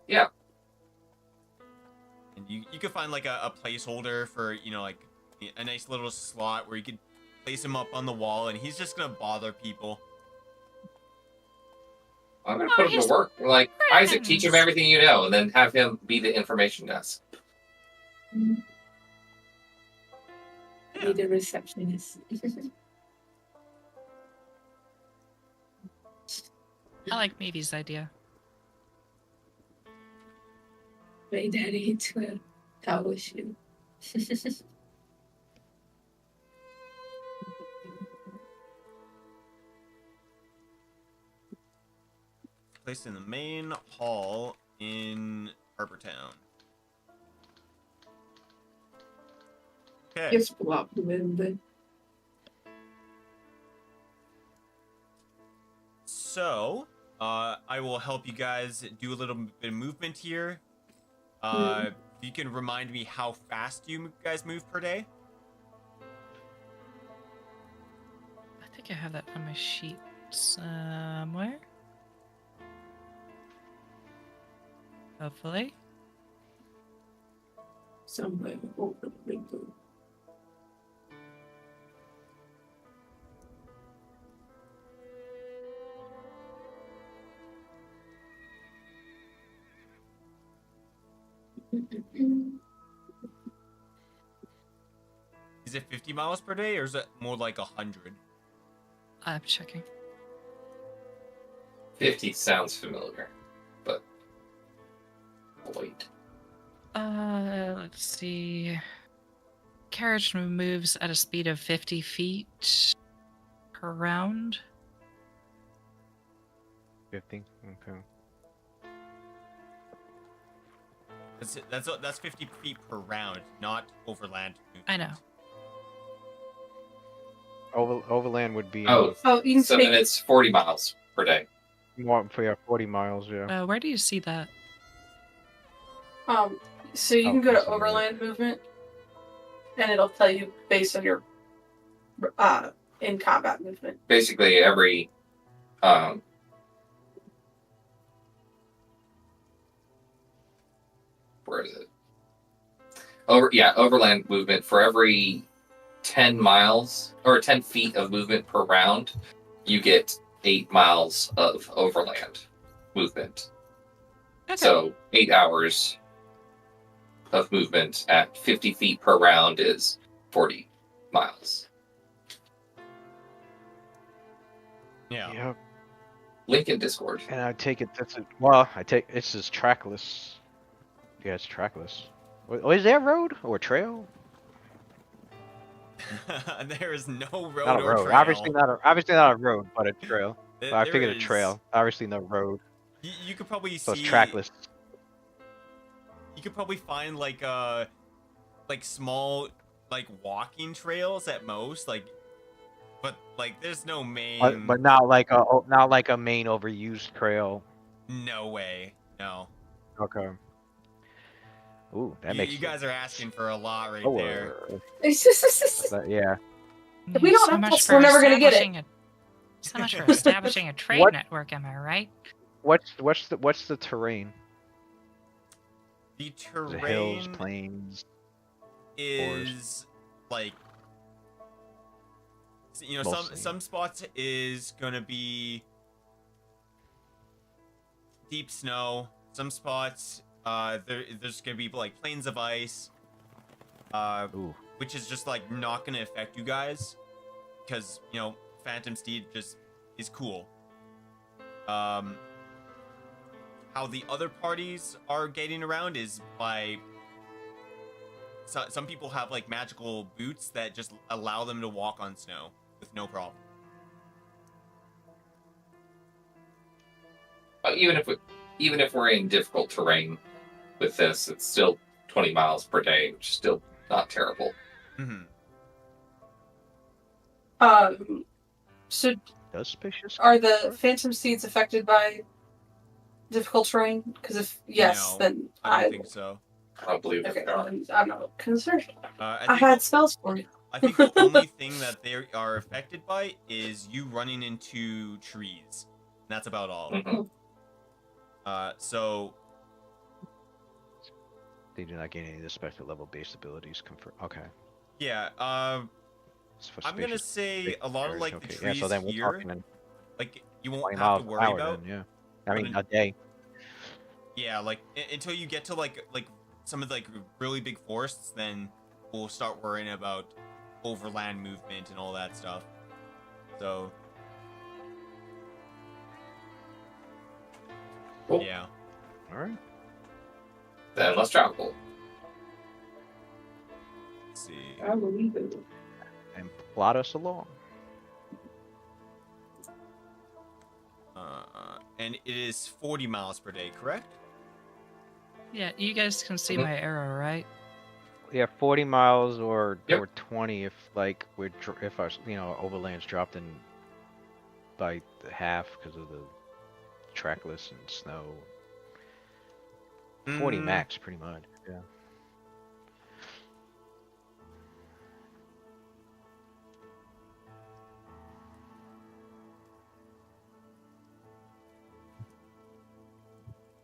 Yeah. And you could find like a placeholder for, you know, like a nice little slot where you could place him up on the wall, and he's just gonna bother people. I'm gonna Oh, put him he's to work. Like Isaac, teach him friends. everything you know, and then have him be the information desk. Be the receptionist. I like Mavy's idea. My daddy into a towel shoe. Placed in the main hall in Harbor Town. Okay. Just flop a little bit. So, I will help you guys do a little bit of movement here. You can remind me how fast you guys move per day. I think I have that on my sheet somewhere. Hopefully. Somewhere over the window. Is it 50 miles per day, or is it more like 100? I'm checking. 50 sounds familiar, but wait. Let's see. Carriage moves at a speed of 50 feet per round. 50. Okay. That's 50 feet per round, not overland movement. I know. Overland would be Oh, Oh, you can so take and it's 40 miles per day. more for 40 miles. Yeah. Where do you see that? So you Oh, can go to possibly. overland movement, and it'll tell you based on your in combat movement. Basically, every where is it? Overland movement for every 10 miles or 10 feet of movement per round, you get 8 miles of overland movement. Okay. So 8 hours of movement at 50 feet per round is 40 miles. Yeah. Yep. Link in Discord. And I take it that's it. Well, it's just trackless. Yeah, it's trackless. Oh, is there a road or trail? There is no road Not a or road. trail. Obviously not a road, but a trail. But I There figured a is- trail. Obviously no road. You could probably So see. it's trackless. You could probably find like small like walking trails at most, but like there's no main. But not like a main overused trail. No way. No. Okay. Ooh, that You, makes you guys are asking for a lot right Oh, there. yeah. If we don't So have much this, for we're never gonna get it. establishing so much for establishing a trade What? network, am I right? What's the terrain? The Is it hills, terrain plains? is like, you know, Mostly. some spots is gonna be deep snow. Some spots there's gonna be like plains of ice, Ooh. which is just like not gonna affect you guys because, you know, Phantom Steed just is cool. How the other parties are getting around is by some people have like magical boots that just allow them to walk on snow with no problem. Even if we're in difficult terrain with this, it's still 20 miles per day, which is still not terrible. Mm-hmm. So Does spacious? are the phantom seeds affected by difficult terrain? Because if yes, No, then I don't think so. I don't believe Okay, it. well, I'm not concerned. I I think had spells for you. I think the only thing that they are affected by is you running into trees. And that's about all. Mhm. So They do not gain any of the special level based abilities. Okay. Yeah. It's for I'm gonna spacious say a lot of carriage, like the okay. Yeah, so trees then we're here, talking in like you won't 20 have to miles per worry hour about. then, yeah. I But mean, a day. yeah, like until you get to like some of the, like really big forests, then we'll start worrying about overland movement and all that stuff. So Cool. yeah. All right. Then let's travel. Let's see. I believe it. And plot us along. And it is 40 miles per day, correct? Yeah, you guys can see Mhm. my arrow, right? Yeah, 40 miles or Yep. or 20 if like if our overland's dropped in by the half because of the trackless and snow. 40 Mm, max, pretty much. Yeah.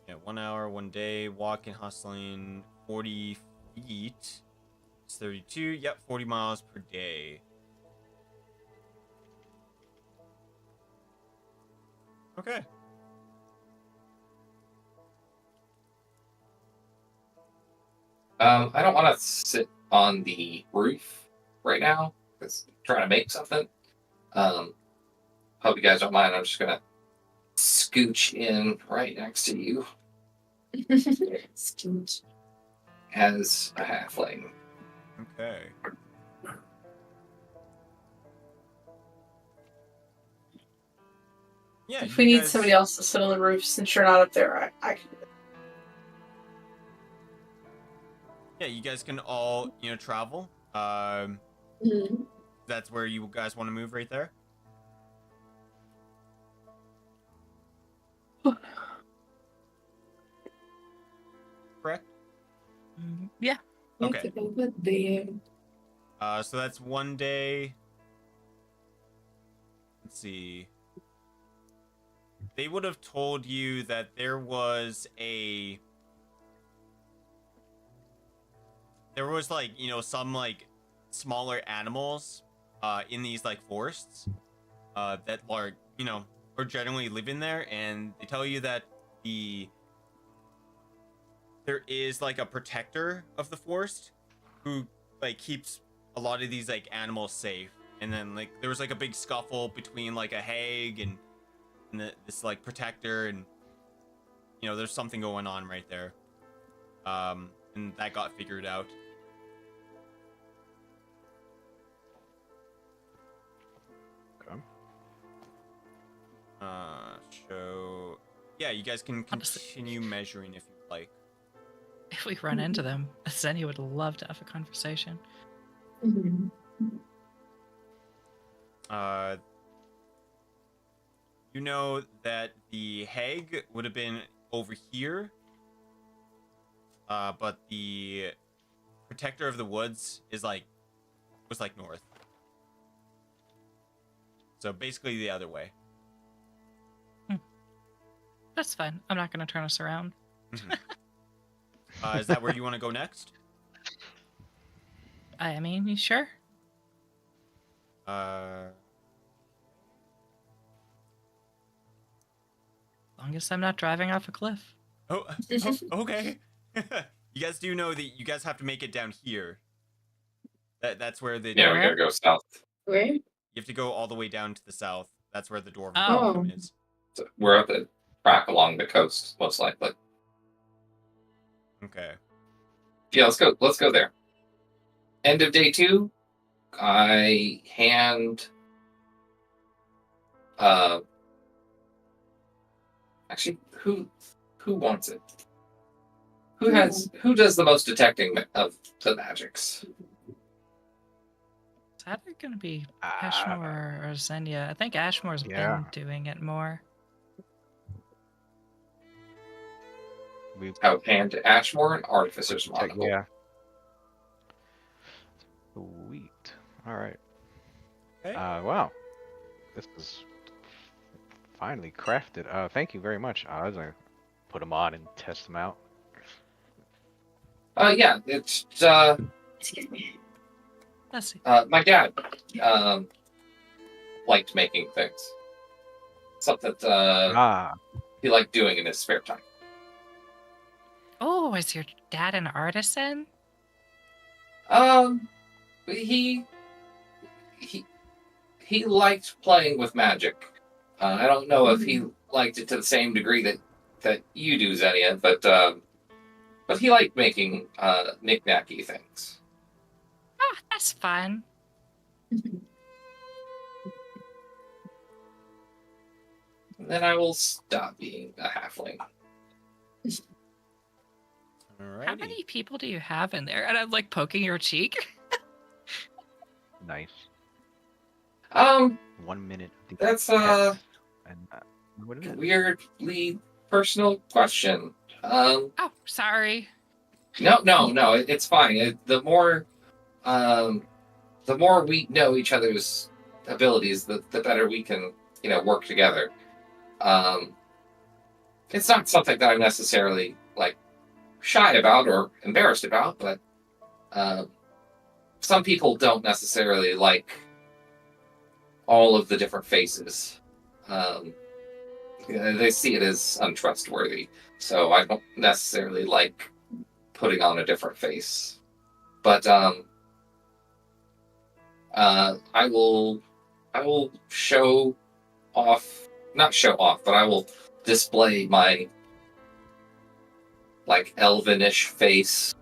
Yeah, 1 hour, 1 day, walking, hustling, 40 feet. It's 32. Yep, 40 miles per day. Okay. I don't want to sit on the roof right now because I'm trying to make something. Hope you guys don't mind. I'm just gonna scooch in right next to you Scooch. as a halfling. Okay. Yeah, If you we need guys- somebody else to sit on the roof, since you're not up there, I can. Yeah, you guys can all, travel. Mhm. That's where you guys want to move right there. Correct? Yeah. Okay. It's over there. So that's 1 day. Let's see. They would have told you that there was like, some like smaller animals in these like forests that are, are generally living there, and they tell you that there is like a protector of the forest who like keeps a lot of these like animals safe. And then like there was like a big scuffle between like a hag and this like protector, and there's something going on right there. And that got figured out. Okay. So yeah, you guys can Honestly. continue measuring if you like. If we run into them, Xenia would love to have a conversation. Mhm. You know that the hag would have been over here, but the protector of the woods was like north. So basically the other way. That's fine. I'm not going to turn us around. Is that where you want to go next? I mean, you sure? Uh, As long as I'm not driving off a cliff. okay. You guys do know that you guys have to make it down here. That's where the Yeah, we gotta go south. Where? you have to go all the way down to the south. That's where the dwarven Oh. kingdom is. So we're at the track along the coast, most likely. Okay. Yeah, let's go. Let's go there. End of day 2. I hand. Actually, who wants it? Who does the most detecting of the magics? Is that going to be Ashmore or Xenia? I think Ashmore's Yeah. been doing it more. We Out hand to Ashmore and Artificer's Monocle. yeah. Sweet. All right. Okay. Wow. This is finally crafted. Thank you very much. I was gonna put them on and test them out. Yeah, it's Excuse me. Let's see. my dad liked making things. Something Ah, he liked doing in his spare time. Oh, is your dad an artisan? He he he liked playing with magic. I don't know if he liked it to the same degree that you do, Xenia, but he liked making knick-knacky things. Oh, that's fun. And then I will stop being a halfling. How many people do you have in there? And I'm like poking your cheek. nice. 1 minute. That's And what is it? weirdly personal question. Oh, sorry. No, it's fine. The more we know each other's abilities, the better we can, work together. It's not something that I'm necessarily shy about or embarrassed about, but some people don't necessarily like all of the different faces. They see it as untrustworthy, so I don't necessarily like putting on a different face. But I will show off, not show off, but I will display my elvenish face,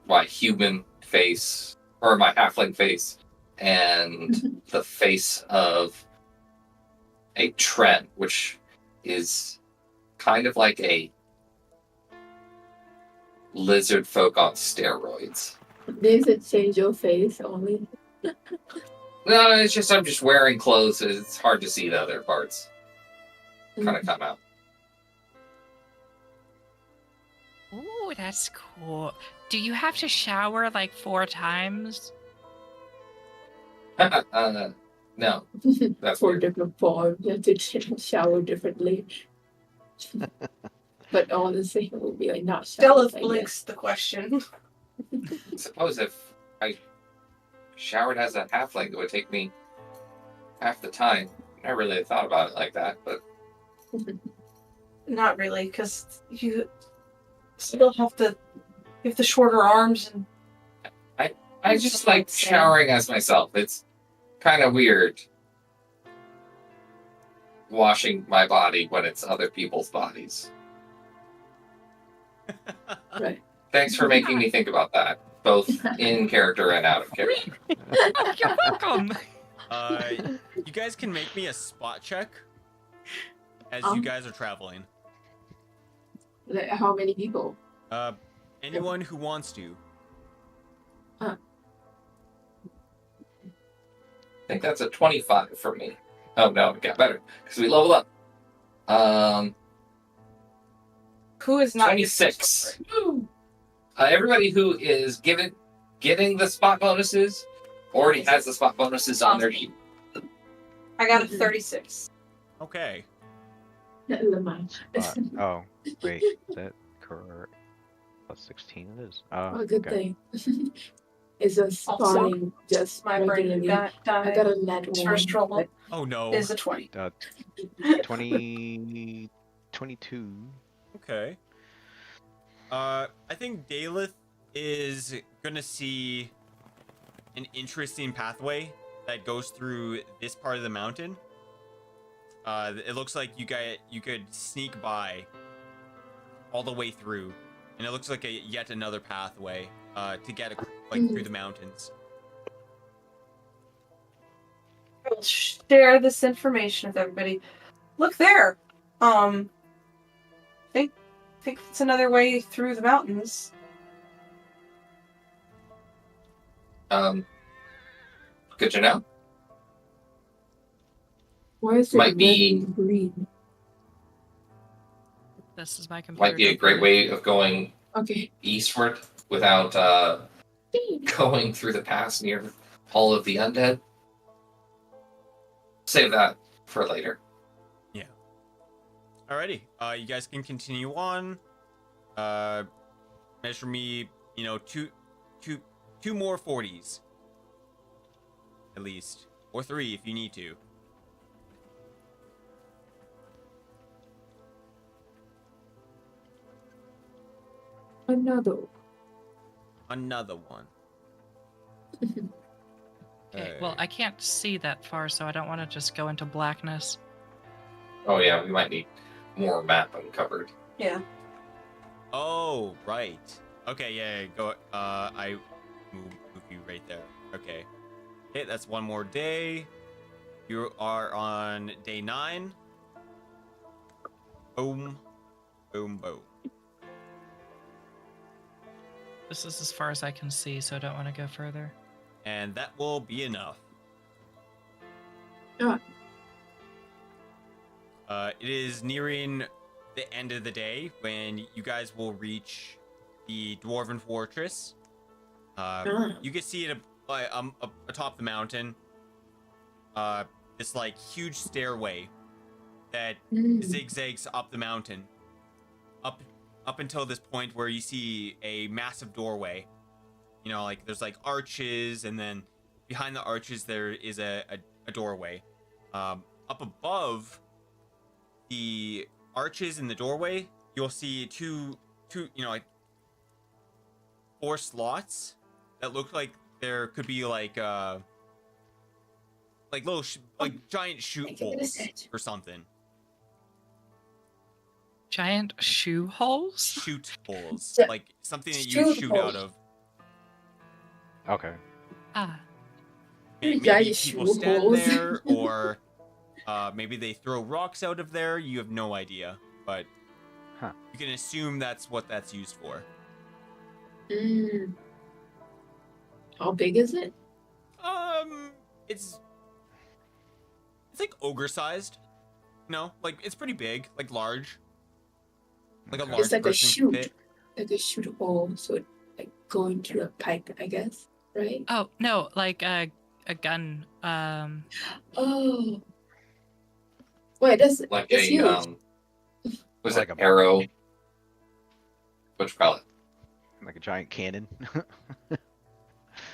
my human face, or my halfling face, and the face of a Tren, which is kind of like a lizard folk on steroids. Does it change your face only? No, it's just I'm just wearing clothes. It's hard to see the other parts kind of come out. Oh, that's cool. Do you have to shower 4 times? No, that's For weird. different forms, you have to shower differently. But honestly, it will be not shower. Delith blinks the question. I suppose if I showered as a halfling, it would take me half the time. I never really thought about it like that, but Not really, because you still have the shorter arms and I just like showering as myself. It's kind of weird washing my body when it's other people's bodies. Right. Thanks for making me think about that, both in character and out of character. You're welcome. You guys can make me a spot check as you guys are traveling. How many people? Anyone who wants to. I think that's a 25 for me. Oh no, it got better because we leveled up. who is not 26. Everybody who is getting the spot bonuses already has the spot bonuses on their sheet. I got a 36. Okay. Oh, wait. Is that correct? Plus 16 it is. Oh, good okay. thing. It's a spawning just My brain regularly. died. I got a net one. First roll but Oh no. is a 20. 20... 22. Okay. I think Daleth is gonna see an interesting pathway that goes through this part of the mountain. It looks like you could sneak by all the way through, and it looks like yet another pathway to get through the mountains. I will share this information with everybody. Look there. Think it's another way through the mountains. Good to know. Why is it Might be- red and green? This is my computer. Might be a great way of going Okay. eastward without going through the pass near Hall of the Undead. Save that for later. Alrighty. You guys can continue on. Measure me, you know, two more 40s, at least, or 3 if you need to. Another one. Okay, well, I can't see that far, so I don't want to just go into blackness. Oh yeah, we might need more map uncovered. Yeah. Oh, right. Okay, yeah, go. I move you right there. Okay. Okay, that's one more day. You are on day 9. Boom, boom, boom. This is as far as I can see, so I don't want to go further. And that will be enough. Yeah. It is nearing the end of the day when you guys will reach the Dwarven Fortress. You can see it atop the mountain. This like huge stairway that zigzags up the mountain, up until this point where you see a massive doorway. You know, like there's like arches, and then behind the arches there is a doorway. Up above the arches in the doorway, you'll see two, you know, like 4 slots that look like there could be like little like giant shoot holes or something. Giant shoe holes? Shoot holes, Yeah. like something that you Shoot shoot out holes. of. Okay. Ah. Maybe Giant people shoe stand holes. there, or maybe they throw rocks out of there. You have no idea, but you can assume that's what that's used for. How big is it? It's like ogre sized. No, like it's pretty big, like large. Like a Okay. large It's like a person shoot, fit. like a shoot hole, so it like go into a pipe, I guess, right? Oh, no, like a gun. Oh, wait, that's Like that's a huge. was Like it a- arrow? Which probably Like a giant cannon.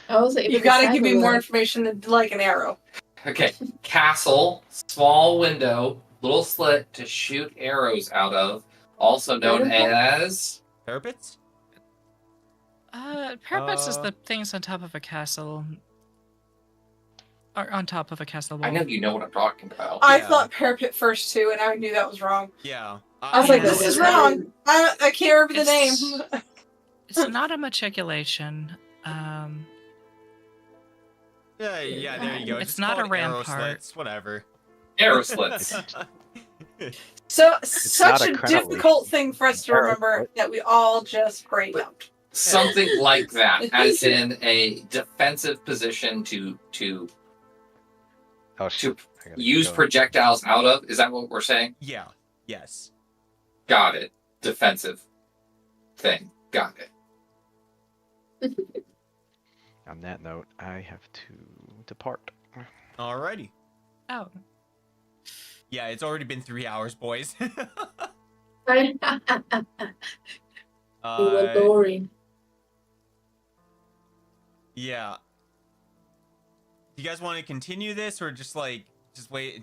I was like, if You it's the gotta size give me of more a- information than like an arrow. okay. Castle, small window, little slit to shoot arrows out of, also known Catapult? as Parapets? Parapets is the things on top of a castle. Or on top of a castle wall. I know you know what I'm talking about. I Yeah. thought parapet first too, and I knew that was wrong. Yeah. I was like, Yeah. this is Yeah. wrong. I can't remember the It's- name. It's not a matriculation. Yeah, there you go. It's Just not call a it arrow rampart. slits, whatever. Arrow slits. So not such a a crenellation. difficult thing for us to Arrow remember slit. that we all just grayed out. Something like that, as in a defensive position to Oh shit. I gotta use go. projectiles out of. Is that what we're saying? Yeah. Yes. Got it. Defensive thing. Got it. On that note, I have to depart. Alrighty. Oh, Yeah, it's already been 3 hours, boys. We were boring. Yeah. Do you guys want to continue this, or just wait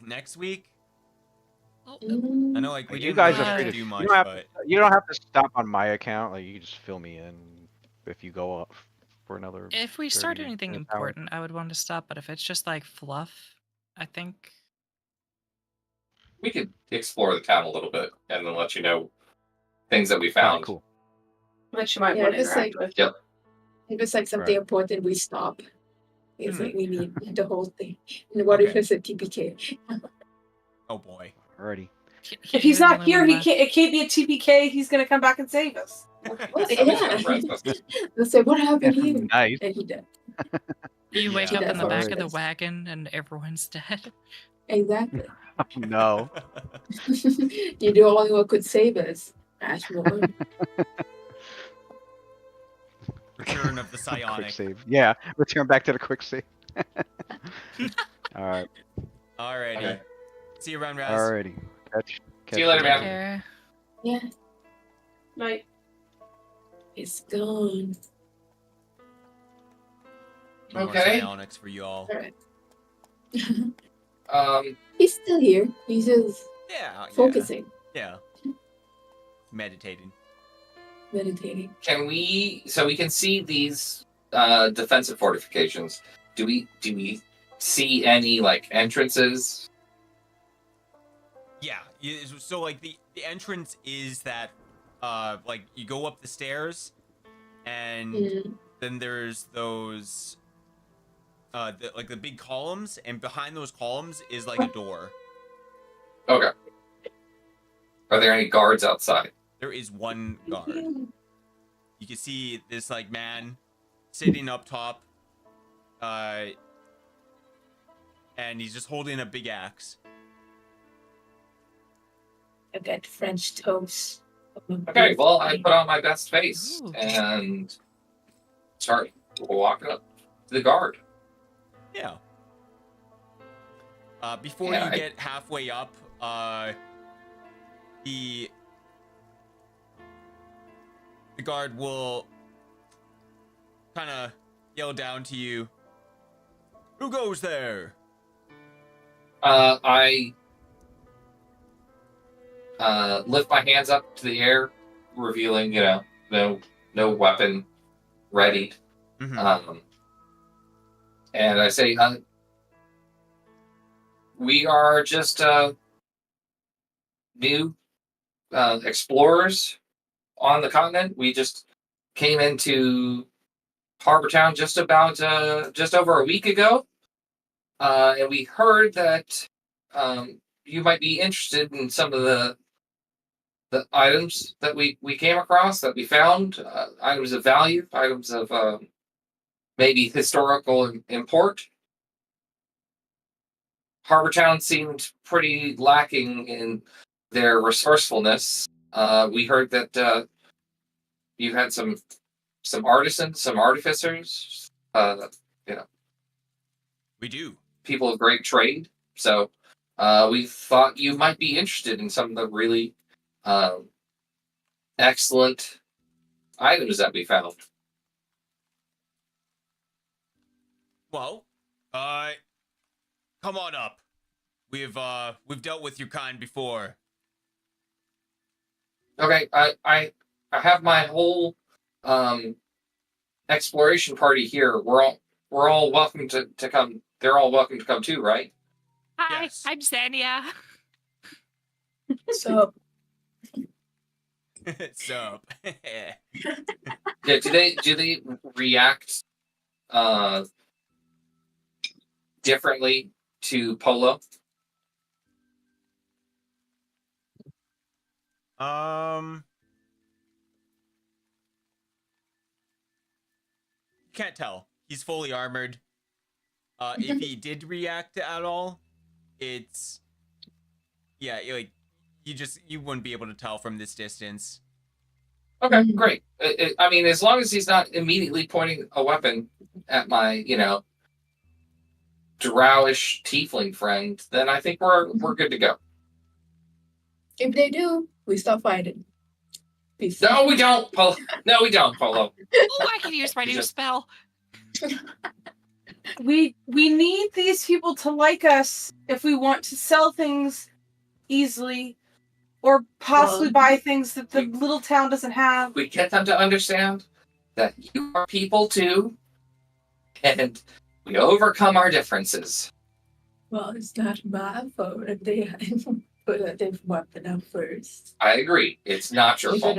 next week? I know, like, we You didn't guys really are have free to to- do you much, don't have but You don't have to stop on my account. Like you can just fill me in if you go up for another. if we start 30 anything minutes, hour. important, I would want to stop. But if it's just like fluff, I think. We could explore the town a little bit and then let you know things that we Alright, found. cool. That you might Yeah, want to just interact like- with. If it's like something Right. important, we stop. It's Hmm. like we need the whole thing. And what if Okay. it's a TPK? oh boy. Alrighty. If he's You're the not only here, one he left. can't. It can't be a TPK. He's gonna come back and save us. Well, Somebody's yeah. gonna arrest us. Let's say, what happened here? Nice. And he did. You wake Yeah. up in the back of the Yes. wagon and everyone's dead. Exactly. No. You're the only one could save us. Ashmore. Return of the Quick psionic. save. Yeah. Return back to the quick save. Alright. Alrighty. Okay. See you around, Raz. Alrighty. Catch See you later, you man. Care. Yeah, Like, it's gone. more Okay. psionics for you all. Alright. He's still here. He's just Yeah. focusing, Yeah. Meditating. meditating. Can we? So we can see these defensive fortifications. Do we see any like entrances? Yeah. So like the entrance is that like you go up the stairs, and Mm. then there's those like the big columns, and behind those columns is like a door. Okay. Are there any guards outside? There is one guard. You can see this like man sitting up top, and he's just holding a big axe. I've got French toast. Okay, well, I put on my best face Ooh. and start walking up to the guard. Yeah. Before Yeah, you I- get halfway up, the guard will kind of yell down to you, "Who goes there?" I lift my hands up to the air, revealing, no weapon readied. Mhm. And I say, we are just new explorers on the continent. We just came into Harbor Town just over a week ago, and we heard that you might be interested in some of the items that we came across, that we found, items of value, items of maybe historical import. Harbor Town seemed pretty lacking in their resourcefulness. We heard that you had some artisans, some artificers, We do. people of great trade. So we thought you might be interested in some of the really excellent items that we found. Well, come on up. We've dealt with your kind before. Okay, I have my whole exploration party here. We're all welcome to come. They're all welcome to come too, right? Hi, Yes. I'm Xenia. So Sup? Yeah. Do they react differently to Polo? Can't tell. He's fully armored. If he did react at all, it's like you wouldn't be able to tell from this distance. Okay, great. I mean, as long as he's not immediately pointing a weapon at my, drowish tiefling friend, then I think we're good to go. if they do, we stop fighting. Peace. No, we don't, Polo. No, we don't, Polo. Oh, I can use my new Just- spell. We need these people to like us if we want to sell things easily, or possibly buy things that the little town doesn't have. We get them to understand that you are people too, and we overcome our differences. Well, it's not my fault if they put their weapon up first. I agree. It's not your fault.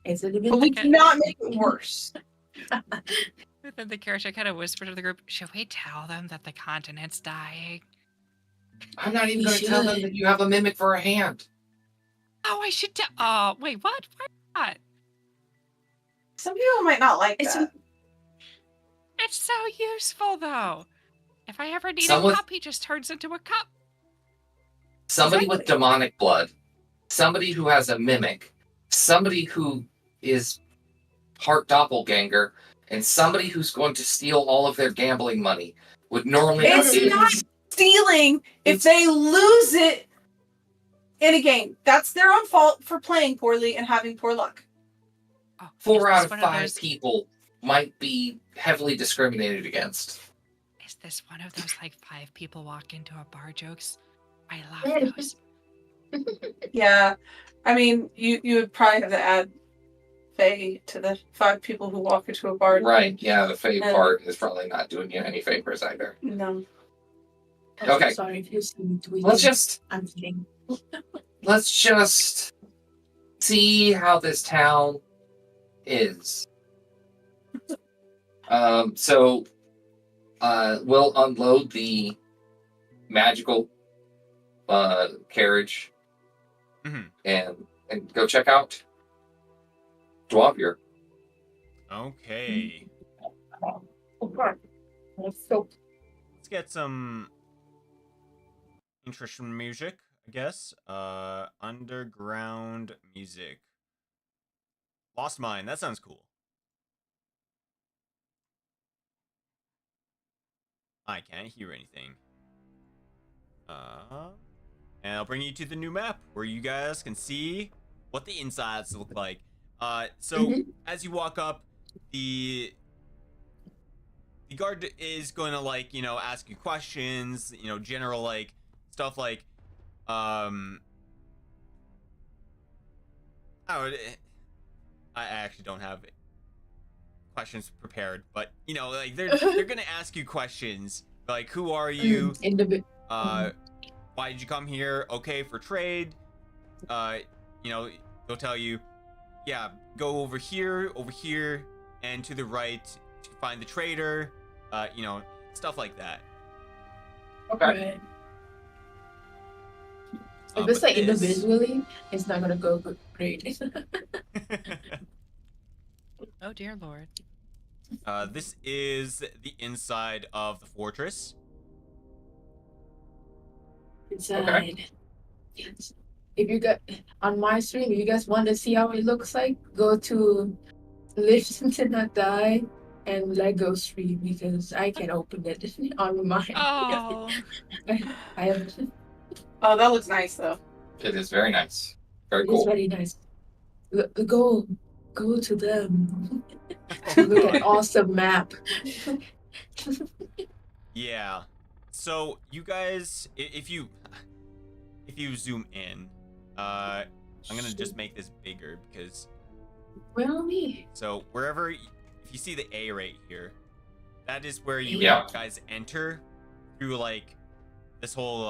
Is it But even we Okay. cannot make it worse. Then the character kind of whispered to the group, "Should we tell them that the continent's dying?" I'm not even We going to tell them should. that you have a mimic for a hand. Oh, I should tell. Oh, wait, what? Why not? Some people might not like It's that. It's so useful, though. If I ever need Someone- a cup, he just turns into a cup. Somebody with Exactly. demonic blood, somebody who has a mimic, somebody who is part doppelganger, and somebody who's going to steal all of their gambling money would normally It's not stealing if they lose it in a game. That's their own fault for playing poorly and having poor luck. Oh, 4 is out this of one 5 those- people might be heavily discriminated against. Is this one of those like 5 people walk into a bar jokes? I love those. Yeah, I mean, you would probably have to add Faye to the 5 people who walk into a bar. Right, yeah, the fave part is probably not doing you any favors either. No. I'm so Okay. sorry if you see me tweeting. I'm kidding. Let's just see how this town is. So we'll unload the magical carriage Mhm. and go check out Dwavir. Okay. Okay. So Let's get some interesting music, I guess. Underground music. Lost Mine. That sounds cool. I can't hear anything. And I'll bring you to the new map where you guys can see what the insides look like. So as you walk up, the guard is going to, like, you know, ask you questions, you know, general, like, stuff like, I actually don't have questions prepared, but, you know, like, they're going to ask you questions like, who are you? Why did you come here? Okay, for trade. You know, they'll tell you, yeah, go over here, and to the right to find the trader. You know, stuff like that. Okay. right. If it's but like individually, it's not gonna go great. Oh dear lord. This is the inside of the fortress. Inside. Yes. If you got on my stream, if you guys want to see how it looks like, go to Live to Not Die and Lego stream because I can open it on mine. Oh. I have. Oh, that looks nice though. It is very nice. Very It's cool. very nice. Go to them. Look at awesome map. Yeah. So you guys, if you zoom in, I'm gonna just make this bigger because. Well, me. So wherever, if you see the A right here, that is where you Yeah. guys enter through, like, this whole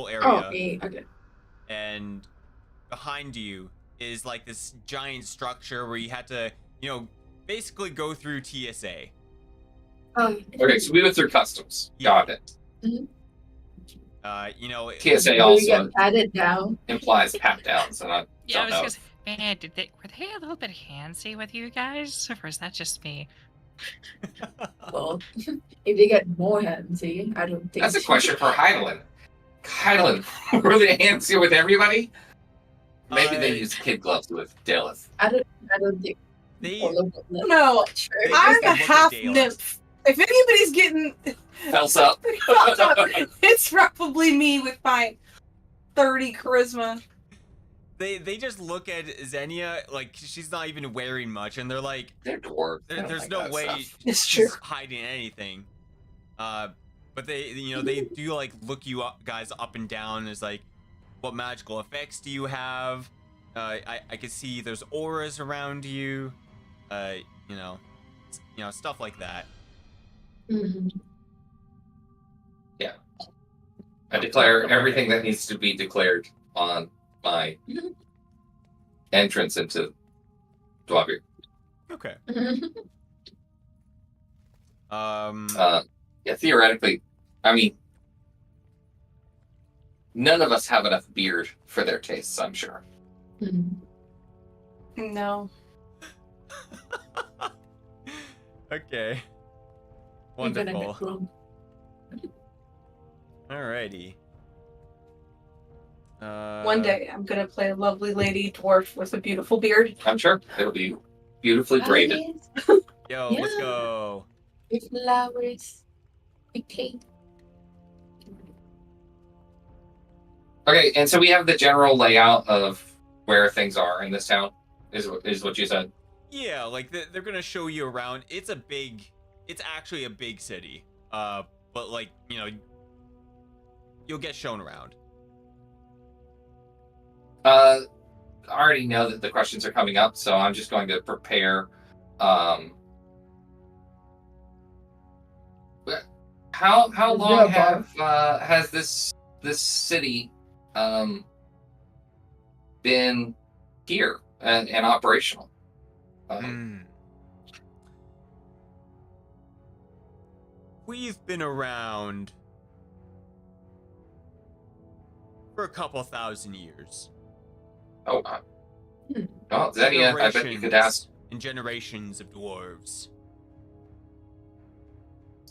area. Oh, okay. And behind you is, like, this giant structure where you had to, you know, basically go through TSA. Okay, so we went through customs. Yeah. Got it. You know, TSA You also get patted down. implies pat down, so I Yeah, I don't was know. gonna say, man, were they a little bit handsy with you guys? Or is that just me? Well, if they get more handsy, I don't think. That's a question for Hydalann. Hydalann, were they handsy with everybody? Maybe they use kid gloves with Daleth. I don't think. they all of them. No, Sure. They I'm just a look at half Dalen. nymph. If anybody's getting Fels up. it's probably me with my 30 charisma. they just look at Xenia like she's not even wearing much, and they're like, They're dwarves. They don't there's like no that way stuff. It's she's true. hiding anything. But they, you know, they do, like, look you guys up and down as, like, what magical effects do you have? I can see there's auras around you. You know, stuff like that. Mhm. I declare everything that needs to be declared on my entrance into Dwavir. Okay. Yeah, theoretically, I mean, none of us have enough beard for their tastes, I'm sure. Mhm. No. Okay. You're gonna get Wonderful. drunk. Alrighty. One day I'm gonna play a lovely lady dwarf with a beautiful beard. I'm sure it'll be beautifully braided. Flowers, Yo, let's Yeah. go. with flowers. Okay. Okay, and so we have the general layout of where things are in this town, is what you said. Yeah, like they're gonna show you around. It's actually a big city. But like, you'll get shown around. I already know that the questions are coming up, so I'm just going to prepare. How Is long there a bar? has this city been here and operational? We've been around for a couple thousand years. Oh, well, Xenia, I bet you could ask. And generations of dwarves.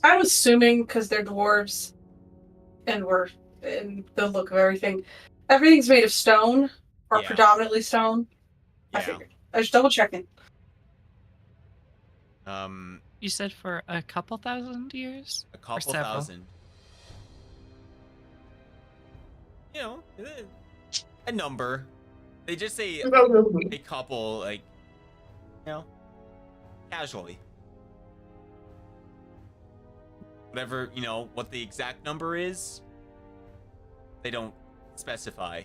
I'm assuming because they're dwarves and we're in the look of everything. Everything's made of stone or Yeah. predominantly stone. I Yeah. figured. I was double checking. You said for a couple thousand years? A couple several? thousand. A number. They just say a couple, like, casually. Whatever, what the exact number is, they don't specify.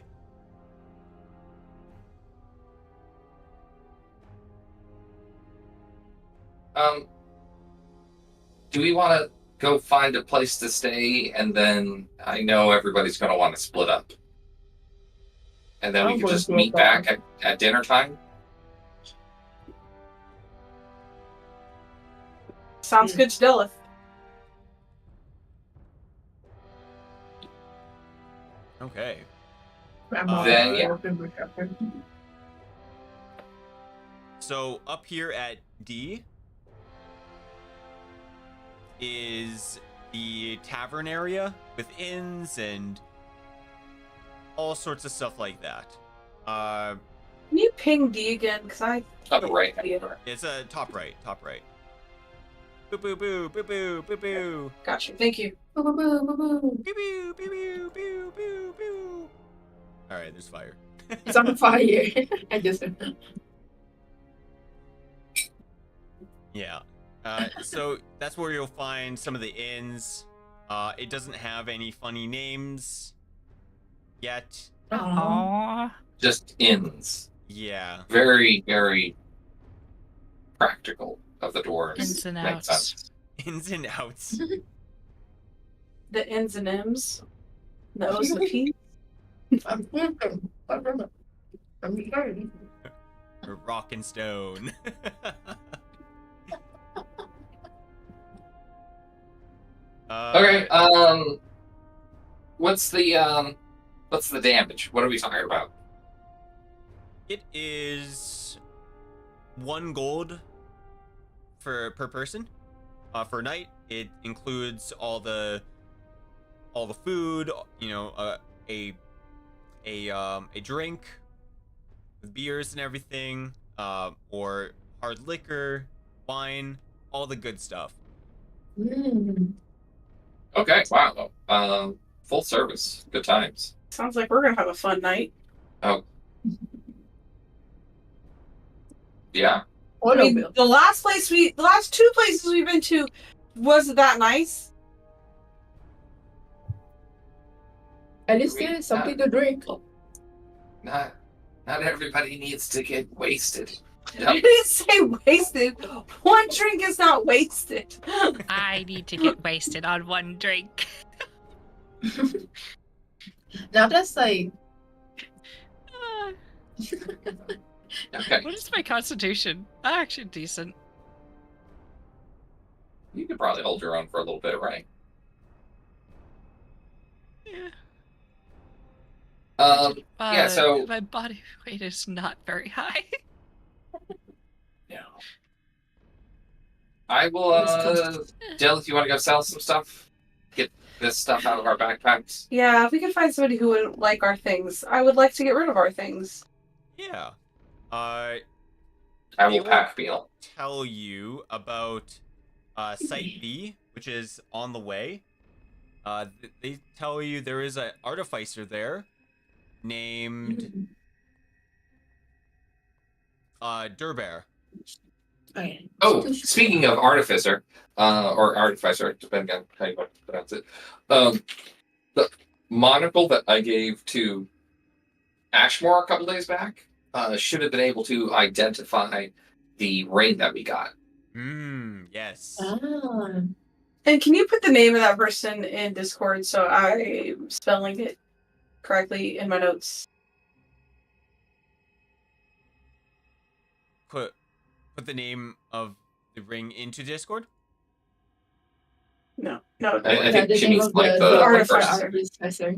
Do we want to go find a place to stay, and then I know everybody's going to want to split up, and then we can just meet back at dinner time? Sounds good to Dilith. Okay. Then, yeah. So up here at D is the tavern area with inns and all sorts of stuff like that. Can you ping D again? Because I... Top right. It's a top right. Boo boo boo boo boo boo boo. Gotcha. Thank you. Boo, boo, boo, boo, boo. Boo boo boo boo boo boo. All right, there's fire. It's on fire. I just. Yeah. So that's where you'll find some of the inns. It doesn't have any funny names yet. Aww. Just inns. Yeah. Very, very practical of the dwarves. Ins and Makes outs. sense. Ins and outs. The N's and M's. The O's and the P's. I'm sorry. Rock and stone. Okay. What's the damage? What are we talking about? It is 1 gold per person. For a night, it includes all the food. A drink with beers and everything, or hard liquor, wine, all the good stuff. Okay. Wow. Full service. Good times. Sounds like we're gonna have a fun night. Oh. Yeah. I mean, the last 2 places we've been to wasn't that nice. At least there's something to drink. Not everybody needs to get wasted. You didn't say wasted. 1 drink is not wasted. I need to get wasted on 1 drink. Now that's like. Okay. What is my constitution? Actually decent. You could probably hold your own for a little bit, right? Yeah. Yeah, so my body weight is not very high. yeah. I will Jill, if you want to go sell some stuff, get this stuff out of our backpacks. Yeah, if we could find somebody who would like our things. I would like to get rid of our things. Yeah. I will pack meal. Tell you about Site B, which is on the way. They tell you there is an artificer there named Durbear. Okay. Oh, speaking of artificer, or artificer, depending on how you want to pronounce it, the monocle that I gave to Ashmore a couple days back should have been able to identify the ring that we got. Yes. Ah. And can you put the name of that person in Discord so I'm spelling it correctly in my notes? Put the name of the ring into Discord. No. I Yeah, think the she name means of like the the artificer. artificer.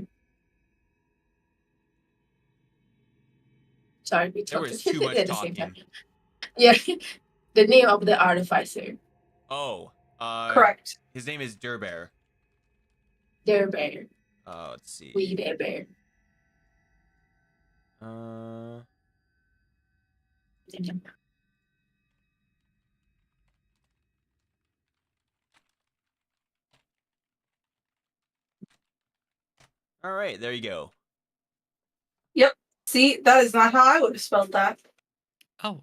Sorry, we There talked was too much at the same time. talking. Yeah, the name of the artificer. Oh, Correct. his name is Durbear. Bear bear. Let's see. We bear. All right, there you go. Yep. See, that is not how I would have spelled that. Oh,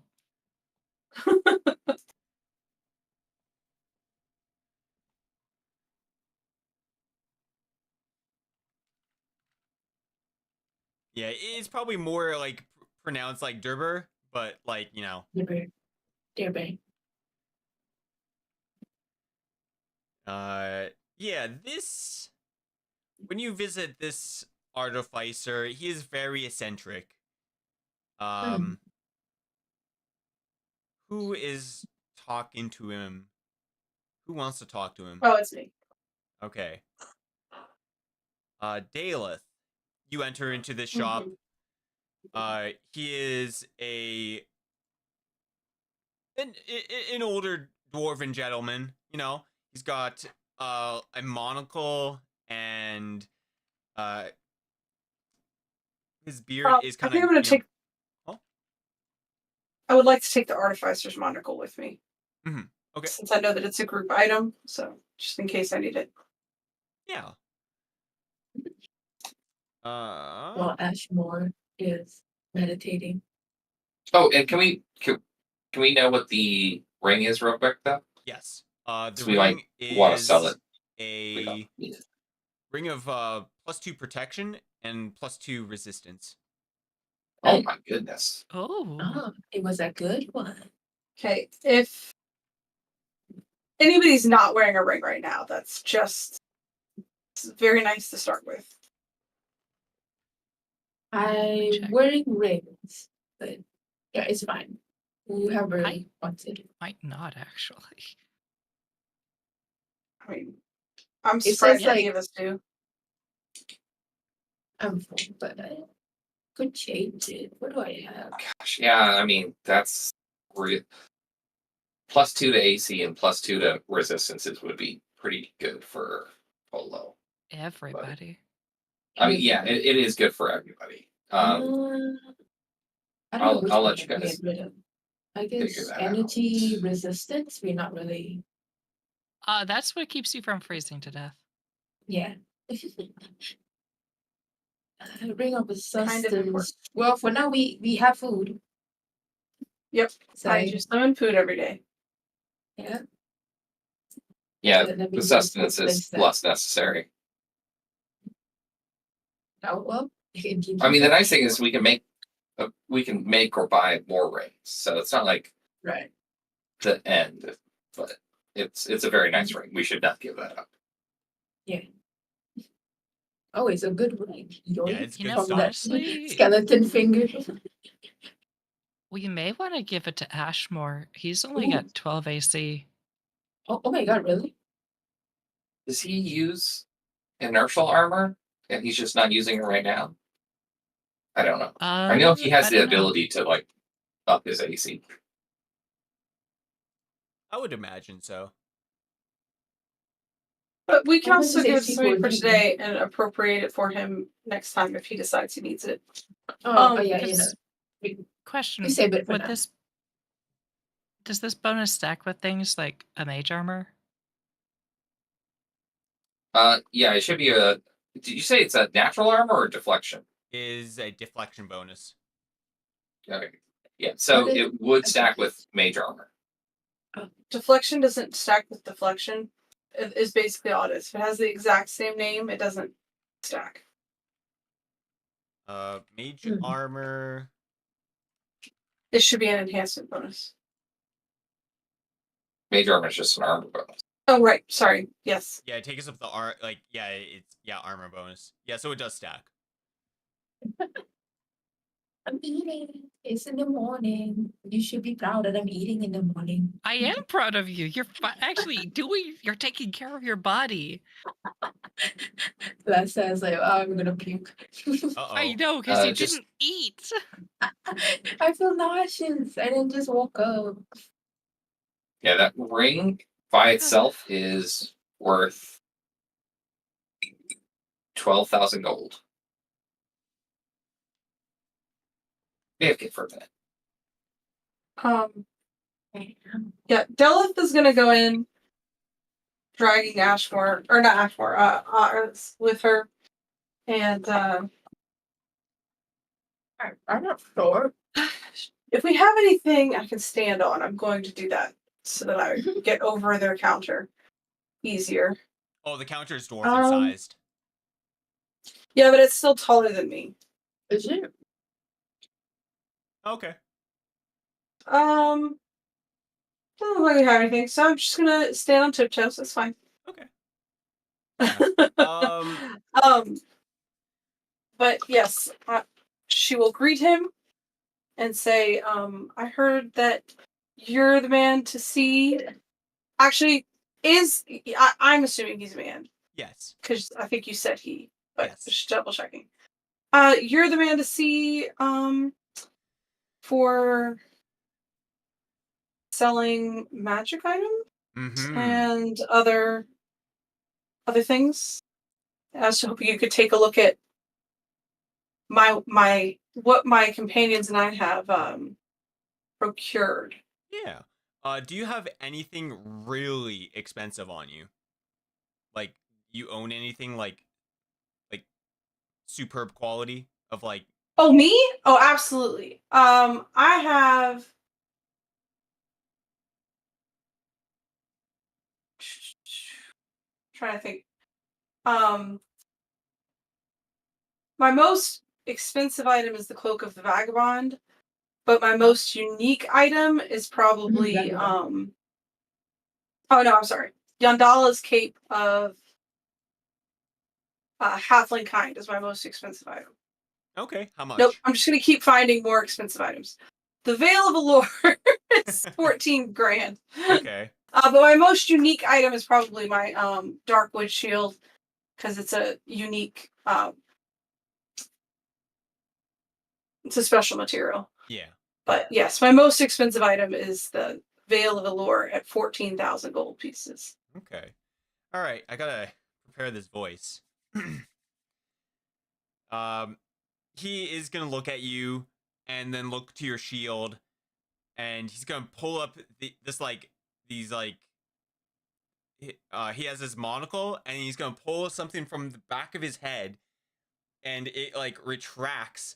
Yeah, it's probably more like pronounced like Durber, but like, you know. Bear bear. Yeah, this when you visit this artificer, he is very eccentric. Who is talking to him? Who wants to talk to him? Oh, it's me. Okay. Daleth, you enter into this shop. He is an older dwarven gentleman. You know, he's got a monocle and his beard is I kind think of. I'm going to take. Oh? I would like to take the artificer's monocle with me. Okay. Since I know that it's a group item, so just in case I need it. Yeah. While Ashmore is meditating. Oh, and can we know what the ring is real quick though? Yes. The So we might ring want to sell is it. We a don't need it. ring of +2 protection and +2 resistance. Oh my goodness. oh, It was a good one. Okay, if anybody's not wearing a ring right now, it's very nice to start with. I'm Check. wearing rings, but yeah, it's fine. Whoever wants it. might not actually. I mean, I'm It surprised says, any like- of us do. I'm full, but I could change it. What do I have? Gosh, yeah, I mean that's real. +2 to AC and +2 to resistances would be pretty good for Polo. Everybody. I mean, yeah, it is good for everybody. I don't know which I'll one let you to guys get rid of. I figure guess that energy out. resistance. We're not really. That's what keeps you from freezing to death. Yeah. Ring of Kind of sustenance. important. Well, for now we have food. Yep. So I just summon food every day. yeah. Yeah, So let me the just sustenance is replace that. less necessary. Oh well. I mean, the nice thing is we can make or buy more rings, so it's not like Right. the end, but it's a very nice ring. We should not give that up. Oh, it's a good ring. Yeah, it's You good know, stuff. honestly, Skeleton finger. we may want to give it to Ashmore. He's only Ooh. got 12 AC. Oh my god, really? Does he use inertial armor and he's just not using it right now? I don't know. I know he has I the don't know. ability to like up his AC. I would imagine so. But we can How much also is give AC something for for you? today and appropriate it for him next time if he decides he needs it. Oh yeah, because- We Question: save it for Would now. does this bonus stack with things like a mage armor? Yeah, it should be a. Did you say it's a natural armor or deflection? Is a deflection bonus. Okay. Yeah, so What is- it would stack with mage armor. Deflection doesn't stack with deflection. It is basically all it is. If it has the exact same name, it doesn't stack. Mage Hmm. armor. It should be an enhancement bonus. Mage armor is just an armor bonus. Oh, right. Sorry. Yes. Yeah, take us up the armor bonus. Yeah, so it does stack. I'm eating. It's in the morning. You should be proud that I'm eating in the morning. I am proud of you. You're actually you're taking care of your body. Last I was like, oh, I'm gonna puke. I Uh-oh. know, because you Just- didn't eat. I feel nauseous. I didn't just woke up. Yeah, that ring by itself is worth 12,000 gold. AFK for a minute. Yeah, Delith is gonna go in, dragging Ashmore, or not Ashmore, with her, and I'm not sure. if we have anything I can stand on, I'm going to do that so that I get over their counter easier. Oh, the counter is dwarven sized. Yeah, but it's still taller than me. Is it? Okay. Doesn't look like we have anything, so I'm just gonna stand on tiptoes. That's fine. Okay. But yes, she will greet him and say, I heard that you're the man to see. Actually, I'm assuming he's a man, Yes. because I think you said he, but Yes. just double checking. You're the man to see, for selling magic items Mm-hmm. and other things. I was hoping you could take a look at what my companions and I have procured. Yeah. Do you have anything really expensive on you? Like, you own anything like superb quality of like? Oh, me? Oh, absolutely. I have. Trying to think. My most expensive item is the Cloak of the Vagabond, but my most unique item is probably Vagabond. Oh no, I'm sorry. Yandala's Cape of Halfling Kind is my most expensive item. Okay. How much? Nope, I'm just gonna keep finding more expensive items. The Veil of Allure is 14 grand. Okay. But my most unique item is probably my Darkwood Shield, because it's a unique it's a special material. Yeah. But yes, my most expensive item is the Veil of Allure at 14,000 gold pieces. Okay. All right. I gotta prepare this voice. He is gonna look at you and then look to your shield, and he's gonna pull up he has his monocle, and he's gonna pull something from the back of his head, and it like retracts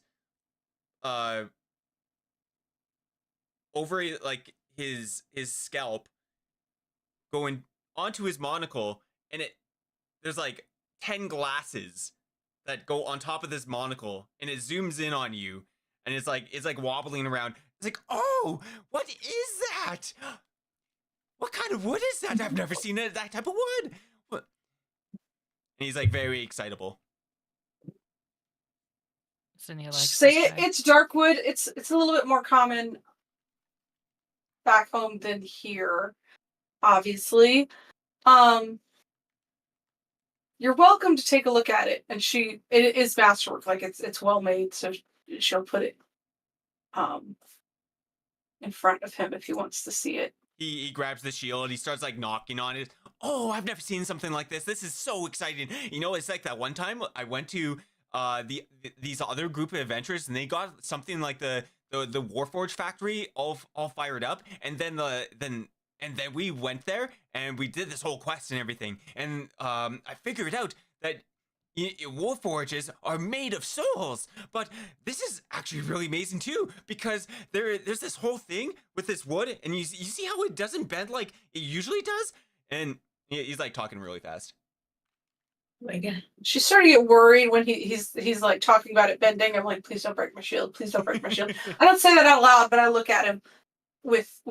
over like his scalp, going onto his monocle, and there's like 10 glasses that go on top of this monocle, and it zooms in on you, and it's like wobbling around. It's like, oh, what is that? What kind of wood is that? I've never seen that type of wood. What? And he's like very excitable. Zinnia likes Say this it. guy. It's Darkwood. It's a little bit more common back home than here, obviously. You're welcome to take a look at it, and it is masterwork. Like it's well made, so she'll put it in front of him if he wants to see it. He grabs the shield. He starts like knocking on it. Oh, I've never seen something like this. This is so exciting. You know, it's like that one time I went to these other group of adventurers, and they got something like the Warforge factory all fired up, and then we went there and we did this whole quest and everything, and I figured out that Warforges are made of souls, but this is actually really amazing too because there's this whole thing with this wood, and you see how it doesn't bend like it usually does, and he's like talking really fast. Oh my god. She's starting to get worried when he's like talking about it bending. I'm like, please don't break my shield. Please don't break my shield. I don't say that out loud, but I look at him with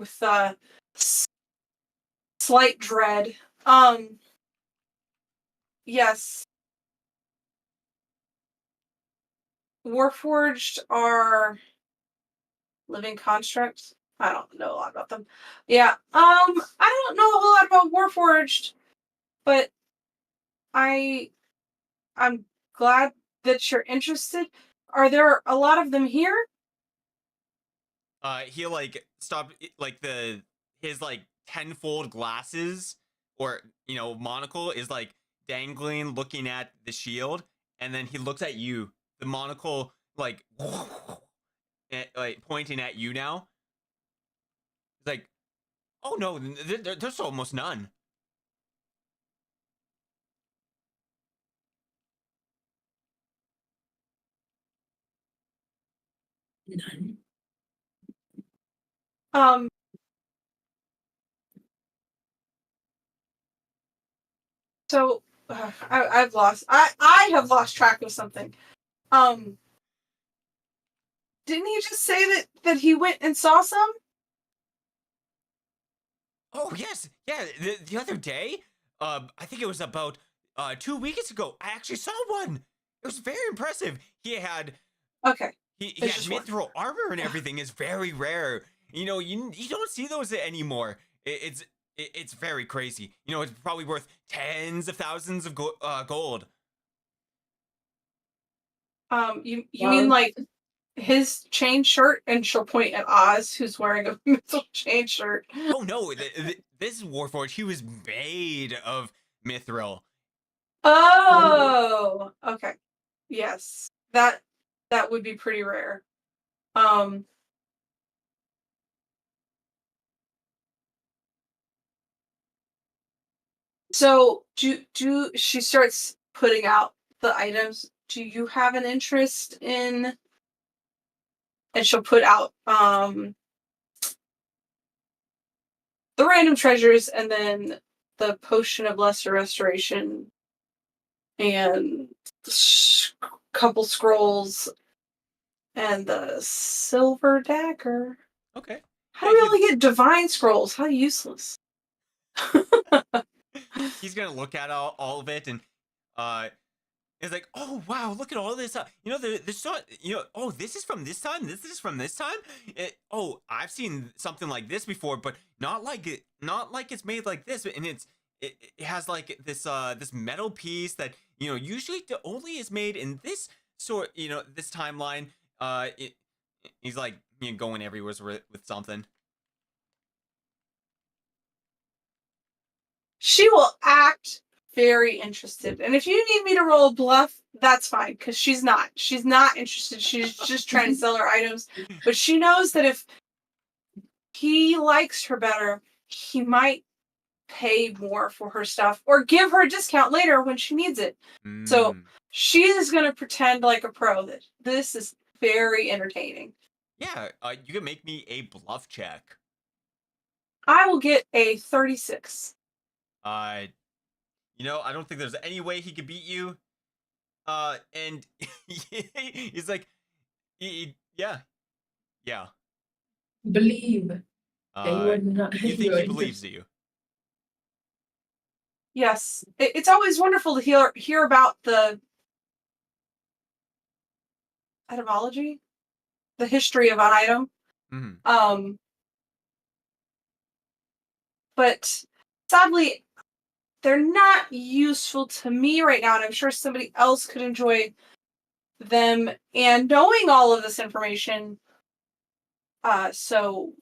slight dread. Yes. Warforged are living constructs. I don't know a lot about them. Yeah. I don't know a whole lot about Warforged, but I'm glad that you're interested. Are there a lot of them here? He like stopped like his like tenfold glasses or monocle is like dangling, looking at the shield, and then he looks at you. The monocle like like pointing at you now. It's like, oh no, there's almost none. None. So I've lost. I have lost track of something. Didn't he just say that he went and saw some? Oh yes, yeah. The other day, I think it was about 2 weeks ago. I actually saw one. It was very impressive. He had Okay. he It's had just one. mithril armor and everything. Is very rare. You don't see those anymore. It's very crazy. It's probably worth tens of thousands of gold. You mean like his chain shirt? And she'll point at Oz, who's wearing a metal chain shirt. Oh no, this is Warforged. He was made of mithril. Oh, okay. Yes, that would be pretty rare. So do she starts putting out the items? Do you have an interest in? And she'll put out the random treasures, and then the potion of lesser restoration, and couple scrolls, and the silver dagger. Okay. How do we only get divine scrolls? How useless. He's gonna look at all of it, and it's like, oh wow, look at all this. There's so oh, this is from this time. This is from this time. Oh, I've seen something like this before, but not like it's made like this. And it has like this metal piece that usually only is made in this sort this timeline. He's like going everywhere with something. She will act very interested. And if you need me to roll a bluff, that's fine, because she's not. She's not interested. She's just trying to sell her items. But she knows that if he likes her better, he might pay more for her stuff or give her a discount later when she needs it. So she is going to pretend like a pro that this is very entertaining. Yeah, you can make me a bluff check. I will get a 36. I don't think there's any way he could beat you. And he's like, yeah. Believe. That you are not. You think he believes you? Yes, it's always wonderful to hear about the etymology, the history of an item. Mm-hmm. But sadly, they're not useful to me right now, and I'm sure somebody else could enjoy them. And knowing all of this information, so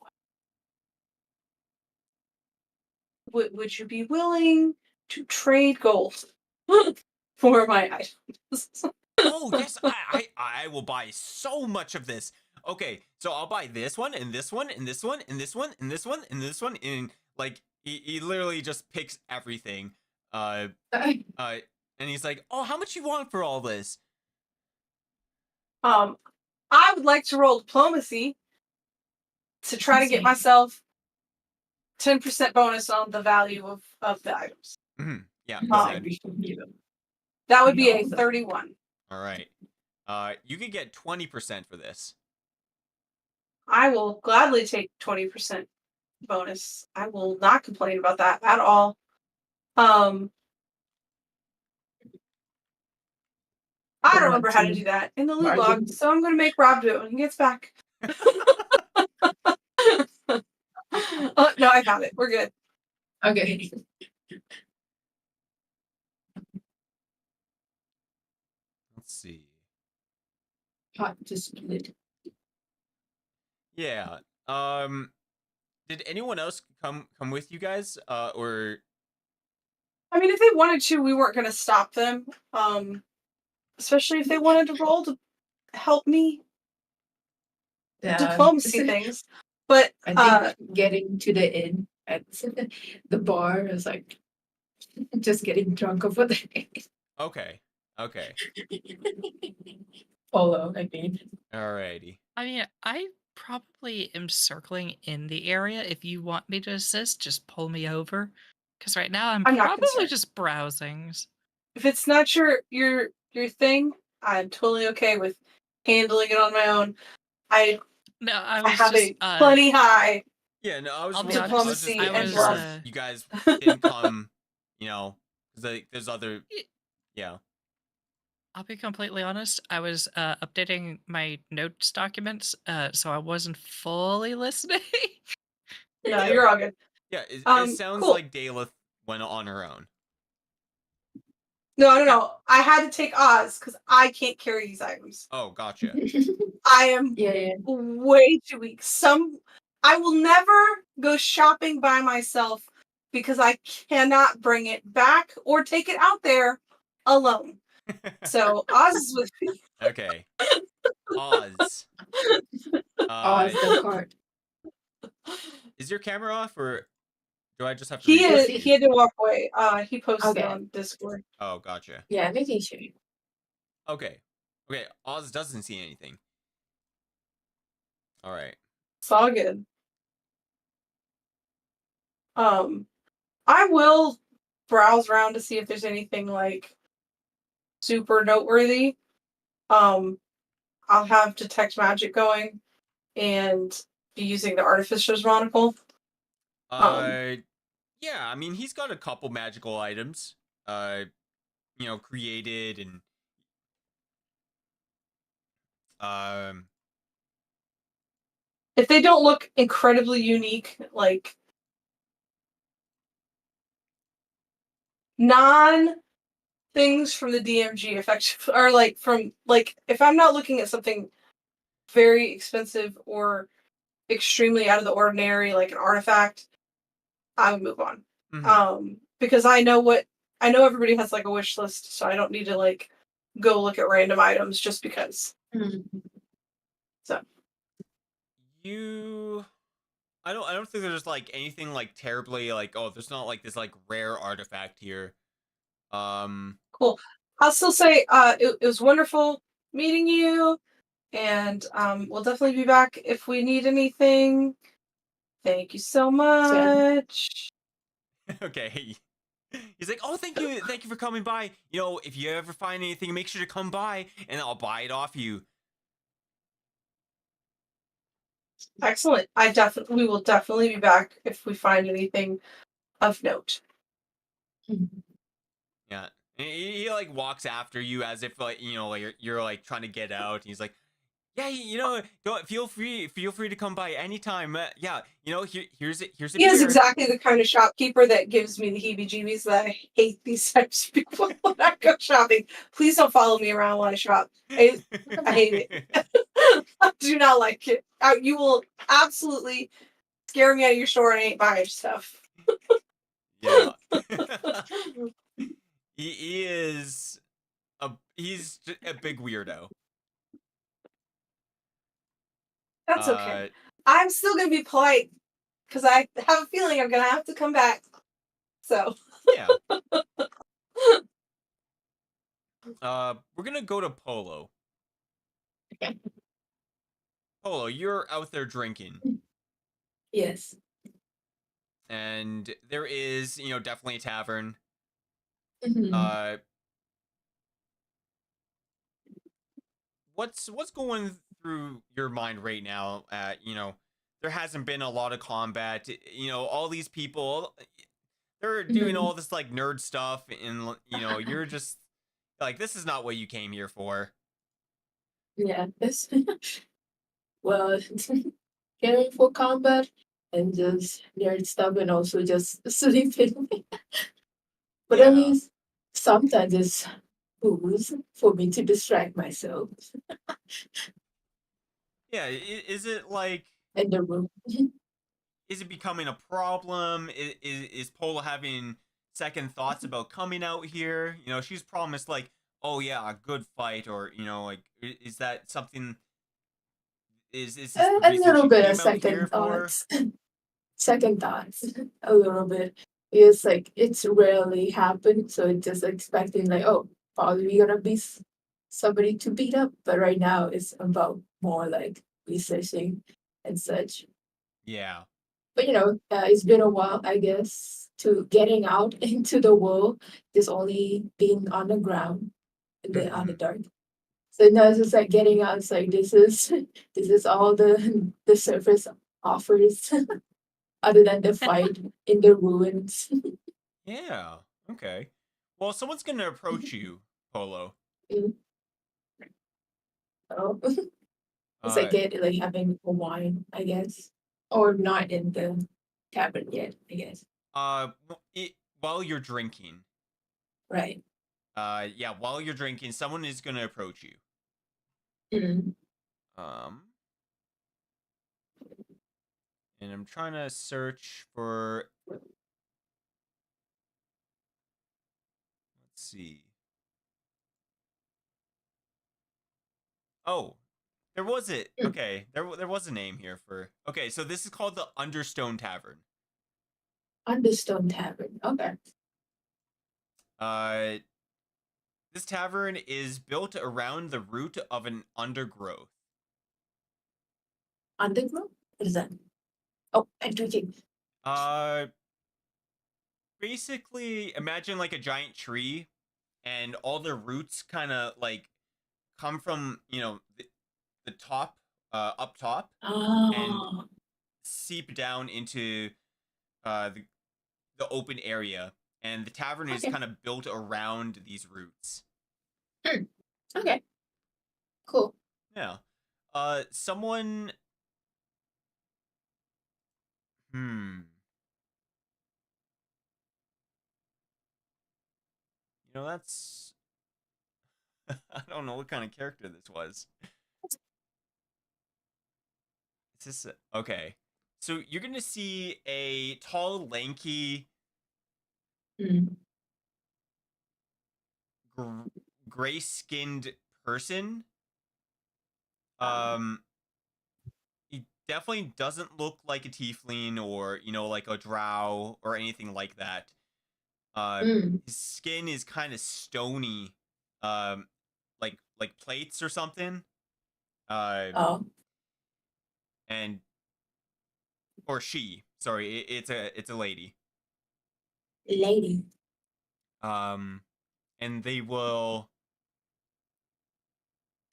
would you be willing to trade gold for my items? Oh yes, I will buy so much of this. Okay, so I'll buy this one and this one and this one and this one and this one and this one, and like he literally just picks everything. And he's like, "Oh, how much you want for all this?" I would like to roll diplomacy to try to get Insane. myself 10% bonus on the value of the items. Yeah, It's go Um, like ahead. we should meet him. That would be a No. 31. All right. You could get 20% for this. I will gladly take 20% bonus. I will not complain about that at all. I don't remember how to do that in the loot log, bargain. so I'm going to make Rob do it when he gets back. No, I found it. We're good. Okay. Let's see. Hot to split. Yeah. Did anyone else come with you guys? Or I mean, if they wanted to, we weren't going to stop them. Especially if they wanted to roll to help me diplomacy things. But I think getting to the inn at the bar is like just getting drunk over there. okay. Polo, I mean. Alrighty. I mean, I probably am circling in the area. If you want me to assist, just pull me over. Because right now I'm I'm not probably concerned. just browsing. If it's not your thing, I'm totally okay with handling it on my own. I No, I I was have just a plenty high. Yeah, no, I was I'll be wondering. I was honest, just diplomacy making and sure bluff. you guys didn't come. You know, because there's other. Yeah. I'll be completely honest. I was updating my notes documents, so I wasn't fully listening. No, you're all good. Yeah, it sounds Cool. like Daleth went on her own. No. I had to take Oz because I can't carry these items. Oh, gotcha. I am Yeah. way too weak. I will never go shopping by myself because I cannot bring it back or take it out there alone. So Oz is with me. Okay. Oz. Oz the cart. Is your camera off, or do I just have to? He refresh is. you? He had to walk away. He posted Okay. on Discord. Oh, gotcha. Yeah, making sure. Okay. Oz doesn't see anything. All right. It's all good. I will browse around to see if there's anything like super noteworthy. I'll have detect magic going and be using the artificer's monocle. Yeah, I mean, he's got a couple magical items, created and If they don't look incredibly unique, like non things from the DMG effective, or like from like if I'm not looking at something very expensive or extremely out of the ordinary, like an artifact, I would move on. Because I know everybody has like a wish list, so I don't need to like go look at random items just because. So I don't think there's like anything like terribly like, oh, there's not like this like rare artifact here. cool. I'll still say it was wonderful meeting you, and we'll definitely be back if we need anything. Thank you so much. Okay. He's like, oh, thank you for coming by. If you ever find anything, make sure to come by, and I'll buy it off you. Excellent. We will definitely be back if we find anything of note. Yeah. And he like walks after you as if like you're like trying to get out. He's like, yeah, don't feel free to come by anytime. Yeah, here's a He is beer. exactly the kind of shopkeeper that gives me the heebie-jeebies. That I hate these types of people when I go shopping. Please don't follow me around when I shop. I hate it. I do not like it. You will absolutely scare me out of your store and ain't buy your stuff. Yeah. He's just a big weirdo. That's okay. I'm still gonna be polite because I have a feeling I'm gonna have to come back. So yeah. We're gonna go to Polo. Okay. Polo, you're out there drinking, Yes. and there is, definitely a tavern. Mhm. Uh, what's going through your mind right now? There hasn't been a lot of combat. All these people, they're doing Mhm. all this like nerd stuff, and you're just like, this is not what you came here for. Yeah. This. Well, caring for combat and just nerd stuff and also just sleeping. But at Yeah, least sometimes it's booze for me to distract myself yeah. Is it like? in the room. Is it becoming a problem? Is Pola having second thoughts about coming out here? She's promised like, oh yeah, a good fight, or like, is that something? Is this the A reason little she bit of came out here second for? thoughts. Second thoughts. A little bit. It's like it's rarely happened, so it's just expecting like, oh, probably gonna be somebody to beat up. But right now it's about more like researching and such. Yeah. But it's been a while, I guess, to getting out into the world, just only being on the ground in the on the Hmm. dark. So now it's just like getting out. It's like this is this is all the surface offers, other than the fight in the ruins. Yeah. Okay. Well, someone's gonna approach you, Polo. Mm, so it's like Uh, like having a wine, I guess, or not in the tavern yet, I guess. while you're drinking, Right. yeah, while you're drinking, someone is gonna approach you. Mm. Um, and I'm trying to search for. Let's see. Oh, there was it. Mm. Okay, there was a name here for. Okay, so this is called the Understone Tavern. On the stone tavern. Okay. Uh, this tavern is built around the root of an undergrowth. Underground? What is that? Oh, I'm drinking. Uh, basically, imagine like a giant tree, and all the roots kind of like come from the top, up top, and Oh, seep down into the open area, and the tavern is okay. kind of built around these roots. Hmm. Okay. Cool. Yeah. Someone. Hmm. That's. I don't know what kind of character this was. Is this okay? So you're gonna see a tall, lanky, Mm. gr- gray-skinned person. Uh, Um, he definitely doesn't look like a tiefling or like a drow or anything like that. Uh, mm. his skin is kind of stony, um, like plates or something. Uh, Oh, and or she. Sorry, it's a lady. lady. Um, and they will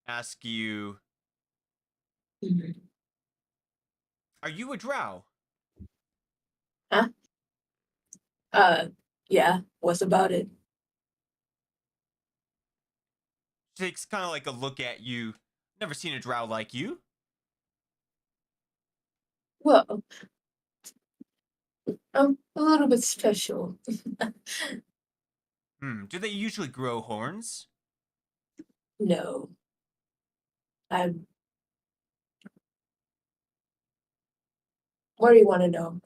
ask you, Mm. "Are you a drow?" Huh? Uh, yeah. What's about it? She takes kind of like a look at you. Never seen a drow like you. Well, I'm a little bit special. Hmm. Do they usually grow horns? No, I'm. What do you want to know?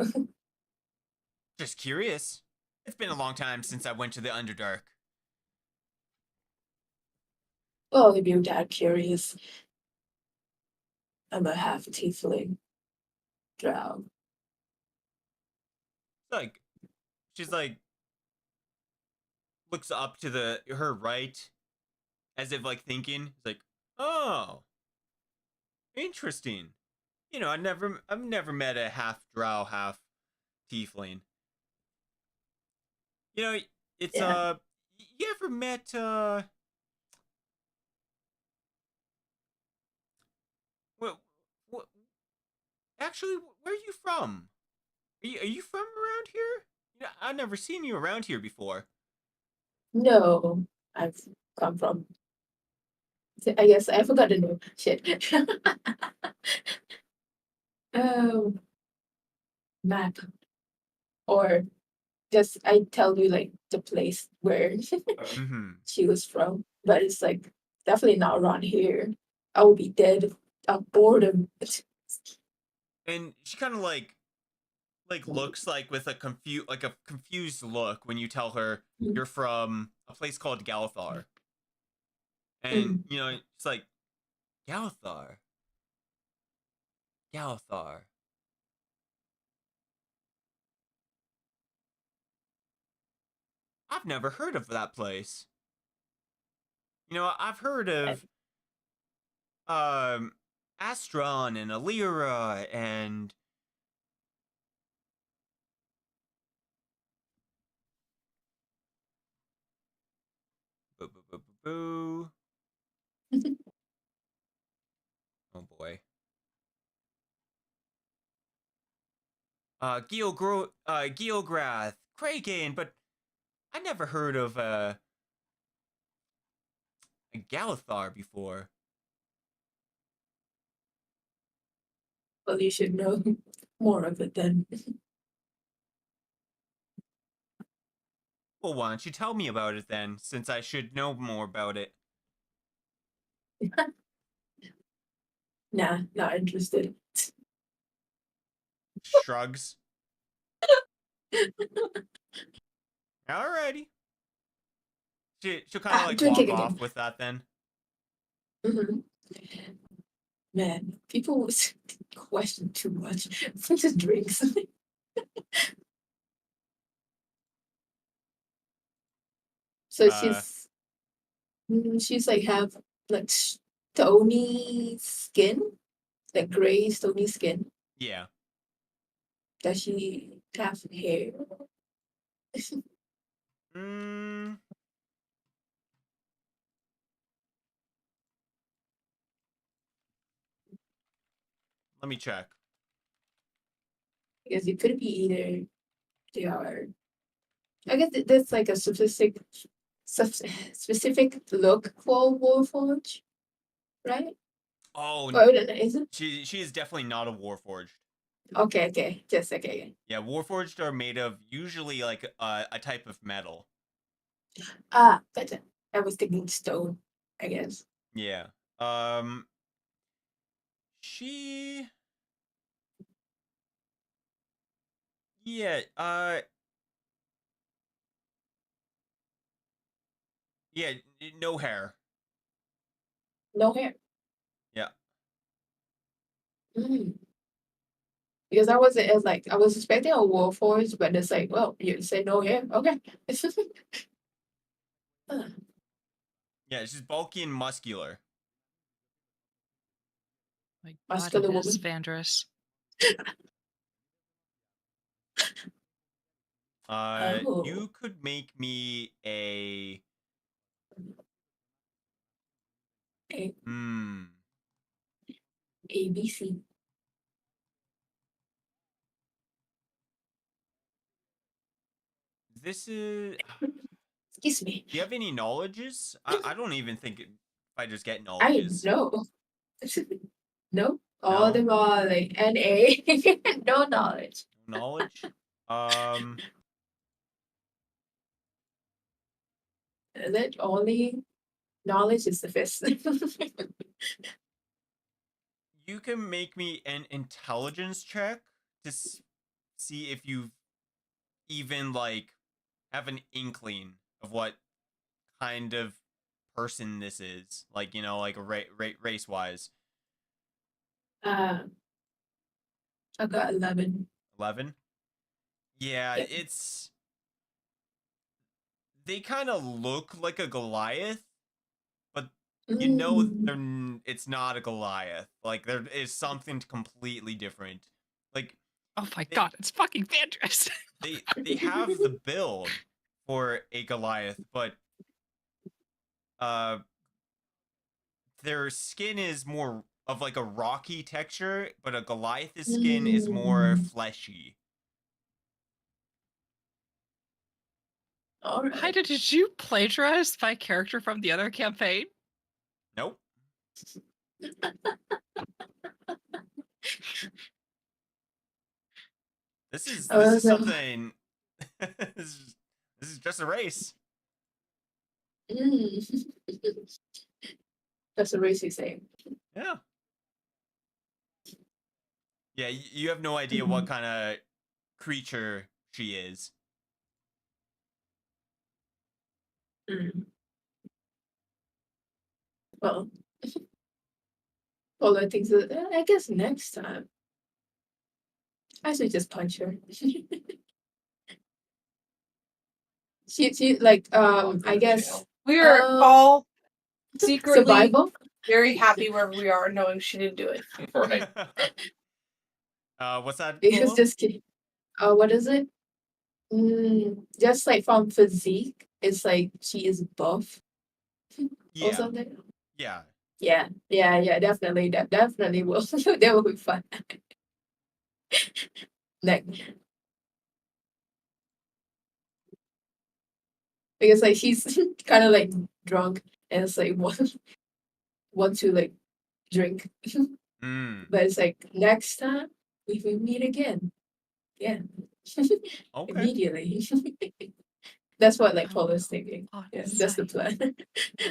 Just curious. It's been a long time since I went to the Underdark. Well, if you're that curious, I'm a half tiefling drow. Like, she's like, looks up to her right, as if like thinking, it's like, oh, interesting. You know, I've never met a half drow, half tiefling. You know, it's Yeah. you ever met what what actually where are you from? Are you from around here? You know, I've never seen you around here before. No, I've come from. I guess I forgot the name. Shit. um, map or just I tell you like the place where Mm-hmm. she was from, but it's like definitely not around here. I would be dead of boredom. And she kind of like looks like with a confused look when you tell her you're from a place called Galthar. And Mm. you know, it's like Galthar. Galthar. I've never heard of that place. You know, I've heard of um Astron and Alira and boo boo boo boo boo. Oh boy. Geograth, Kragan, but I never heard of a Galthar before. Well, you should know more of it then. Well, why don't you tell me about it then, since I should know more about it? Nah, not interested. Shrugs. Alrighty. She'll kind of like Drinking walk again. off with that then. Hmm. Man, people question too much. Just drinks. So Uh, she's like have like stony skin, like gray stony skin. yeah. Does she have hair? Mm, let me check. Because it could be either they are. I guess that's like a specific look for Warforge, right? Oh, Or is it? she is definitely not a Warforged. Okay, okay, just okay. Yeah, Warforged are made of usually like a type of metal. Ah, but I was thinking stone, I guess. Yeah. Um, she. Yeah. Yeah. No hair. No hair. Yeah. Mm. Because I wasn't as like I was expecting a Warforged, but it's like, well, you say no hair, okay. Ah, Yeah. She's bulky and muscular. My God, muscular it is woman. Vandrus. Oh, You could make me a. A Hmm. ABC. This is. Excuse me. Do you have any knowledges? I don't even think if I just get I knowledges. know. No, all of No them are like NA. No knowledge. knowledge. Um, That only knowledge is the fist. you can make me an intelligence check to see if you even like have an inkling of what kind of person this is. Like you know, like race wise. uh, I got 11. 11. Yeah, Yep. it's they kind of look like a Goliath, but you know Mm. it's not a Goliath. Like there is something completely different. Like Oh my They- god, it's fucking Vantress. they have the build for a Goliath, but their skin is more of like a rocky texture, but a Goliath's skin is more Mm. fleshy. All right. Hyda, did you plagiarize my character from the other campaign? Nope. This is something. This is just a race. Mm. That's a racy saying. Yeah. Yeah, you have no idea what kind of creature she is. Mm. Well, well, I think so. I guess next time I should just punch her. She like Lock her I in guess jail. We are Uh, all secretly survival. very happy wherever we are, knowing she didn't do it. Right. What's that? Because Polo? just kidding. What is it? Just like from physique, it's like she is buff or Yeah, something. yeah. Yeah, definitely. That definitely will. That will be fun. Like, because like she's kind of like drunk and it's like want to like drink, Mm. but it's like next time we will meet again. Yeah, Okay. immediately. That's what like Oh, Paul is thinking. on Yeah, that's the site. plan.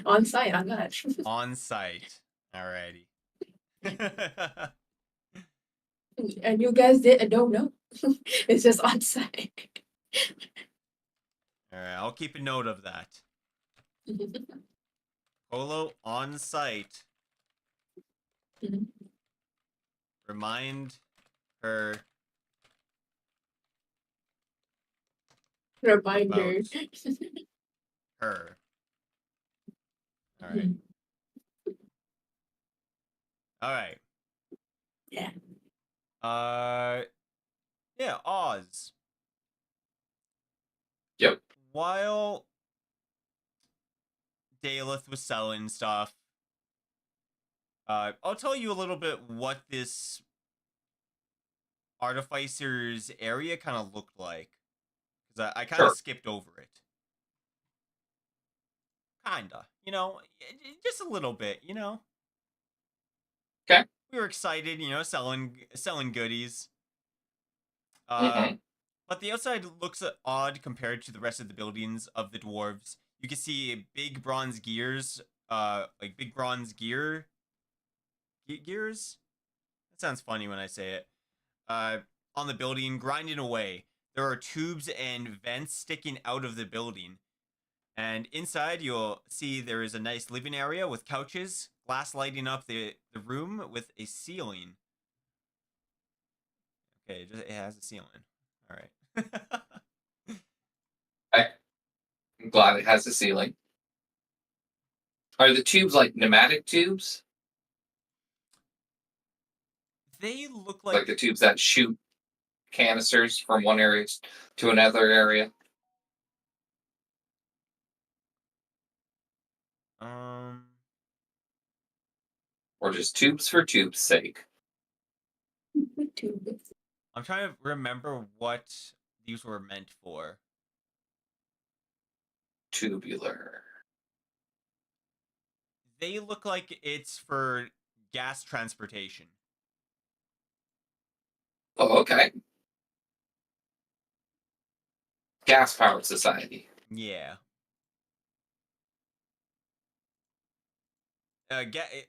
On site, on that. On site. Alrighty. And you guys don't know. It's just on site. Alright, I'll keep a note of that. Polo on site. Mhm. Remind her Reminder. her. Alright. Alright. Yeah. Yeah, Oz. Yep. While Daleth was selling stuff, I'll tell you a little bit what this Artificer's area kind of looked like. Because I kind of Sure. skipped over it. Kinda. You know, just a little bit, you know? Okay. We were excited, you know, selling goodies. Mhm. But the outside looks odd compared to the rest of the buildings of the dwarves. You can see big bronze gears, like big bronze gears. That sounds funny when I say it. On the building, grinding away. There are tubes and vents sticking out of the building. And inside, you'll see there is a nice living area with couches, glass lighting up the room with a ceiling. Okay, it has a ceiling. All right. I'm glad it has a ceiling. Are the tubes like pneumatic tubes? They look Like like the tubes that shoot canisters from one area to another area? Or just tubes for tube's sake? I'm trying to remember what these were meant for. Tubular. They look like it's for gas transportation. Oh, okay. Gas powered society. Yeah.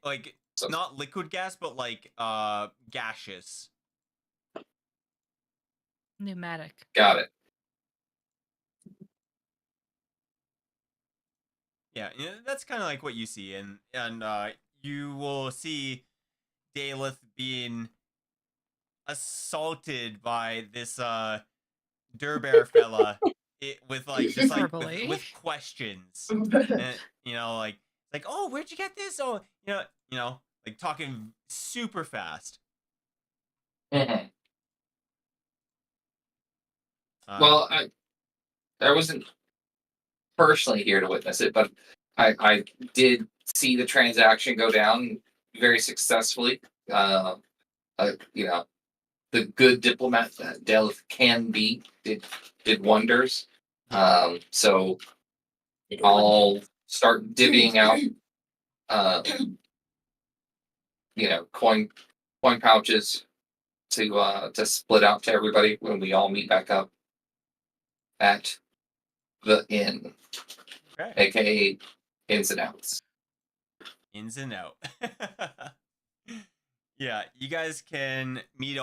Like So, not liquid gas, but like gaseous. Pneumatic. got it. Yeah, that's kind of like what you see, and you will see Daleth being assaulted by this Durbear fella with like just like Verbally. with questions. And you know, like like, oh, where'd you get this? Oh, like talking super fast. Mhm. Uh, Well, I wasn't personally here to witness it, but I did see the transaction go down very successfully. You know, the good diplomat that Delph can be did wonders. So I'll start divvying out, coin pouches to split out to everybody when we all meet back up at the inn, okay. aka ins and outs. Ins and out. Yeah, you guys can meet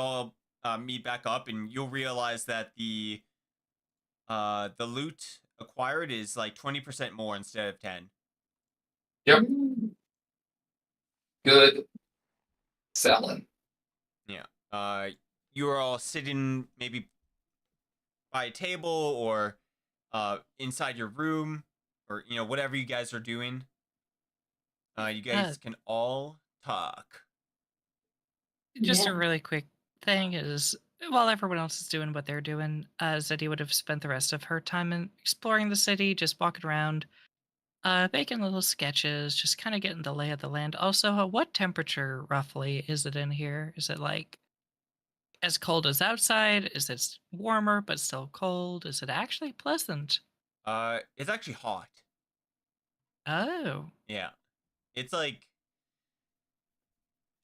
back up, and you'll realize that the loot acquired is like 20% more instead of 10. Yep. Good selling. Yeah. You are all sitting maybe by a table or inside your room, or whatever you guys are doing. You guys can all talk. Just Yeah. a really quick thing is, while everyone else is doing what they're doing, Zeddy would have spent the rest of her time in exploring the city, just walking around, making little sketches, just kind of getting the lay of the land. Also, what temperature roughly is it in here? Is it like as cold as outside? Is it warmer but still cold? Is it actually pleasant? It's actually hot. Oh, Yeah. It's like,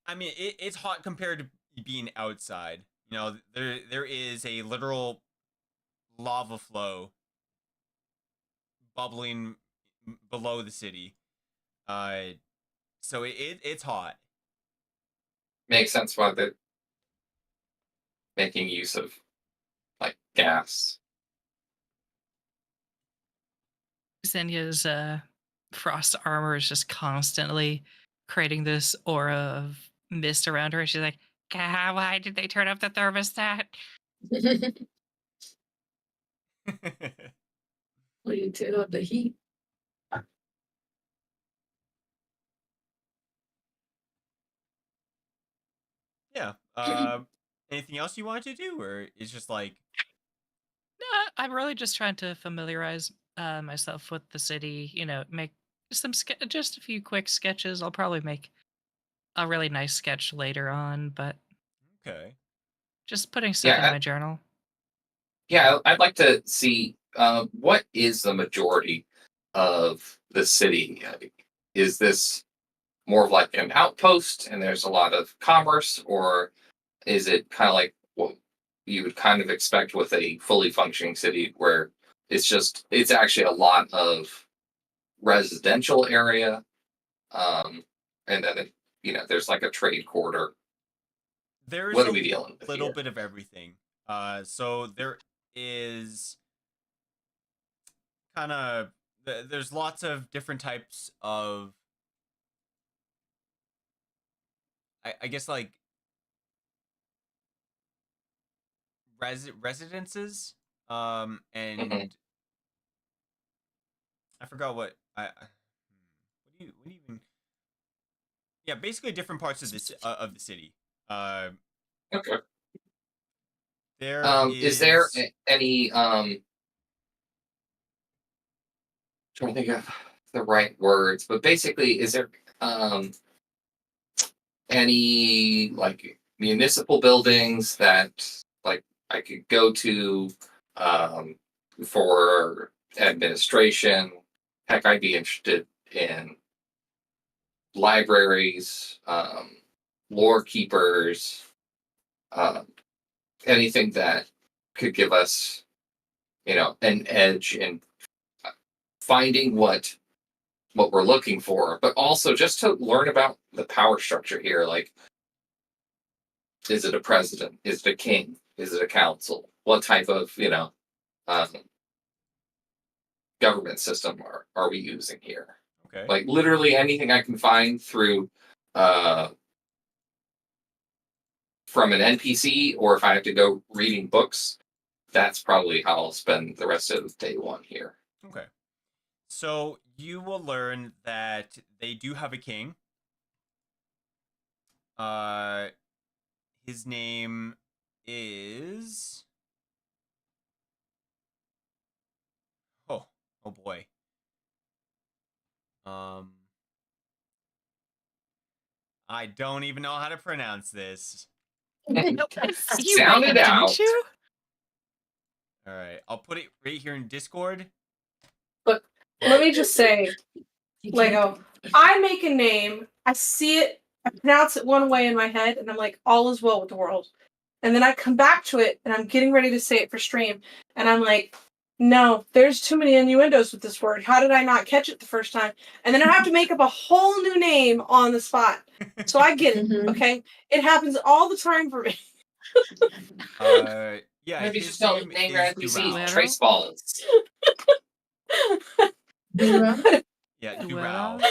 I mean, it's hot compared to being outside. There is a literal lava flow bubbling below the city. So it's hot. Makes sense why they're making use of like gas. Xenia's frost armor is just constantly creating this aura of mist around her. She's like, "God, why did they turn up the thermostat?" Will you turn up the heat? Yeah. Anything else you want to do, or it's just like, No, I'm really just trying to familiarize myself with the city. Make just a few quick sketches. I'll probably make a really nice sketch later on, but okay, just putting stuff in Yeah, my journal. I'd like to see what is the majority of the city. Is this more of like an outpost and there's a lot of commerce, or is it kind of like what you would kind of expect with a fully functioning city where it's actually a lot of residential area, and then there's like a trade quarter. there's What a are we dealing with little here? bit of everything. So there is kind of there's lots of different types of, I guess, like residences. Mhm. And I forgot what what do you even, yeah, basically different parts of of the city. Uh, Okay. there Is there is any trying to think of the right words, but basically, is there um any like municipal buildings that like I could go to um for administration? Heck, I'd be interested in libraries, lore keepers, um, anything that could give us, an edge in finding what we're looking for, but also just to learn about the power structure here. Like, is it a president? Is it a king? Is it a council? What type of um, government system are we using here? okay. Like literally anything I can find through uh, from an NPC, or if I have to go reading books, that's probably how I'll spend the rest of day one here. Okay. So you will learn that they do have a king. His name is... Oh boy. I don't even know how to pronounce this. You Sound read it it, out. didn't you? All right, I'll put it right here in Discord. Let me just say, You Lego, I make a name, I see it, I pronounce it one way in my head, and I'm like, all is well with the world. And then I come back to it, and I'm getting ready to say it for stream, and I'm like, no, there's too many innuendos with this word. How did I not catch it the first time? And then I have to make up a whole new name on the spot. So I get it, Mhm. okay? It happens all the time for me. Yeah, Maybe his just don't name name your is NPCs Dural. Trace Balls. Dura, Yeah, Dural. Dural.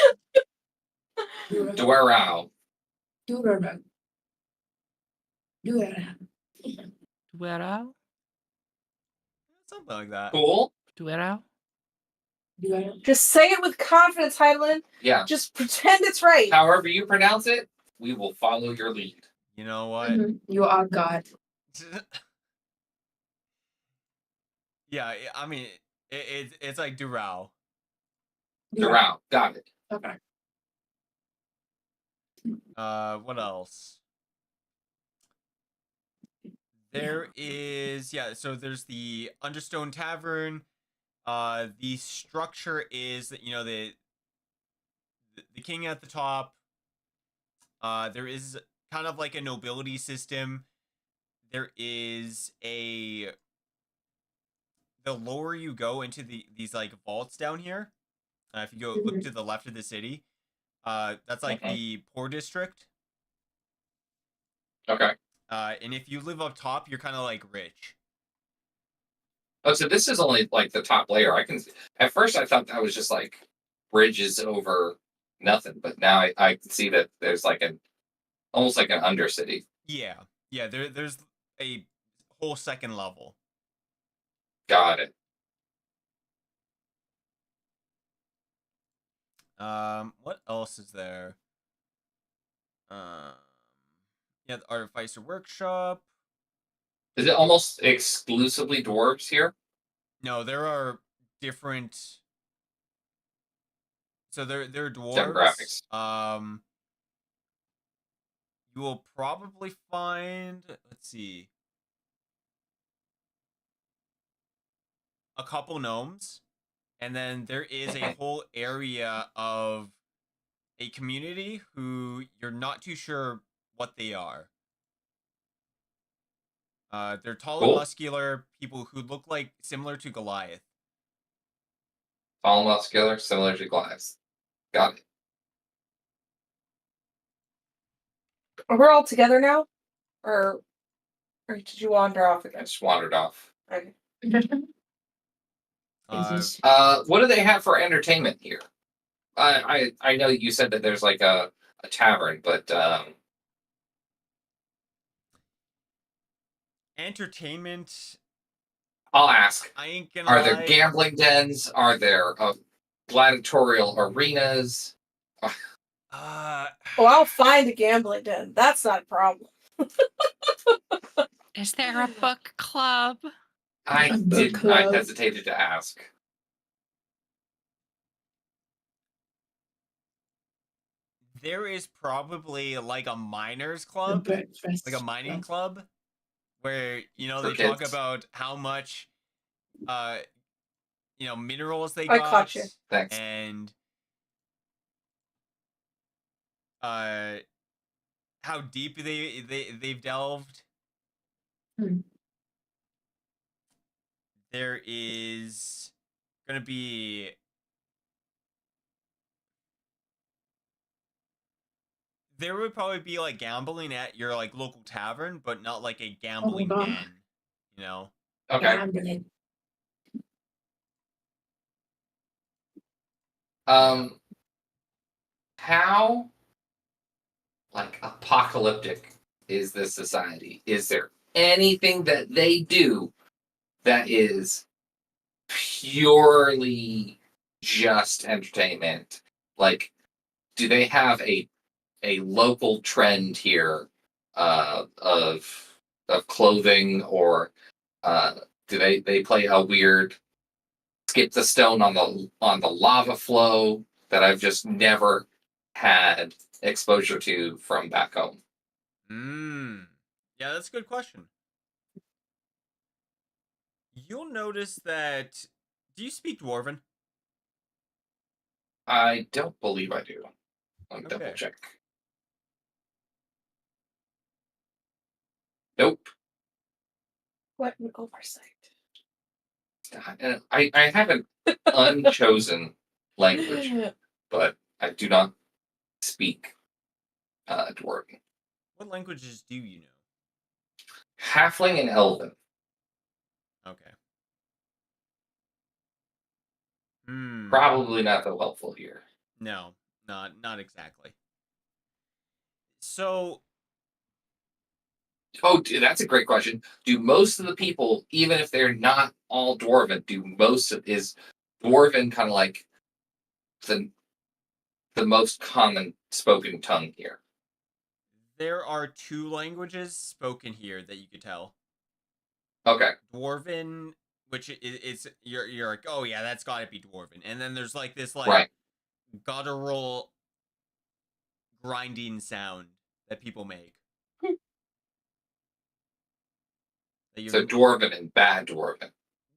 Dura, Dwaro. Dura, Dura. Duero. Something like that. Cool. Duero. Dura. Just say it with confidence, Hydalann. Yeah. Just pretend it's right. However you pronounce it, we will follow your lead. You know what? Mhm. You are God. Yeah, I mean, it's like Dural. Dwaro. Got it. Okay. What else? There is, so there's the Understone Tavern. The structure is that, the king at the top. There is kind of like a nobility system. There is the lower you go into these like vaults down here, if you go look to the left of the city, that's like Okay. the poor district. Okay. And if you live up top, you're kind of like rich. Oh, so this is only like the top layer. At first I thought that was just like bridges over nothing, but now I can see that there's like almost like an undercity. Yeah. There's a whole second level. Got it. What else is there? The Artificer Workshop. Is it almost exclusively dwarves here? No, there are different. So they're dwarves. Demographics. You will probably find, let's see, a couple gnomes, and then there is a whole area of a community who you're not too sure what they are. They're tall and Cool. muscular people who look like similar to Goliath. Tall and muscular, similar to Goliath. Got it. Are we all together now? Or did you wander off I again? just wandered off. Okay. Is What do they have for entertainment here? I know you said that there's like a tavern, but Entertainment, I'll ask. I ain't gonna Are lie. there gambling dens? Are there gladiatorial arenas? Uh, Well, I'll find a gambling den. That's not a problem. Is there a book club? I A book did. I club. hesitated to ask. there is probably like a miners the club, breakfast. like a mining club, where For they talk kids. about how much minerals they I got, caught you. Thanks. and how deep they've delved. Hmm. There is gonna be there would probably be like gambling at your like local tavern, but not like a gambling God. den, you know. Okay. Gambling. How like apocalyptic is this society? Is there anything that they do that is purely just entertainment? Like, do they have a local trend here of clothing, or do they play a weird skip the stone on the lava flow that I've just never had exposure to from back home? Yeah, that's a good question. You'll notice that. Do you speak Dwarven? I don't believe I do. Let me double Okay. check. Nope. What an oversight. And I have an unchosen language, but I do not speak Dwarven. What languages do you know? Halfling and Elven. Okay. Probably not so helpful here. No, not exactly. So, Oh, that's a great question. Do most of the people, even if they're not all Dwarven, is Dwarven kind of like the most common spoken tongue here? there are two languages spoken here that you could tell. Okay. Dwarven, which it's you're like, oh yeah, that's got to be Dwarven, and then there's like this Right. guttural grinding sound that people make. So Dwarven and bad Dwarven.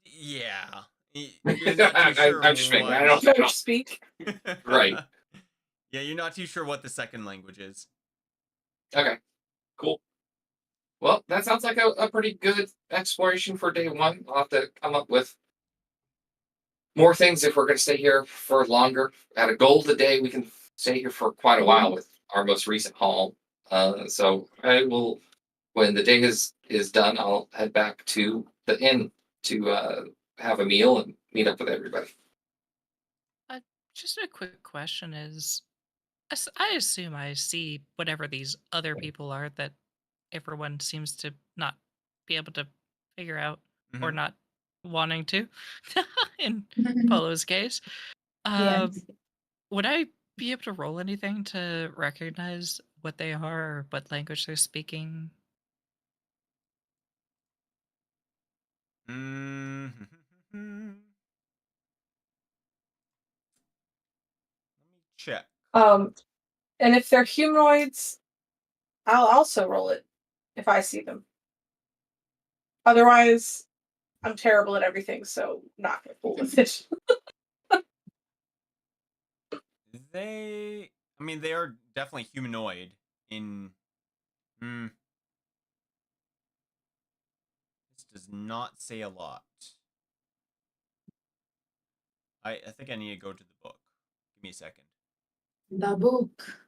Yeah. You're not too sure I'm just making. I what. don't speak. Right. Yeah, you're not too sure what the second language is. Okay. Cool. Well, that sounds like a pretty good exploration for day one. I'll have to come up with more things if we're going to stay here for longer. At a goal today, we can stay here for quite a while with our most recent haul. So I will, when the day is done, I'll head back to the inn to have a meal and meet up with everybody. Just a quick question is, I assume I see whatever these other people are that everyone seems to not be able to figure out or Mhm. not wanting to, in Polo's case. Yes. Would I be able to roll anything to recognize what they are or what language they're speaking? Mhm. Let me check. And if they're humanoids, I'll also roll it if I see them. Otherwise, I'm terrible at everything, so not gonna fool with it. They are definitely humanoid in. This does not say a lot. I think I need to go to the book. Give me a second. The book.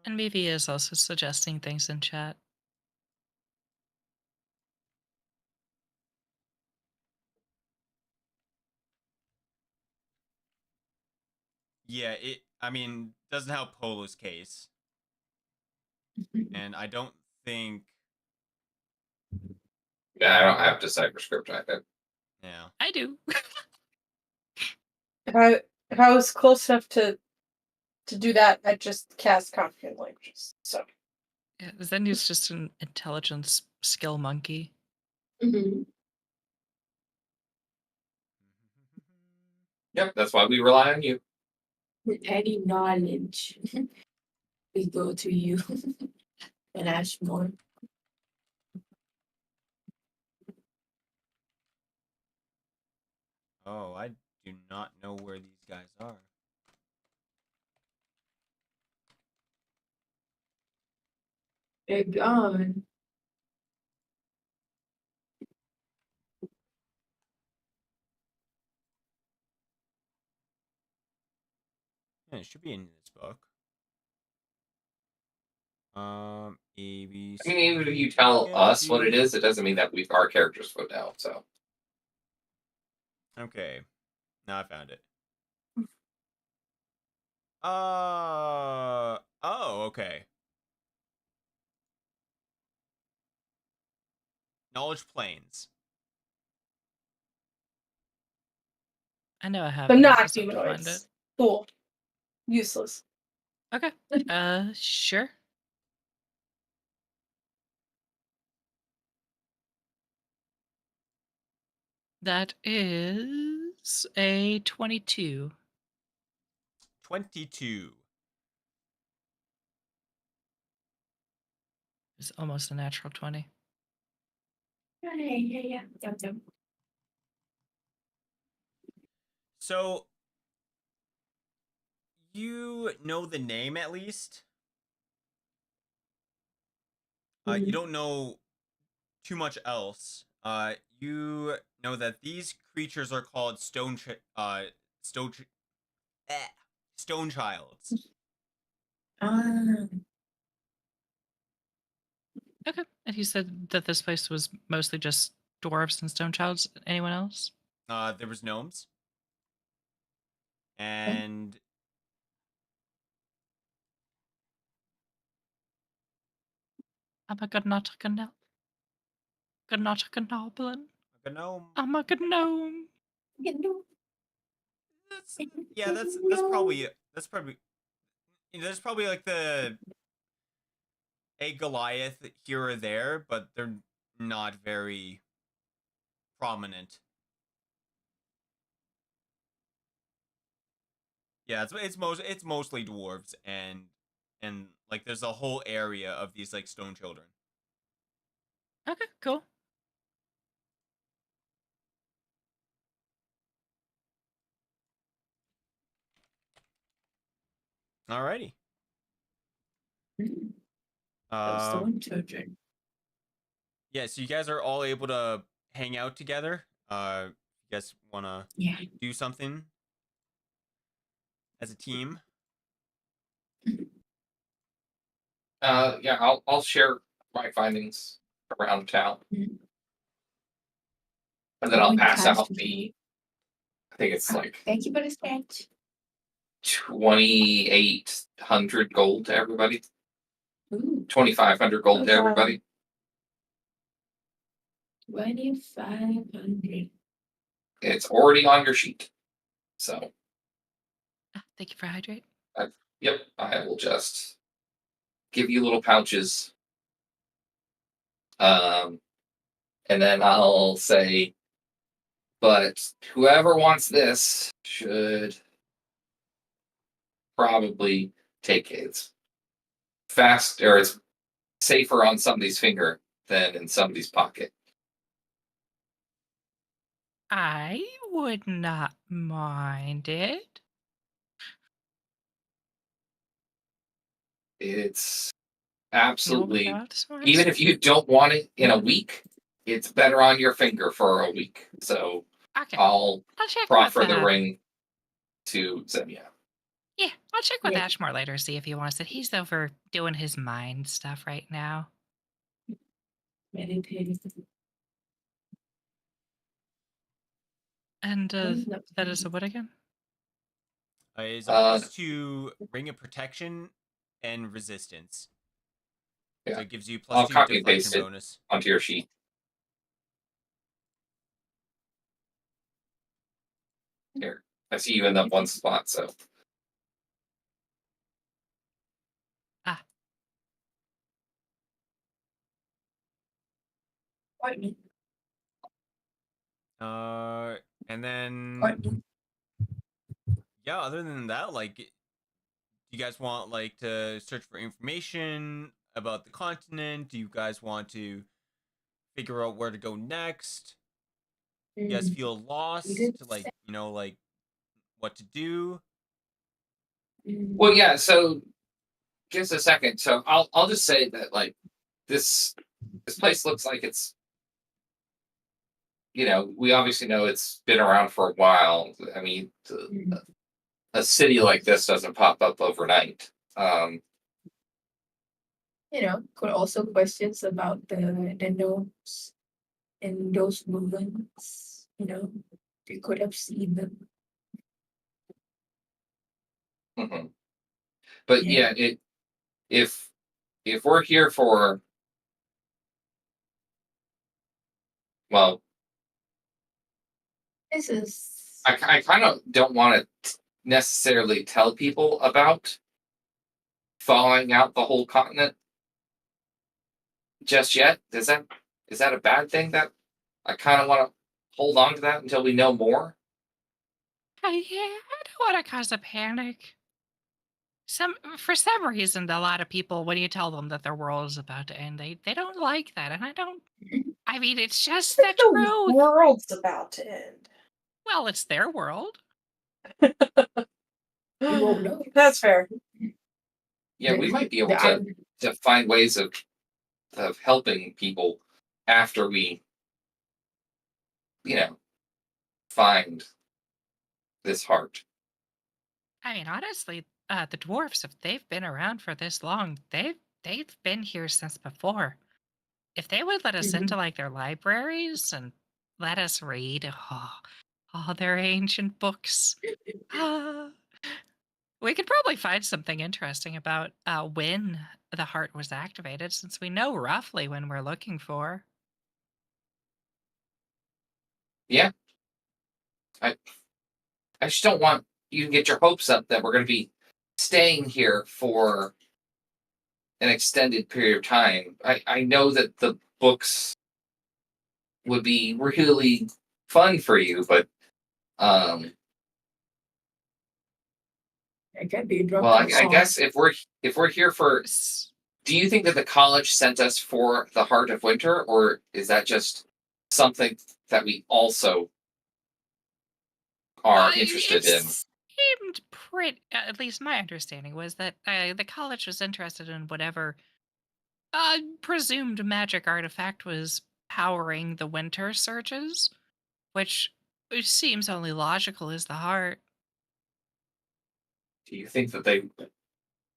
And maybe is also suggesting things in chat. Yeah, doesn't help Polo's case. And I don't think. Yeah, I don't have Decipher Script. I think. Yeah. I do. If I was close enough to do that, I'd just cast Comprehend Languages. So Yeah, then he's just an intelligence skill monkey. Mhm. Yep, that's why we rely on you. With any knowledge, we go to you and ask more. Oh, I do not know where these guys are. They're gone. Yeah, it should be in this book. A, B, I mean, C, even if you tell D, us what it E. is, it doesn't mean that our characters would know. So Okay. Now I found it. Oh, okay. Knowledge planes. I know I have But it. I not just have to find it. humanoids. Cool. Useless. I just have to find it. Humanoids. Cool. Useless. Okay. Sure. That is a 22. 22. It's almost a natural 20. Yeah. Yep. So you know the name at least. You don't know too much else. You know that these creatures are called stone childs. Ah, Okay. And he said that this place was mostly just dwarves and stone childs. Anyone else? There was gnomes. And I'm a goblin. a gnome. I'm a gnome. That's, yeah, that's probably there's probably like a Goliath here or there, but they're not very prominent. Yeah, it's mostly dwarves and like there's a whole area of these like stone children. Okay, cool. Alrighty. those Um, stone children. yeah, so you guys are all able to hang out together. You guys want to Yeah. do something as a team? Yeah, I'll share my findings around town, Mhm. and then I'll Going pass past out me. I think it's like Thank you for the sketch. 2,800 gold to everybody. Ooh, 2,500 gold to Okay. everybody. 2,500. It's already on your sheet. So, Thank you for hydrate. yep, I will just give you little pouches. And then I'll say, but whoever wants this should probably take it. It's fast, or it's safer on somebody's finger than in somebody's pocket. I would not mind it. It's Oh my absolutely, god, smart. even if you don't want it in a week, it's better on your finger for a week. So Okay, I'll I'll check proffer with the ring to Zemia. Yeah, I'll check with Yeah. Ashmore later, see if he wants it. He's over doing his mind stuff right now. Meditating. And Clean up that is a things. what again? Is a +2 ring of protection and resistance. Yeah. So it gives you I'll +2 copy and deflection paste it bonus. onto your sheet. Here, I see you in that one spot, so Ah, Courtney. And then Courtney. yeah, other than that, like, you guys want like to search for information about the continent? Do you guys want to figure out where to go next? You guys feel You lost, did like say- like what to do? well, yeah. So give us a second. So I'll just say that like this place looks like it's, we obviously know it's been around for a while. I mean, a city like this doesn't pop up overnight. could also questions about the gnomes and those movements. You could have seen them. Mhm. But Yeah. yeah, if we're here for, well, This is I kind of don't want to necessarily tell people about thawing out the whole continent just yet. Is that a bad thing? That I kind of want to hold on to that until we know more. Yeah, I don't want to cause a panic. For some reason, a lot of people, when you tell them that their world is about to end, they don't like that, and I don't. I mean, it's just the The truth. world's about to end. Well, it's their world. We won't know. That's fair. Yeah, we might be able to find ways of helping people after we, find this heart. I mean, honestly, the dwarfs, if they've been around for this long, they've been here since before. If they would let us into like their libraries and let us read all their ancient books, we could probably find something interesting about when the heart was activated, since we know roughly when we're looking for. Yeah. I just don't want you to get your hopes up that we're going to be staying here for an extended period of time. I know that the books would be really fun for you, but It can be well, I guess if we're here for, do you think that the college sent us for the Heart of Winter, or is that just something that we also are interested in? Seemed pretty. At least my understanding was that the college was interested in whatever presumed magic artifact was powering the winter surges, which seems only logical is the heart. Do you think that they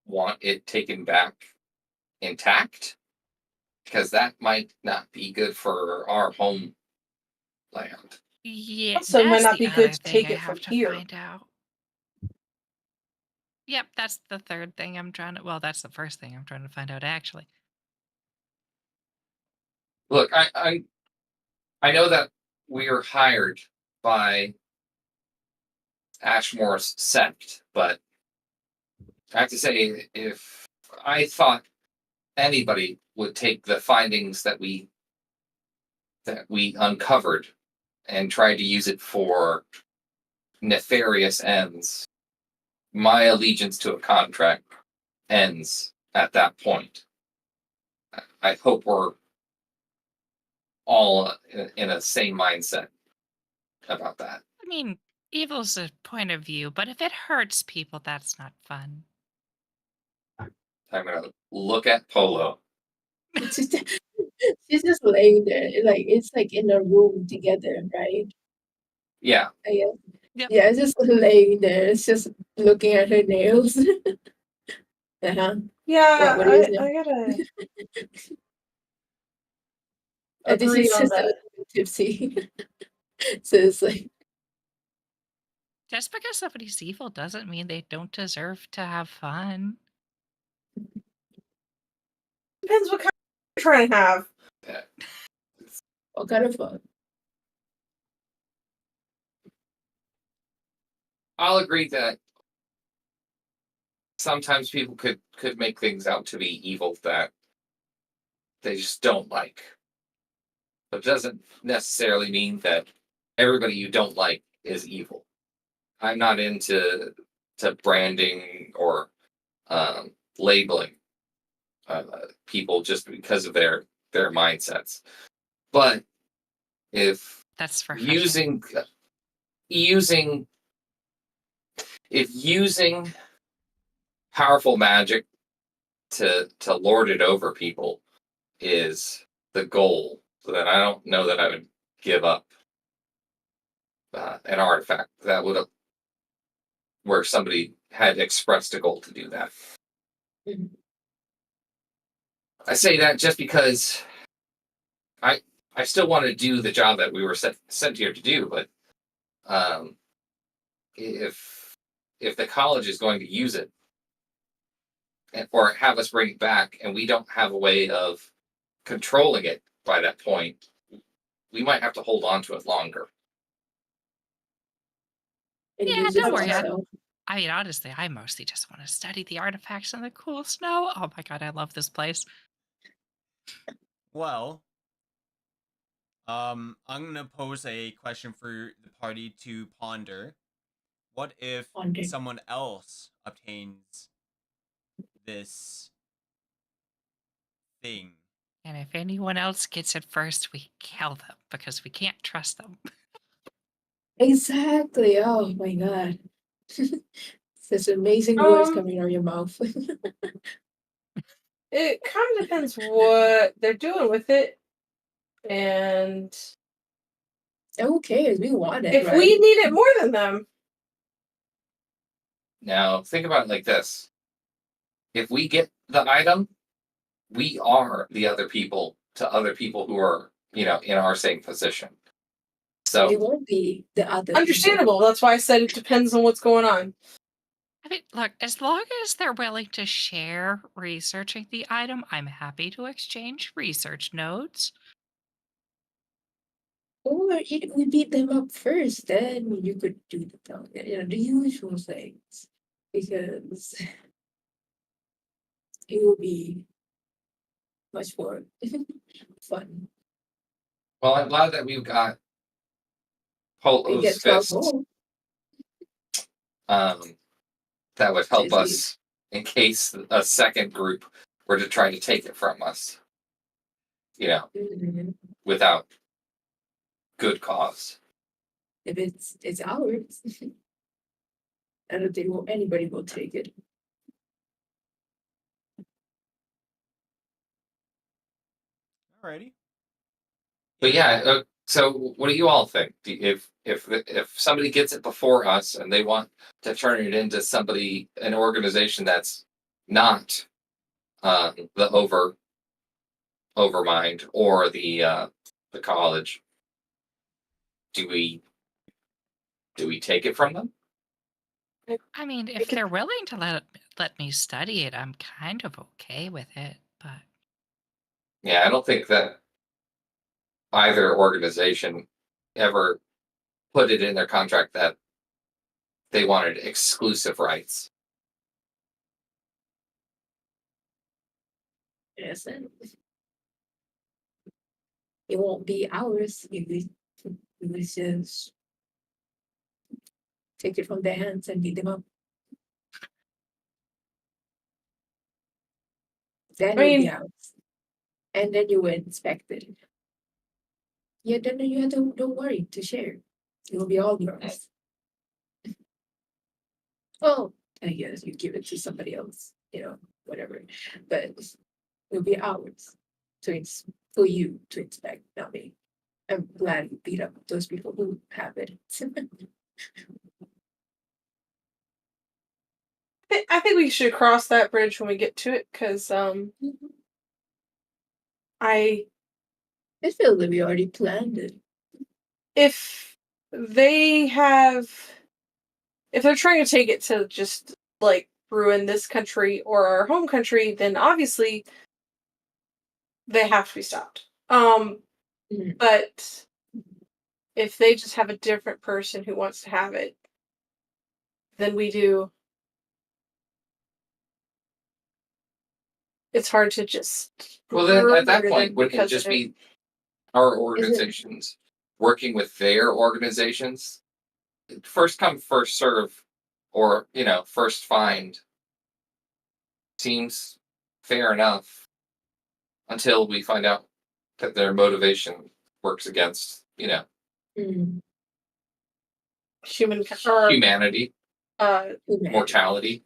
want it taken back intact? Because that might not be good for our homeland. Yeah, Also, it might that's not the be other good to thing take I it from have to here. find out. Yep, that's the third thing I'm trying to. Well, that's the first thing I'm trying to find out, actually. Look, I know that we are hired by Ashmore's sect, but I have to say, if I thought anybody would take the findings that we uncovered and try to use it for nefarious ends, my allegiance to a contract ends at that point. I hope we're all in a same mindset about that. I mean, evil's a point of view, but if it hurts people, that's not fun. I'm gonna look at Polo. She's just laying there, like it's like in a room together, right? Yeah. I guess. Yep. Yeah, it's just laying there. It's just looking at her nails. Yeah, What is it? I gotta I think agree she's on just a that. little bit tipsy. So it's like, Just because somebody's evil doesn't mean they don't deserve to have fun. Depends what kind you're trying to have. what kind of fun? I'll agree that sometimes people could make things out to be evil that they just don't like. But it doesn't necessarily mean that everybody you don't like is evil. I'm not into branding or labeling people just because of their mindsets. But if That's refreshing. using powerful magic to lord it over people is the goal, then I don't know that I would give up an artifact that would have where somebody had expressed a goal to do that. Mhm. I say that just because I still want to do the job that we were sent here to do, but if the college is going to use it or have us bring it back, and we don't have a way of controlling it by that point, we might have to hold on to it longer. and Yeah, use it don't for worry. yourself. I mean, honestly, I mostly just want to study the artifacts and the cool snow. Oh my god, I love this place. Well, I'm gonna pose a question for the party to ponder. What if Ponder. someone else obtains this thing? And if anyone else gets it first, we kill them because we can't trust them. Exactly. Oh my god. Such amazing words coming out of your mouth. It kind of depends what they're doing with it, and Who cares? We want it, if right? we need it more than them. Now, think about it like this. If we get the item, we are the other people to other people who are, in our same position. It So, won't be the other people. Understandable. That's why I said it depends on what's going on. I mean, look, as long as they're willing to share researching the item, I'm happy to exchange research notes. Or we beat them up first, then you could do the usual things. Because it will be much more fun. well, I'm glad that we've got We Polo's get 12 fists more. that would help Seriously. us in case a second group were to try to take it from us, Mhm. without good cause. If it's ours, I don't think anybody will take it. Alrighty. But yeah, so what do you all think? If somebody gets it before us and they want to turn it into an organization that's not the overmind or the college, do we take it from them? I mean, if they're willing to let me study it, I'm kind of okay with it. But Yeah, I don't think that either organization ever put it in their contract that they wanted exclusive rights. Yes, and it won't be ours if we just take it from their hands and beat them up. Then I it'll be mean- ours. And then you will inspect it. Yeah, then you have to don't worry to share. It will be all yours. Well, I guess you give it to somebody else, whatever. But it'll be ours. So it's for you to inspect, not me. I'm glad you beat up those people who have it. I think we should cross that bridge when we get to it, because I I feel that we already planned it. if they're trying to take it to just like ruin this country or our home country, then obviously they have to be stopped. Mhm. But if they just have a different person who wants to have it than we do, it's hard to just. Well, then at that murder them point, wouldn't it because just of be our organizations working with their organizations? First come, first serve, or first find seems fair enough until we find out that their motivation works against Mm. humanity, Humanity. mortality.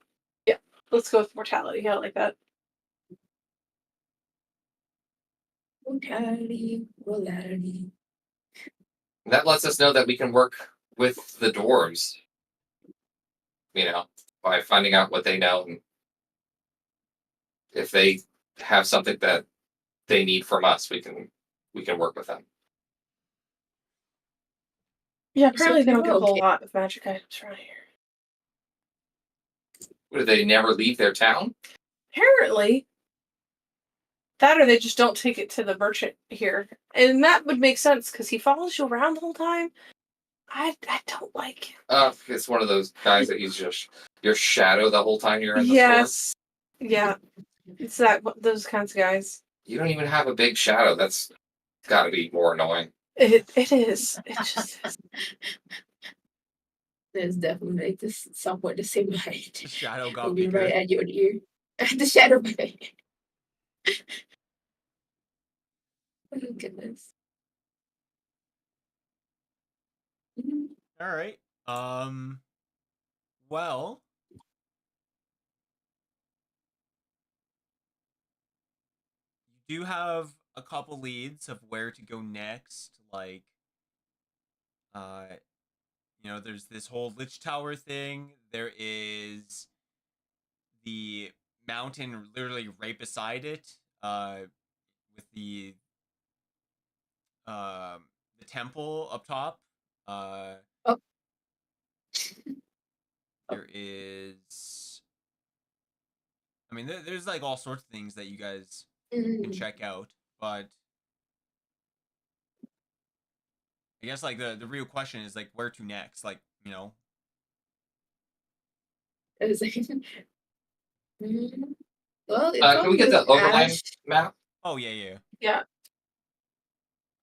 Let's go with mortality. I like that. Mortality. That lets us know that we can work with the dwarves, by finding out what they know, and if they have something that they need from us, we can work with them. Yeah, apparently they don't we're get a whole okay. lot of magic items around here. Do they never leave their town? Apparently. That or they just don't take it to the merchant here. And that would make sense because he follows you around the whole time. I don't like it. It's one of those guys that he's just your shadow the whole time you're in the store. Yes. Yeah. It's those kinds of guys. You don't even have a big shadow. That's got to be more annoying. It is. It just is. There's definitely like this somewhat the same height. The shadow Will got be bigger. right at your ear. The shadow by. Oh goodness. Mhm. All right. Well, you do have a couple leads of where to go next. Like, uh, there's this whole Lich Tower thing. There is the mountain literally right beside it. With the temple up top. Oh. There is. I mean, there's like all sorts of things that you guys can check out, but I guess like the real question is like where to next, like It's like, well, it's Can we get the always overland Ash. map? Oh yeah. Yeah.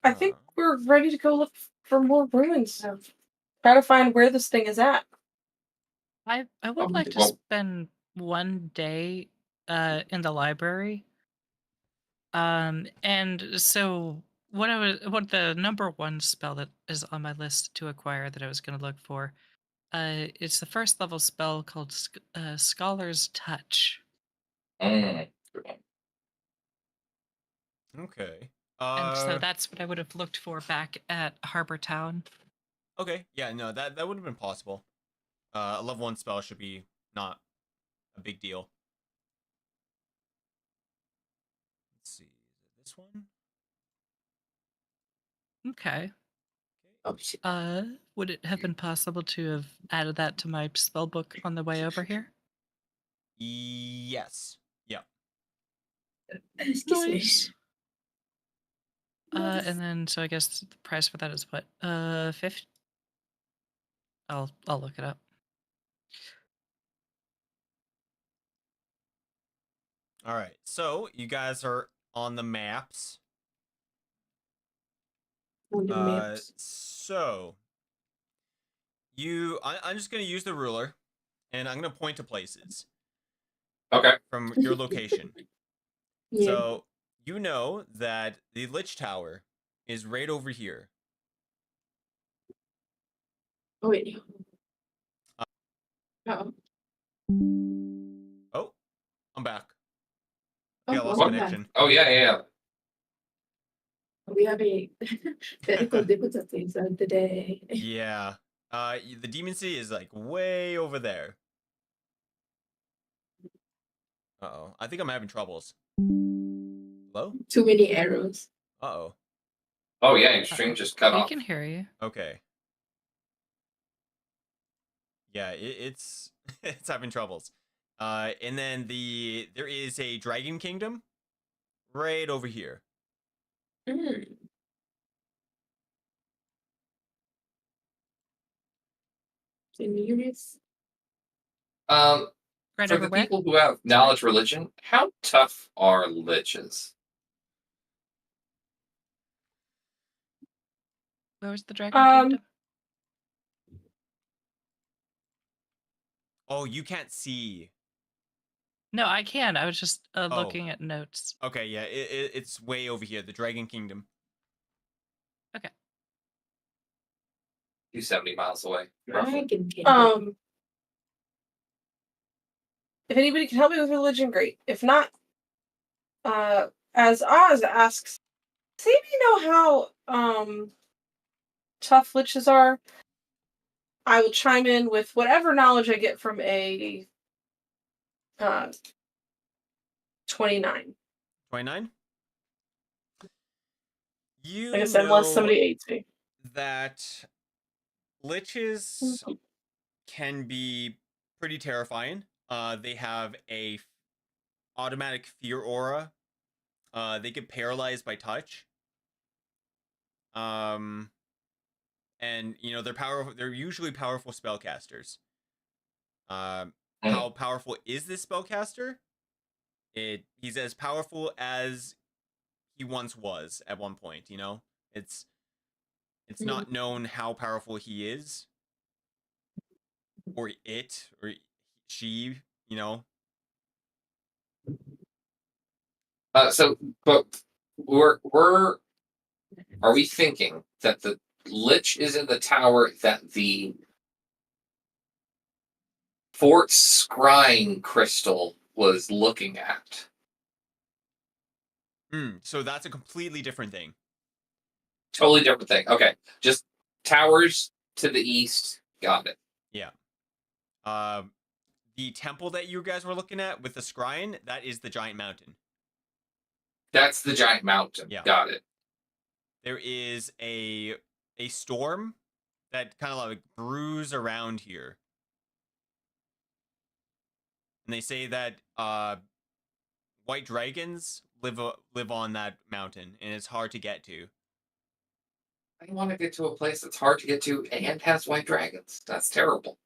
I think we're ready to go look for more ruins. Try to find where this thing is at. I would like to spend one day in the library. And so what the number one spell that is on my list to acquire that I was going to look for, it's the first level spell called Scholar's Touch. Okay. And so that's what I would have looked for back at Harbor Town. Okay, yeah, no, that would have been possible. A level 1 spell should be not a big deal. Let's see, is it this one? Okay. Oh, shit. Would it have been possible to have added that to my spell book on the way over here? Yes. Yeah. Excuse me. Nice. And then so I guess the price for that is what? 50? I'll look it up. All right. So, you guys are on the maps. On the maps. So I'm just going to use the ruler and I'm going to point to places. Okay. From your location. Yeah. So, you know that the Lich Tower is right over here. Oh, wait. Oh. Oh, I'm back. Oh, Yeah, I lost welcome back. connection. Oh yeah. We have a technical difficulties of the day. Yeah. The Demon City is like way over there. Uh-oh. I think I'm having troubles. Hello? Too many arrows. Uh-oh. Oh yeah, your stream just cut We off. can hear you. Okay. Yeah, it's it's having troubles. And then there is a Dragon Kingdom right over here. Mm. In units. Right for over the where? people who have knowledge religion, how tough are liches? Where was the Dragon Kingdom? Oh, you can't see. No, I can. I was just looking at notes. Okay, yeah, it's way over here, the Dragon Kingdom. Okay. 270 miles away. Dragon Kingdom. If anybody can help me with religion, great. If not, as Oz asks, does anybody know how tough liches are? I will chime in with whatever knowledge I get from a 29. 29? You Like I said, unless somebody aids me. That liches can be pretty terrifying. They have a automatic fear aura. They get paralyzed by touch. And and they're powerful. They're usually powerful spellcasters. Mm. How powerful is this spellcaster? He's as powerful as he once was at one point. It's not known how powerful he is, or it, or she. So, but are we thinking that the Lich is in the tower that the Fort Scrying crystal was looking at? So that's a completely different thing. Totally different thing. Okay, just towers to the east. Got it. Yeah. The temple that you guys were looking at with the scrying, that is the giant mountain. That's the giant mountain. Yeah. Got it. There is a storm that kind of like brews around here. And they say that white dragons live on that mountain, and it's hard to get to. I want to get to a place that's hard to get to and has white dragons. That's terrible.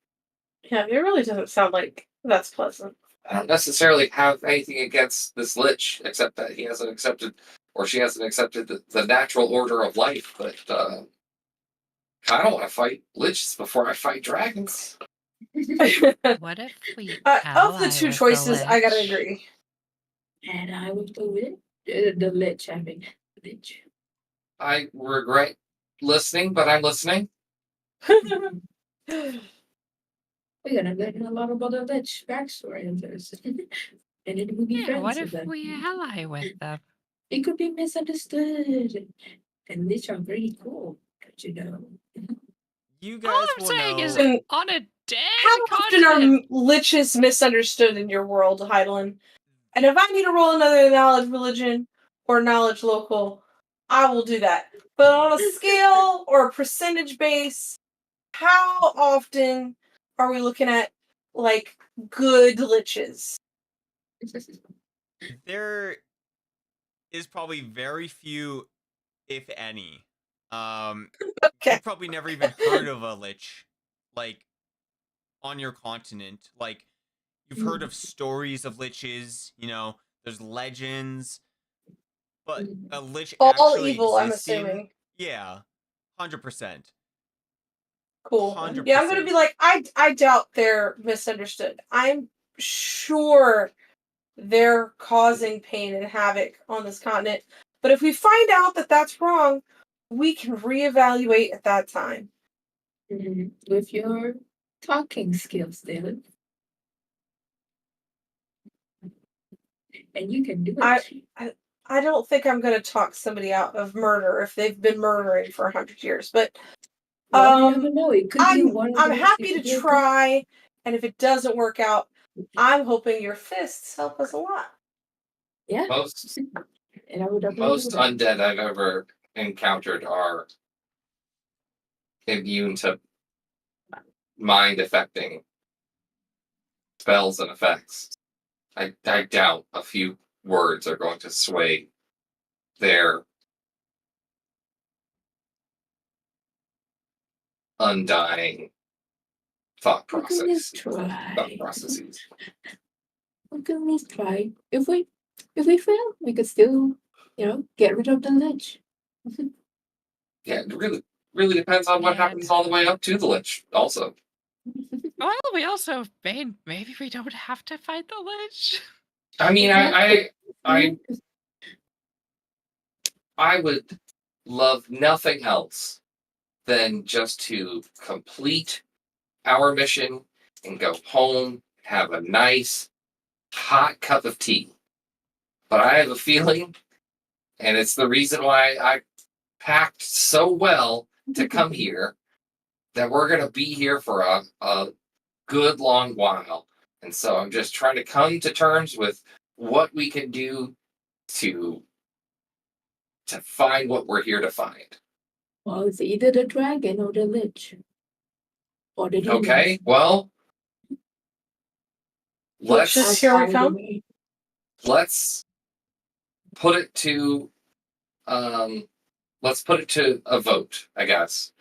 Yeah, it really doesn't sound like that's pleasant. I don't necessarily have anything against this Lich, except that he hasn't accepted, or she hasn't accepted the natural order of life. But I don't want to fight Liches before I fight dragons. What if we Of the ally two with choices, I gotta Lich? agree. And I would go with the Lich. I mean, Lich. I regret listening, but I'm listening. We're gonna learn a lot about the Lich backstory in this. And it would be Yeah, friends what with if them. we ally with them? It could be misunderstood. And Lich are pretty cool, don't you know? You All guys I'm will saying know. is And on a dead how often are continent. liches misunderstood in your world, Hydalann? And if I need to roll another knowledge religion or knowledge local, I will do that. But on a scale or a percentage base, how often are we looking at like good liches? There is probably very few, if any. Okay. You've probably never even heard of a Lich, like, on your continent. Like, you've heard of stories of Liches, there's legends, but a Lich All actually evil, I'm existing, assuming. yeah, 100%. Cool. 100%. Yeah, I'm gonna be like, I doubt they're misunderstood. I'm sure they're causing pain and havoc on this continent. But if we find out that that's wrong, we can reevaluate at that time. With your talking skills, Dylan. And you can do it. I don't think I'm gonna talk somebody out of murder if they've been murdering for 100 years. But Well, you never know. It could be one of I'm those- happy it to could be a try, and if it doesn't work out, I'm hoping your fists help us a lot. Yeah. Most And I would most definitely do undead I've ever encountered are immune to mind affecting spells and effects. I doubt a few words are going to sway their undying thought We can at least processes. We can at least try. If we fail, we could still, get rid of the Lich. Yeah, it really depends on what Yeah. happens all the way up to the Lich, also. Well, we also maybe we don't have to fight the Lich. I mean, Exactly. I would love nothing else than just to complete our mission and go home, have a nice hot cup of tea. But I have a feeling, and it's the reason why I packed so well to come here, that we're going to be here for a good long while. And so I'm just trying to come to terms with what we can do to find what we're here to find. Well, it's either the dragon or the Lich. Or the demons. Okay, well, Just let's here we Either come. way. let's put it to a vote, I guess.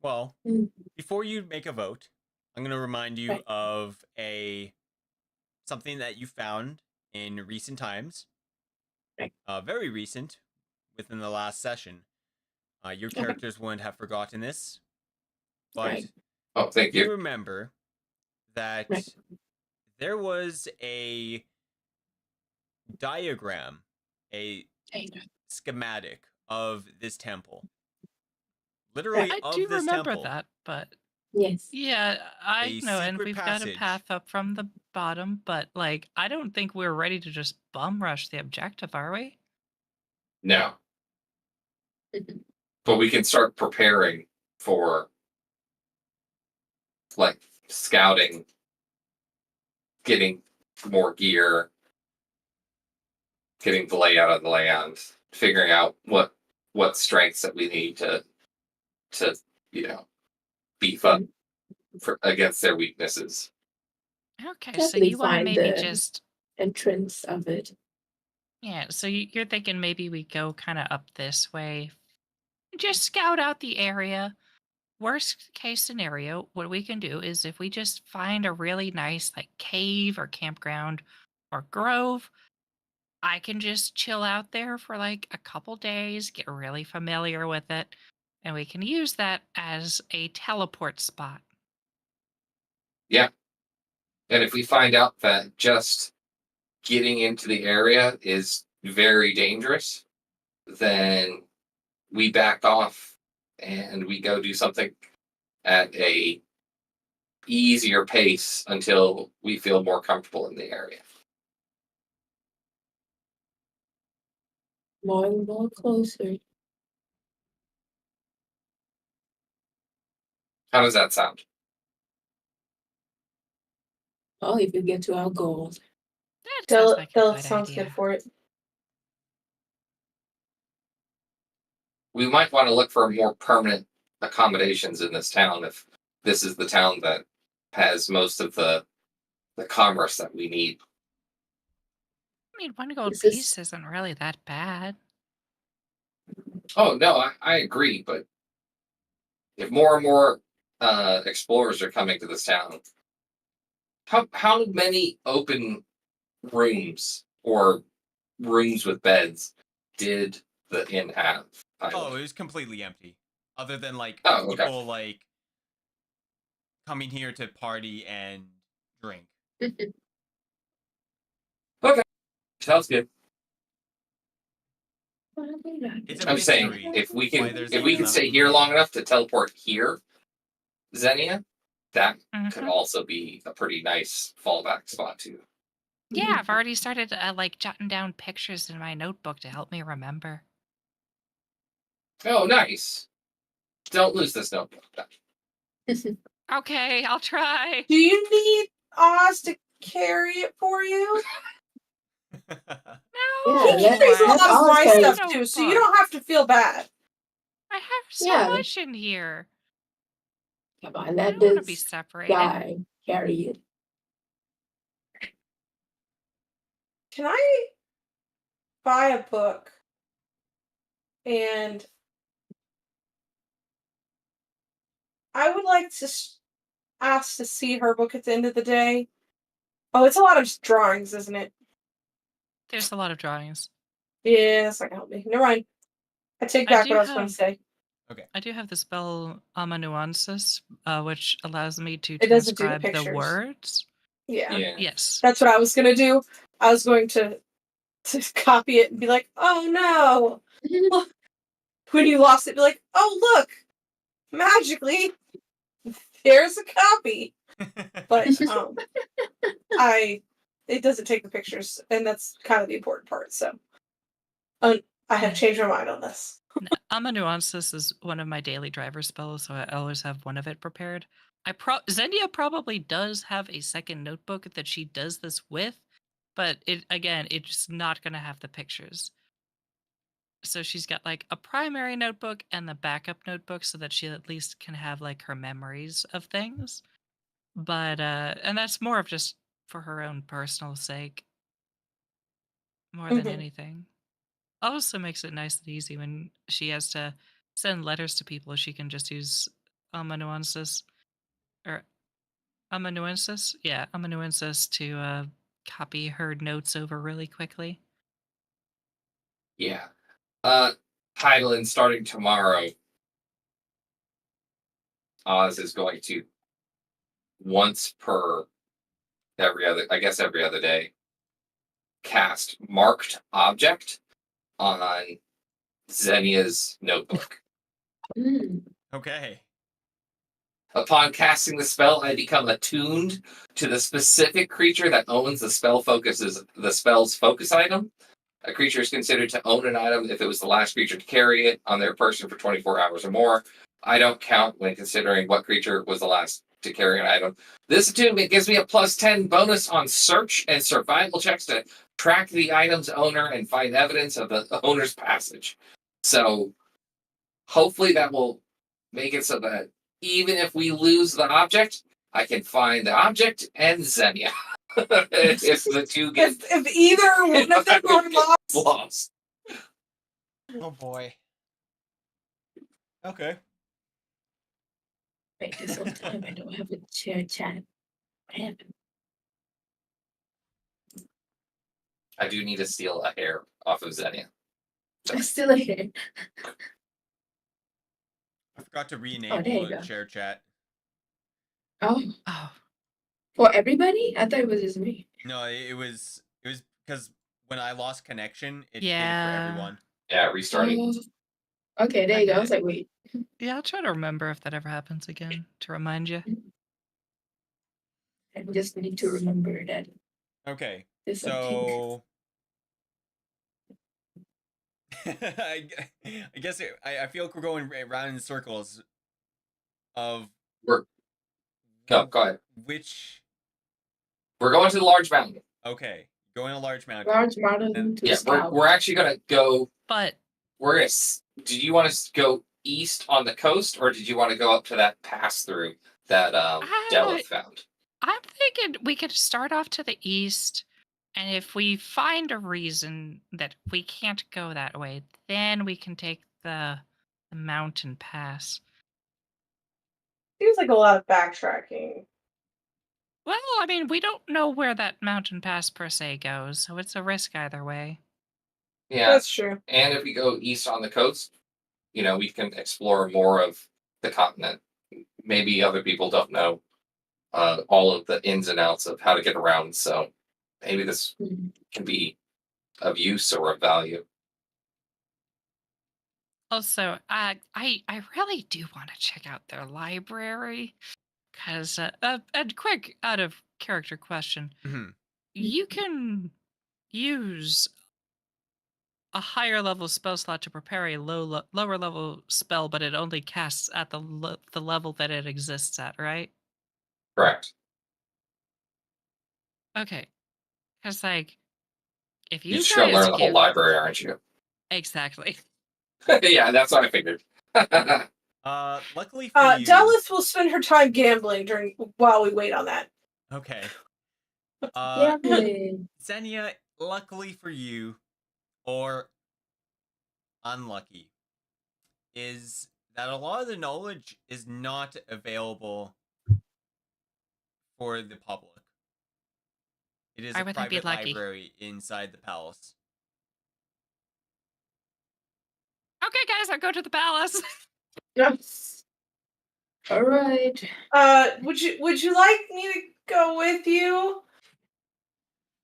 Well, Mm. before you make a vote, I'm going to remind you Right. of something that you found in recent times, Right. very recent, within the last session. Your Okay. characters wouldn't have forgotten this, but Right. Oh, thank you you. remember that Right. there was a diagram, a schematic of this temple. Literally I of do this remember temple. that, but Yes. yeah, I A know, and secret we've got a passage. path up from the bottom, but like, I don't think we're ready to just bum rush the objective, are we? No, but we can start preparing for like scouting, getting more gear, getting the layout of the land, figuring out what strengths that we need to beef up for against their weaknesses. Okay, so Definitely you want to find maybe the just entrance of it. yeah, so you're thinking maybe we go kind of up this way, just scout out the area. Worst case scenario, what we can do is if we just find a really nice like cave or campground or grove, I can just chill out there for like a couple days, get really familiar with it, and we can use that as a teleport spot. Yeah, and if we find out that just getting into the area is very dangerous, then we back off and we go do something at a easier pace until we feel more comfortable in the area. More and more closer. How does that sound? Oh, if you get to our goal. That sounds like a That good sounds idea. good for it. We might want to look for more permanent accommodations in this town if this is the town that has most of the commerce that we need. I mean, one gold This is piece isn't really that bad. Oh no, I agree, but if more and more explorers are coming to this town, how many open rooms or rooms with beds did the inn have? Oh, it was completely empty. Other than like Oh, okay. people like coming here to party and drink. Sounds good. It's a I'm saying mystery if we why can there's if we can enough stay here room. long enough to teleport here, Xenia, that could Mhm. also be a pretty nice fallback spot too. Yeah, I've already started like jotting down pictures in my notebook to help me remember. Oh, nice. Don't lose this notebook. Okay, I'll try. Do you need Oz to carry it for you? No, Yeah, He carries a let lot of Oz my carry stuff it. too, so you don't have to feel bad. I have so Yeah. much in here. Come on, I let don't want to be this separated. guy carry it. Can I buy a book and I would like to ask to see her book at the end of the day. Oh, it's a lot of drawings, isn't it? There's a lot of drawings. Yeah, that's not gonna help me. Never mind. I take I back do what I was going to have say. I do have the spell amanuensis, which allows me to It doesn't do the transcribe the pictures. words. Yeah. Yeah. Yes. That's what I was going to do. I was going to copy it and be like, oh no. Look. When you lost it, be like, oh look. Magically, there's a copy. But it doesn't take the pictures, and that's kind of the important part. So I have changed my mind on this. Amanuensis is one of my daily driver spells, so I always have one of it prepared. Zendia probably does have a second notebook that she does this with, but it's not going to have the pictures. So she's got like a primary notebook and the backup notebook so that she at least can have like her memories of things. But and that's more of just for her own personal sake more than Mhm. anything. Also makes it nice and easy when she has to send letters to people. She can just use amanuensis or amanuensis? Yeah, amanuensis to copy her notes over really quickly. Yeah. Hydalann, starting tomorrow, Oz is going to once per every other day cast marked object on Xenia's notebook. Okay. Upon casting the spell, I become attuned to the specific creature that owns the spell's focus item. A creature is considered to own an item if it was the last creature to carry it on their person for 24 hours or more. I don't count when considering what creature was the last to carry an item. This attunement gives me a +10 bonus on search and survival checks to track the item's owner and find evidence of the owner's passage. So hopefully that will make it so that even if we lose the object, I can find the object and Xenia. If the two get If either one of them are lost. Oh boy. Okay. Wait, this whole time I don't have a chair chat. I haven't. I do need to steal a hair off of Xenia. I'm still here. I forgot to there you re-enable go. share chat. Oh, Oh, for everybody? I thought it was just me. No, it was because when I lost connection, it did it for Yeah. everyone. Yeah, restarting. Oh. Okay, there you go. I was like, wait. yeah. I'll try to remember if that ever happens again to remind you. I just need to remember that. Okay, This so I guess I feel like we're going around in circles of No, go ahead. which. We're going to the large mountain. Okay, going a large mountain. large mountain to Yeah, scout. we're actually gonna go. But Do you want us to go east on the coast, or did you want to go up to that pass through that Delith found? I'm thinking we could start off to the east, and if we find a reason that we can't go that way, then we can take the mountain pass. Seems like a lot of backtracking. Well, I mean, we don't know where that mountain pass per se goes, so it's a risk either way. Yeah, That's true. and if we go east on the coast, we can explore more of the continent. Maybe other people don't know all of the ins and outs of how to get around, so maybe this can be of use or of value. Also, I really do want to check out their library, because a quick out of character question: Mhm. you can use a higher level spell slot to prepare a lower level spell, but it only casts at the level that it exists at, right? Correct. Okay, because like if You're you just gonna guys learn the whole give library, aren't you? exactly. Yeah, that's what I figured. Luckily for you. Delith will spend her time gambling while we wait on that. Okay. Gambling. Xenia, luckily for you, or unlucky, is that a lot of the knowledge is not available for the public. It is Why a would that be private lucky? library inside the palace. Okay, guys, I'll go to the palace. Yes. All right. Would you like me to go with you?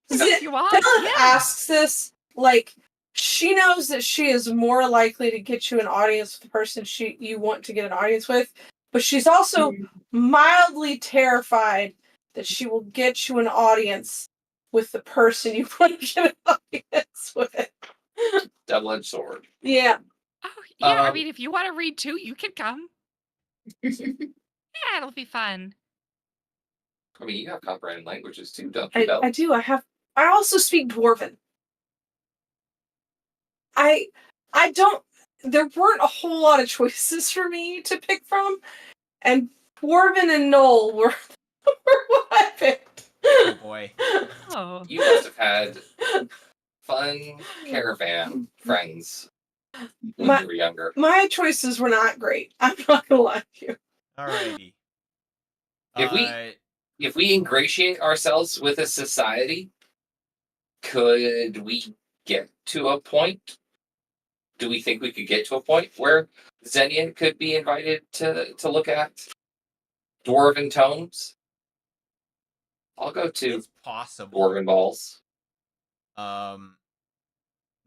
If you want, Delith yeah. asks this like she knows that she is more likely to get you an audience with the person you want to get an audience with, but she's also mildly terrified that she will get you an audience with the person you want to get an audience with. Double-edged sword. Yeah. Oh, yeah, I Um, mean, if you want to read too, you can come. Yeah, it'll be fun. I mean, you have comprehend languages too, don't you, I do. I also speak Dwarven. I don't. There weren't a whole lot of choices for me to pick from, and Dwarven and Knoll were what I picked. Oh boy. Oh. You must have had fun caravan friends when you were younger. My choices were not great. I'm not gonna lie to you. Alrighty. If we ingratiate ourselves with a society, could we get to a point? Do we think we could get to a point where Xenian could be invited to look at dwarven tomes? I'll go to It's possible. dwarven balls,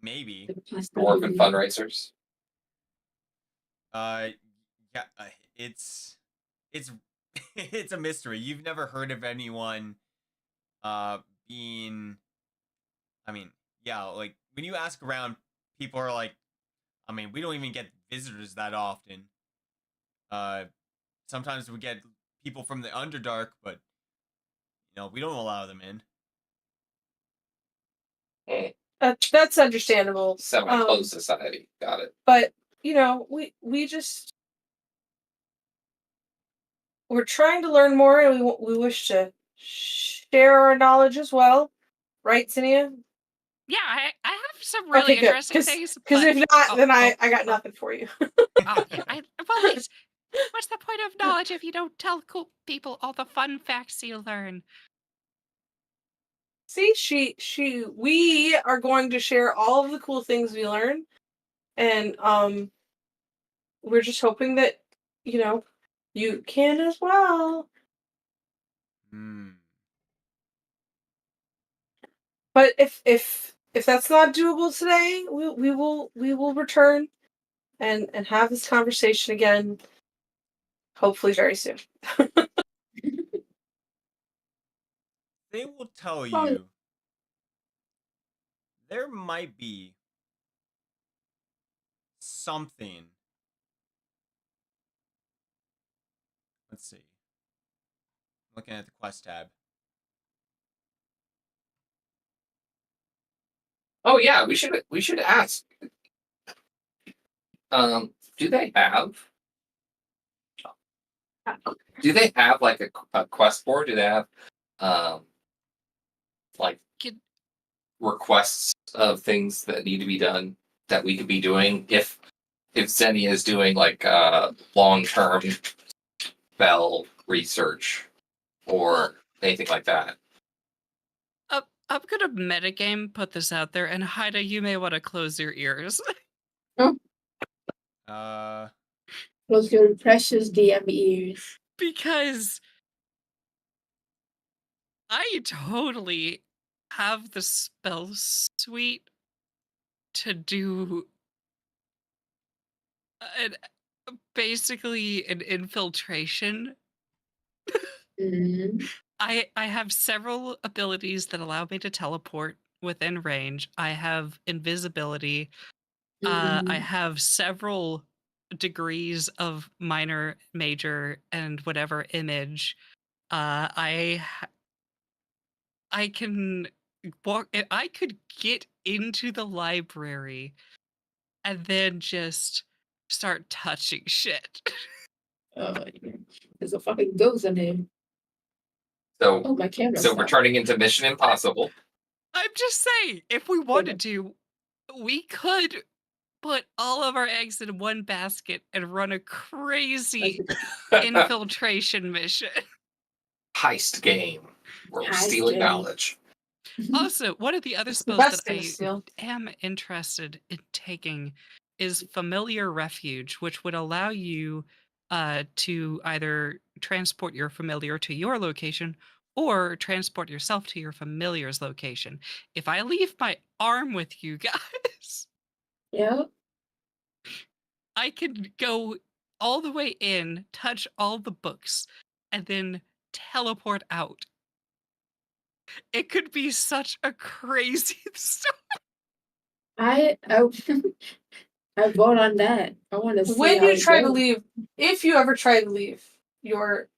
Maybe. dwarven fundraisers. Yeah, it's it's a mystery. You've never heard of anyone being, I mean, yeah, like when you ask around, people are like, I mean, we don't even get visitors that often. Sometimes we get people from the Underdark, but we don't allow them in. That's understandable. Semi-closed society. Got it. But we're trying to learn more, and we wish to share our knowledge as well, right, Zinnia? Yeah, I have some really interesting things. Because if not, then I got nothing for you. Well, what's the point of knowledge if you don't tell cool people all the fun facts you learn? See, we are going to share all of the cool things we learn, and we're just hoping that you can as well. But if that's not doable today, we will return and have this conversation again, hopefully very soon. They will tell you there might be something. Let's see. Looking at the quest tab. Oh yeah, we should ask. Do they have like a quest board? Do they have like requests of things that need to be done that we could be doing if Xenia is doing like long-term spell research or anything like that? I'm gonna metagame put this out there, and Hyda, you may want to close your ears. Close your precious DM ears. Because I totally have the spell suite to do basically an infiltration. Mm-hmm. I have several abilities that allow me to teleport within range. I have invisibility. I have several degrees of minor, major, and whatever image. I can walk. I could get into the library and then just start touching shit. There's a fucking ghost in there. So, my camera. So we're turning into Mission Impossible. I'm just saying, if we wanted to, we could put all of our eggs in one basket and run a crazy infiltration mission. Heist game. We're stealing knowledge. Also, one of the other spells that I am interested in taking is Familiar Refuge, which would allow you to either transport your familiar to your location or transport yourself to your familiar's location. If I leave my arm with you guys, I can go all the way in, touch all the books, and then teleport out. It could be such a crazy story. I vote on that. I want to see when you try to leave, if you ever try to leave your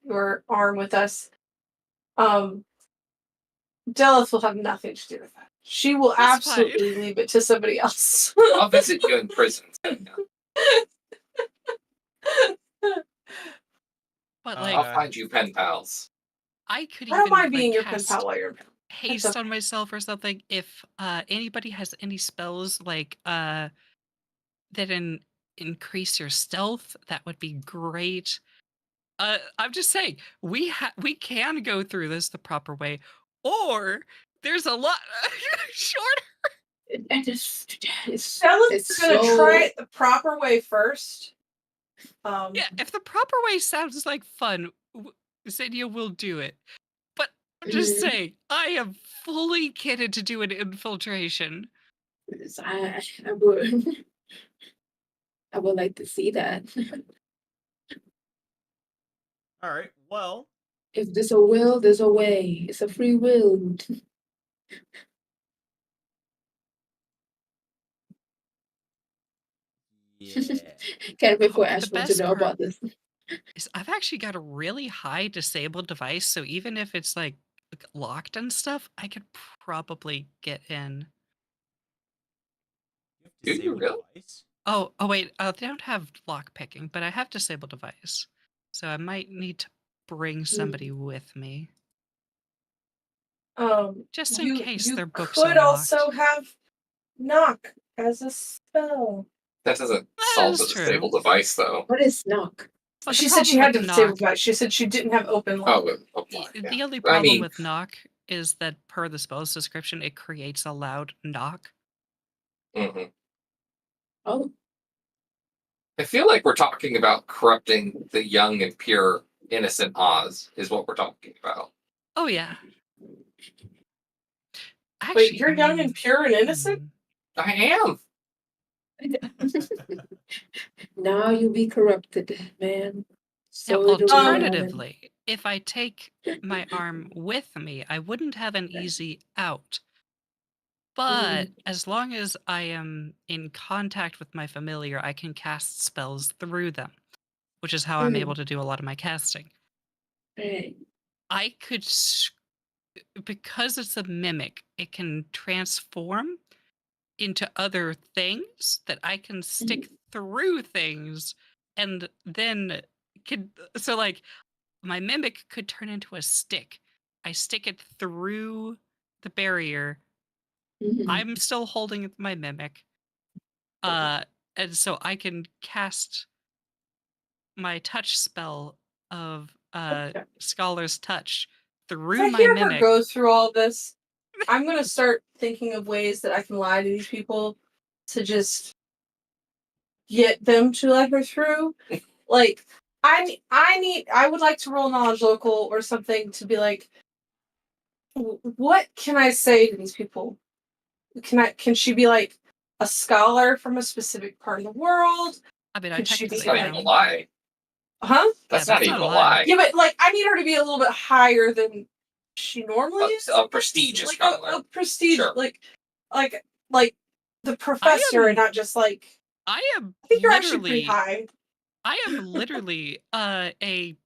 arm with us, Delith will have nothing to do with that. She will absolutely leave it to somebody else. I'll visit you in prison. But I'll find you pen pals. I could I don't even mind being your pen pal while you're haste on myself or something. If anybody has any spells like that increase your stealth, that would be great. I'm just saying we can go through this the proper way, or there's a lot shorter. And it's Stella's gonna try so it the proper way first. Yeah, if the proper way sounds like fun, Zinnia will do it. But I'm just saying, I am fully kitted to do an infiltration. I would I would like to see that. All right. Well, If there's a will, there's a way. It's a free will. yeah. Can't wait for The Ashman to best know part about this. is I've actually got a really high disabled device, so even if it's like locked and stuff, I could probably get in. You have Do you disabled really? device? Oh wait, I don't have lock picking, but I have disabled device, so I might need to bring somebody with me just in case you their books could unlocked. also have knock as a spell. That doesn't That solve is the true. disabled device, though. What is knock? But She the said she problem had with to disable knock, device. She said she didn't have open lock. Oh, okay. the only I problem mean, with knock is that per the spell's description, it creates a loud knock. mhm. Oh, I feel like we're talking about corrupting the young and pure, innocent Oz, is what we're talking about. Oh yeah. Wait, you're young and pure and innocent? I am. now you'll be corrupted, man. Now, So it'll be alternatively, if I take my arm with me, I wouldn't have an easy out. But as long as I am in contact with my familiar, I can cast spells through them, which is how I'm able to do a lot of my casting. Right. I could, because it's a mimic, it can transform into other things that I can stick through things and then so like my mimic could turn into a stick. I stick it through the barrier. I'm still holding my mimic. And so I can cast my touch spell of Scholar's Touch through If I my hear her mimic. go through all this, I'm gonna start thinking of ways that I can lie to these people to just get them to let her through. Like, I would like to roll knowledge local or something to be like, what can I say to these people? Can she be like a scholar from a specific part of the world? I mean, I Could she be That's technically not like, even a am. lie. huh? That's Yeah, not that's even not a a lie. lie. Yeah, but like I need her to be a little bit higher than she normally is. A prestigious like scholar. a prestige, Sure. like the professor, and not just like. I am I think you're actually pretty literally high. I am literally I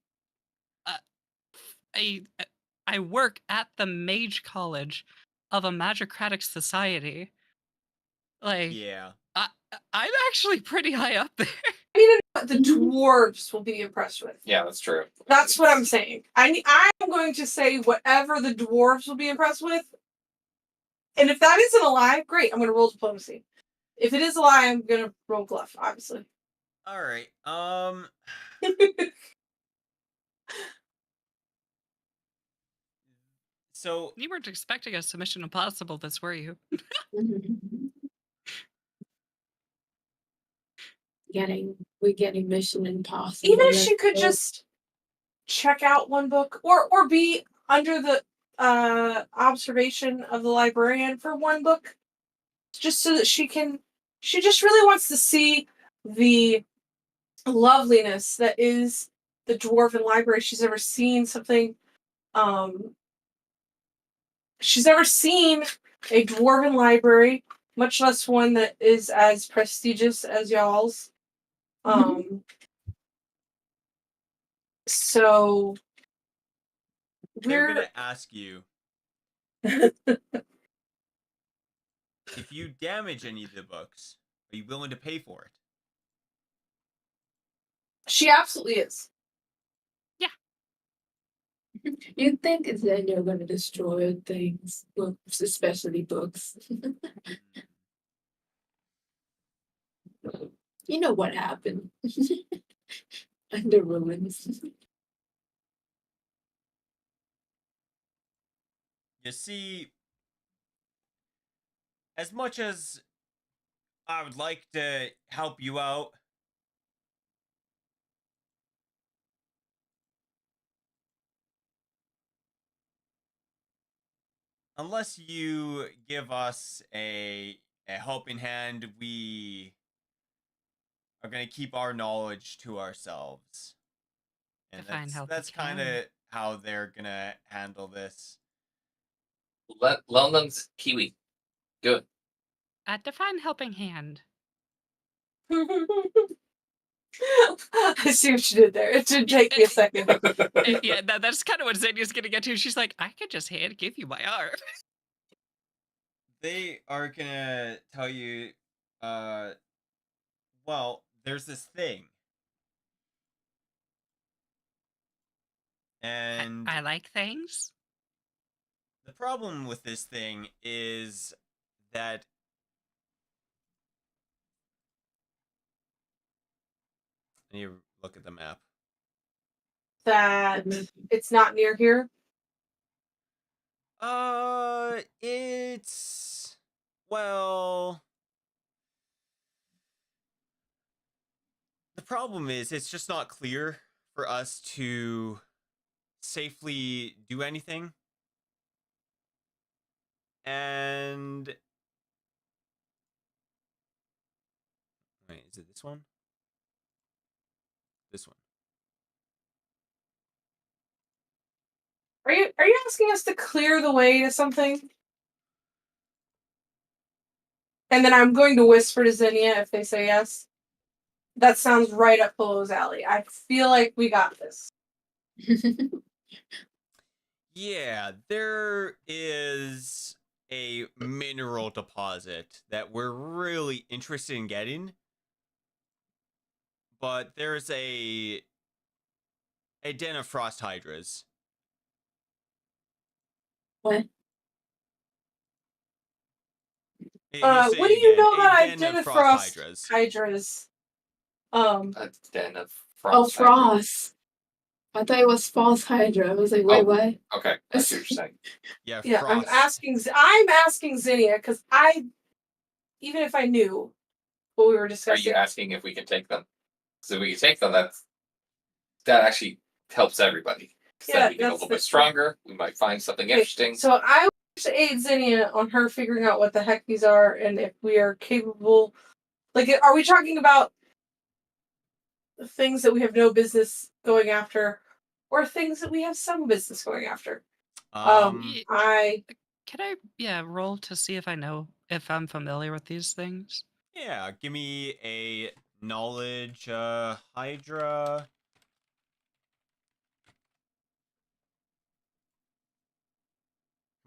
work at the mage college of a magicratic society. Like Yeah. I'm actually pretty high up there. I need to know what the dwarves will be impressed with. Yeah, that's true. That's what I'm saying. I'm going to say whatever the dwarves will be impressed with. And if that isn't a lie, great. I'm going to roll diplomacy. If it is a lie, I'm going to roll bluff, obviously. All right. So You weren't expecting a submission impossible this, were you? We're getting Mission Impossible. Even if she could just check out one book or be under the observation of the librarian for one book, just so that she just really wants to see the loveliness that is the dwarven library. She's never seen something she's never seen a dwarven library, much less one that is as prestigious as y'all's. So we're gonna ask you if you damage any of the books, are you willing to pay for it? She absolutely is. You think it's that you're going to destroy things, books, especially books. You know what happened. And the ruins. You see, as much as I would like to help you out, unless you give us a helping hand, we are going to keep our knowledge to ourselves. And Define helping that's kind hand. of how they're going to handle this. Loan them kiwi. Good. Define helping hand. I see what you did there. It should take me a second. Yeah, that's kind of what Xenia's gonna get to. She's like, I could just hand give you my arm. They are going to tell you, well, there's this thing. And I like things. the problem with this thing is that I need to look at the map. That it's not near here. It's well. The problem is it's just not clear for us to safely do anything. And wait, is it this one? This one. Are you asking us to clear the way to something? And then I'm going to whisper to Xenia if they say yes. That sounds right up Polo's alley. I feel like we got this. Yeah, there is a mineral deposit that we're really interested in getting. But there's a den of frost hydras. What? What do you know about identifrost hydras? hydras? A den of frost. Oh, frost. I thought it was false hydra. I was like, wait, Oh. what? Okay, I see what you're saying. Yeah, Yeah, frost. I'm asking Xenia because even if I knew what we were Are discussing. you asking if we can take them? So if we can take them, that actually helps everybody. So Yeah, then we get a little bit stronger. We might find something interesting. So I wish to aid Xenia on her figuring out what the heck these are and if we are capable. Like, are we talking about things that we have no business going after, or things that we have some business going after? Can I roll to see if I know if I'm familiar with these things? Yeah, give me a knowledge hydra.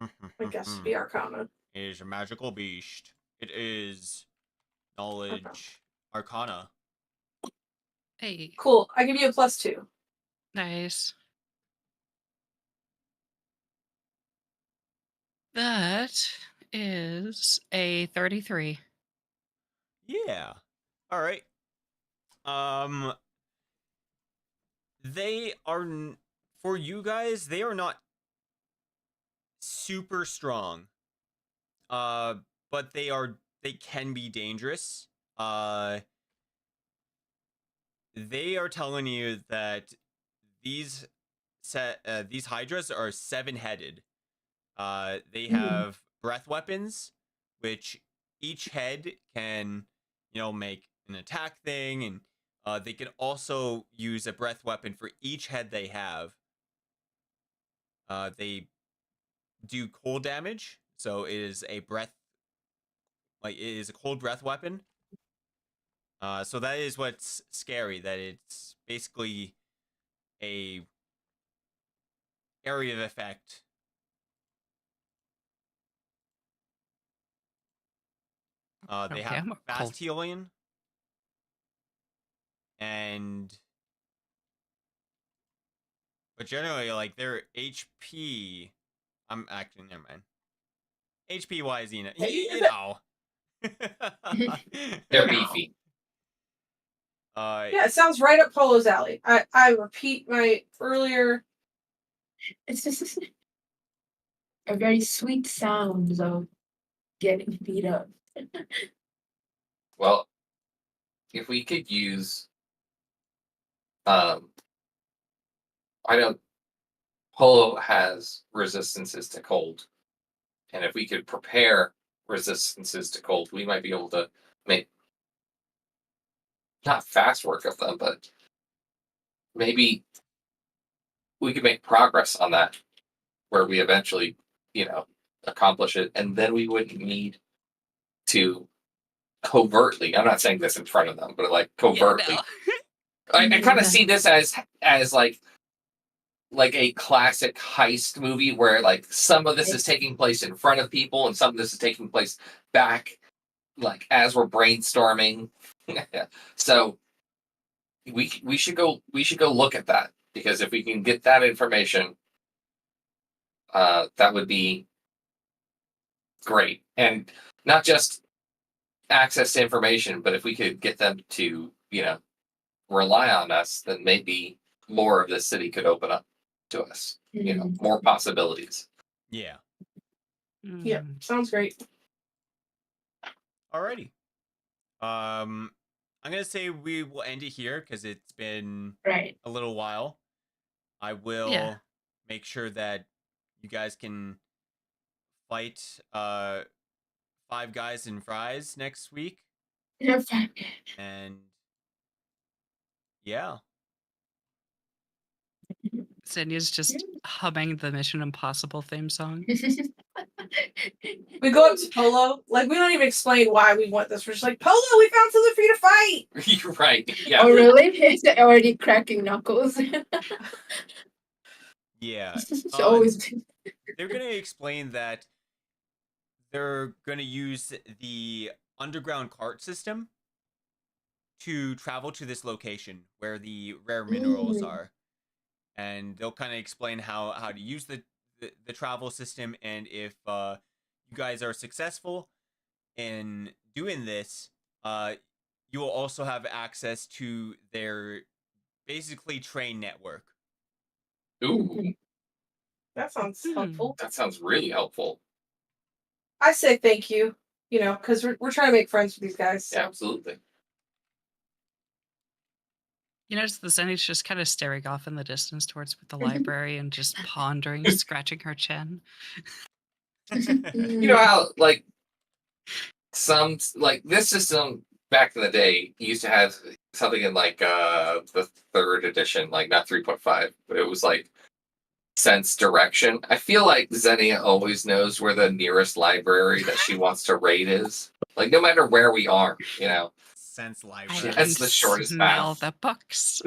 I guess to be Arcana. It is a magical beast. It is knowledge arcana. Hey, Cool. I give you a +2. nice. That is a 33. Yeah. All right. They are for you guys. They are not super strong. But they can be dangerous. They are telling you that these hydras are 7-headed. They have breath weapons, which each head can, make an attack thing, and they can also use a breath weapon for each head they have. They do cold damage, so it is a cold breath weapon. So that is what's scary, that it's basically a area of effect. They have fast healing, but generally, like, their HP, I'm actually, never mind. HP wise, you know. They're beefy. Yeah, it sounds right up Polo's alley. I repeat my earlier. are very sweet sounds of getting beat up. Well, if we could use, I know Polo has resistances to cold, and if we could prepare resistances to cold, we might be able to make not fast work of them, but maybe we could make progress on that, where we eventually, accomplish it, and then we wouldn't need to covertly. I'm not saying this in front of them, but like covertly. no. I kind of see this as like a classic heist movie where like some of this is taking place in front of people and some of this is taking place back, like as we're brainstorming. So we should go look at that, because if we can get that information, that would be great. And not just access to information, but if we could get them to rely on us, then maybe more of the city could open up to us. More possibilities. Yeah. Yeah, Mm. sounds great. Alrighty. I'm gonna say we will end it here because it's been Right. a little while. I will Yeah. make sure that you guys can fight Five Guys and Fries next week. And yeah. Zenya's just humming the Mission Impossible theme song. We go up to Polo, like we don't even explain why we want this. We're just like, Polo, we found something for you to fight. You're right. Yeah. Oh, really? It's already cracking knuckles. Yeah. It's always been. They're gonna explain that they're gonna use the underground cart system to travel to this location where the rare minerals are, and they'll kind of explain how to use the travel system, and if you guys are successful in doing this, you will also have access to their basically train network. Ooh, That sounds Hmm. helpful. that sounds really helpful. I say thank you, because we're trying to make friends with these guys. So. Yeah, absolutely. You notice the Zenya's just kind of staring off in the distance towards the library and just pondering, scratching her chin. You know how like this system back in the day used to have something in like the third edition, like not 3.5, but it was like sense direction. I feel like Xenia always knows where the nearest library that she wants to raid is. Like no matter where we are, Sense I library. That's can the shortest smell path. the books.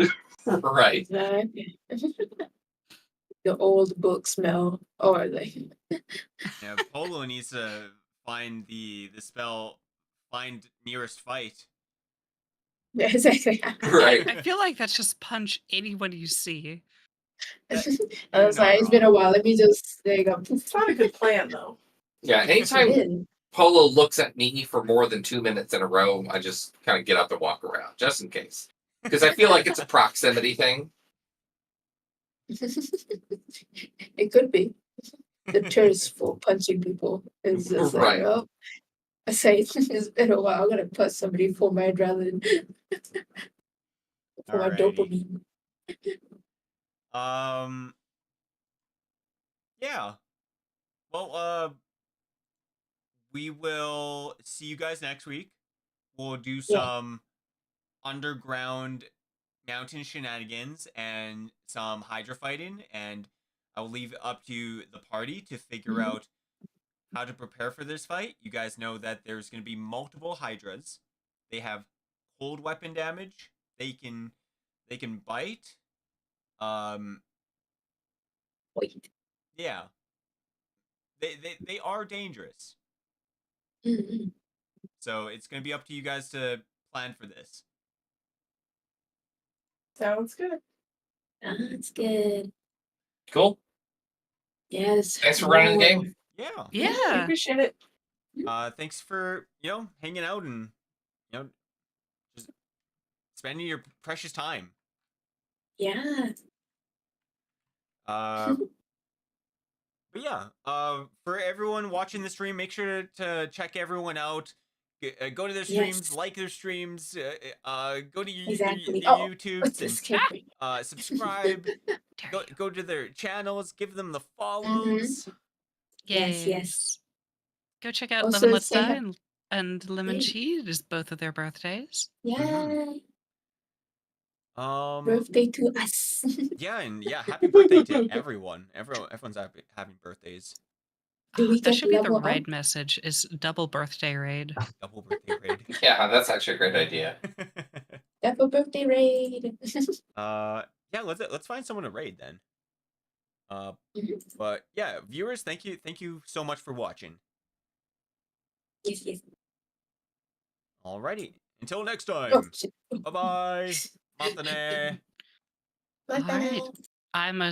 Right. Exactly. The old book smell, or like Yeah, Polo needs to find the spell, find nearest fight. exactly. Right. I feel like that's just punch anyone you see. I You're was like, not it's been a wrong. while. Let me just there you go. It's not a good plan, though. Yeah. Anytime It Polo looks at me for more than 2 minutes in a row, I just kind of get up and walk around, just in case. Because I feel like it's a proximity thing. is. It could be. The thirst for punching people is just like, Right. well, I say it's been a while. I'm gonna punch somebody for my adrenaline, for my Alrighty. dopamine. Yeah. Well, we will see you guys next week. We'll do some underground mountain shenanigans and some Hydra fighting, and I'll leave it up to the party to figure out how to prepare for this fight. You guys know that there's going to be multiple Hydras. They have cold weapon damage. They can bite. Wait. Yeah. They are dangerous. Mm-hmm. So it's going to be up to you guys to plan for this. Sounds good. That's good. Cool. Yes. Thanks for running the game. Yeah. We Yeah. appreciate it. Thanks for, hanging out and, just spending your precious time. Yeah. But yeah, for everyone watching the stream, make sure to check everyone out. Go to their streams, Yes. like their streams. Go to Exactly. their Oh, YouTubes what's and this camping? subscribe. Dare you. Go to their channels. Give them the Mm-hmm. follows. Yes, yes. Go check out Also, Lemon Let's say Die and Lemon Hey. Chi. It is both of their birthdays. Yeah. Um, Birthday to us. yeah, and yeah, happy birthday to everyone. Everyone's having birthdays. Do we That get should be the level up? raid message: is double birthday raid. Double birthday raid. Yeah, that's actually a great idea. Double birthday raid. Yeah, let's find someone to raid then. But yeah, viewers, thank you so much for watching. Yes, yes. Alrighty, until next Oh, time. shit. Bye bye. Matane. Bye-bye. All right. I'm a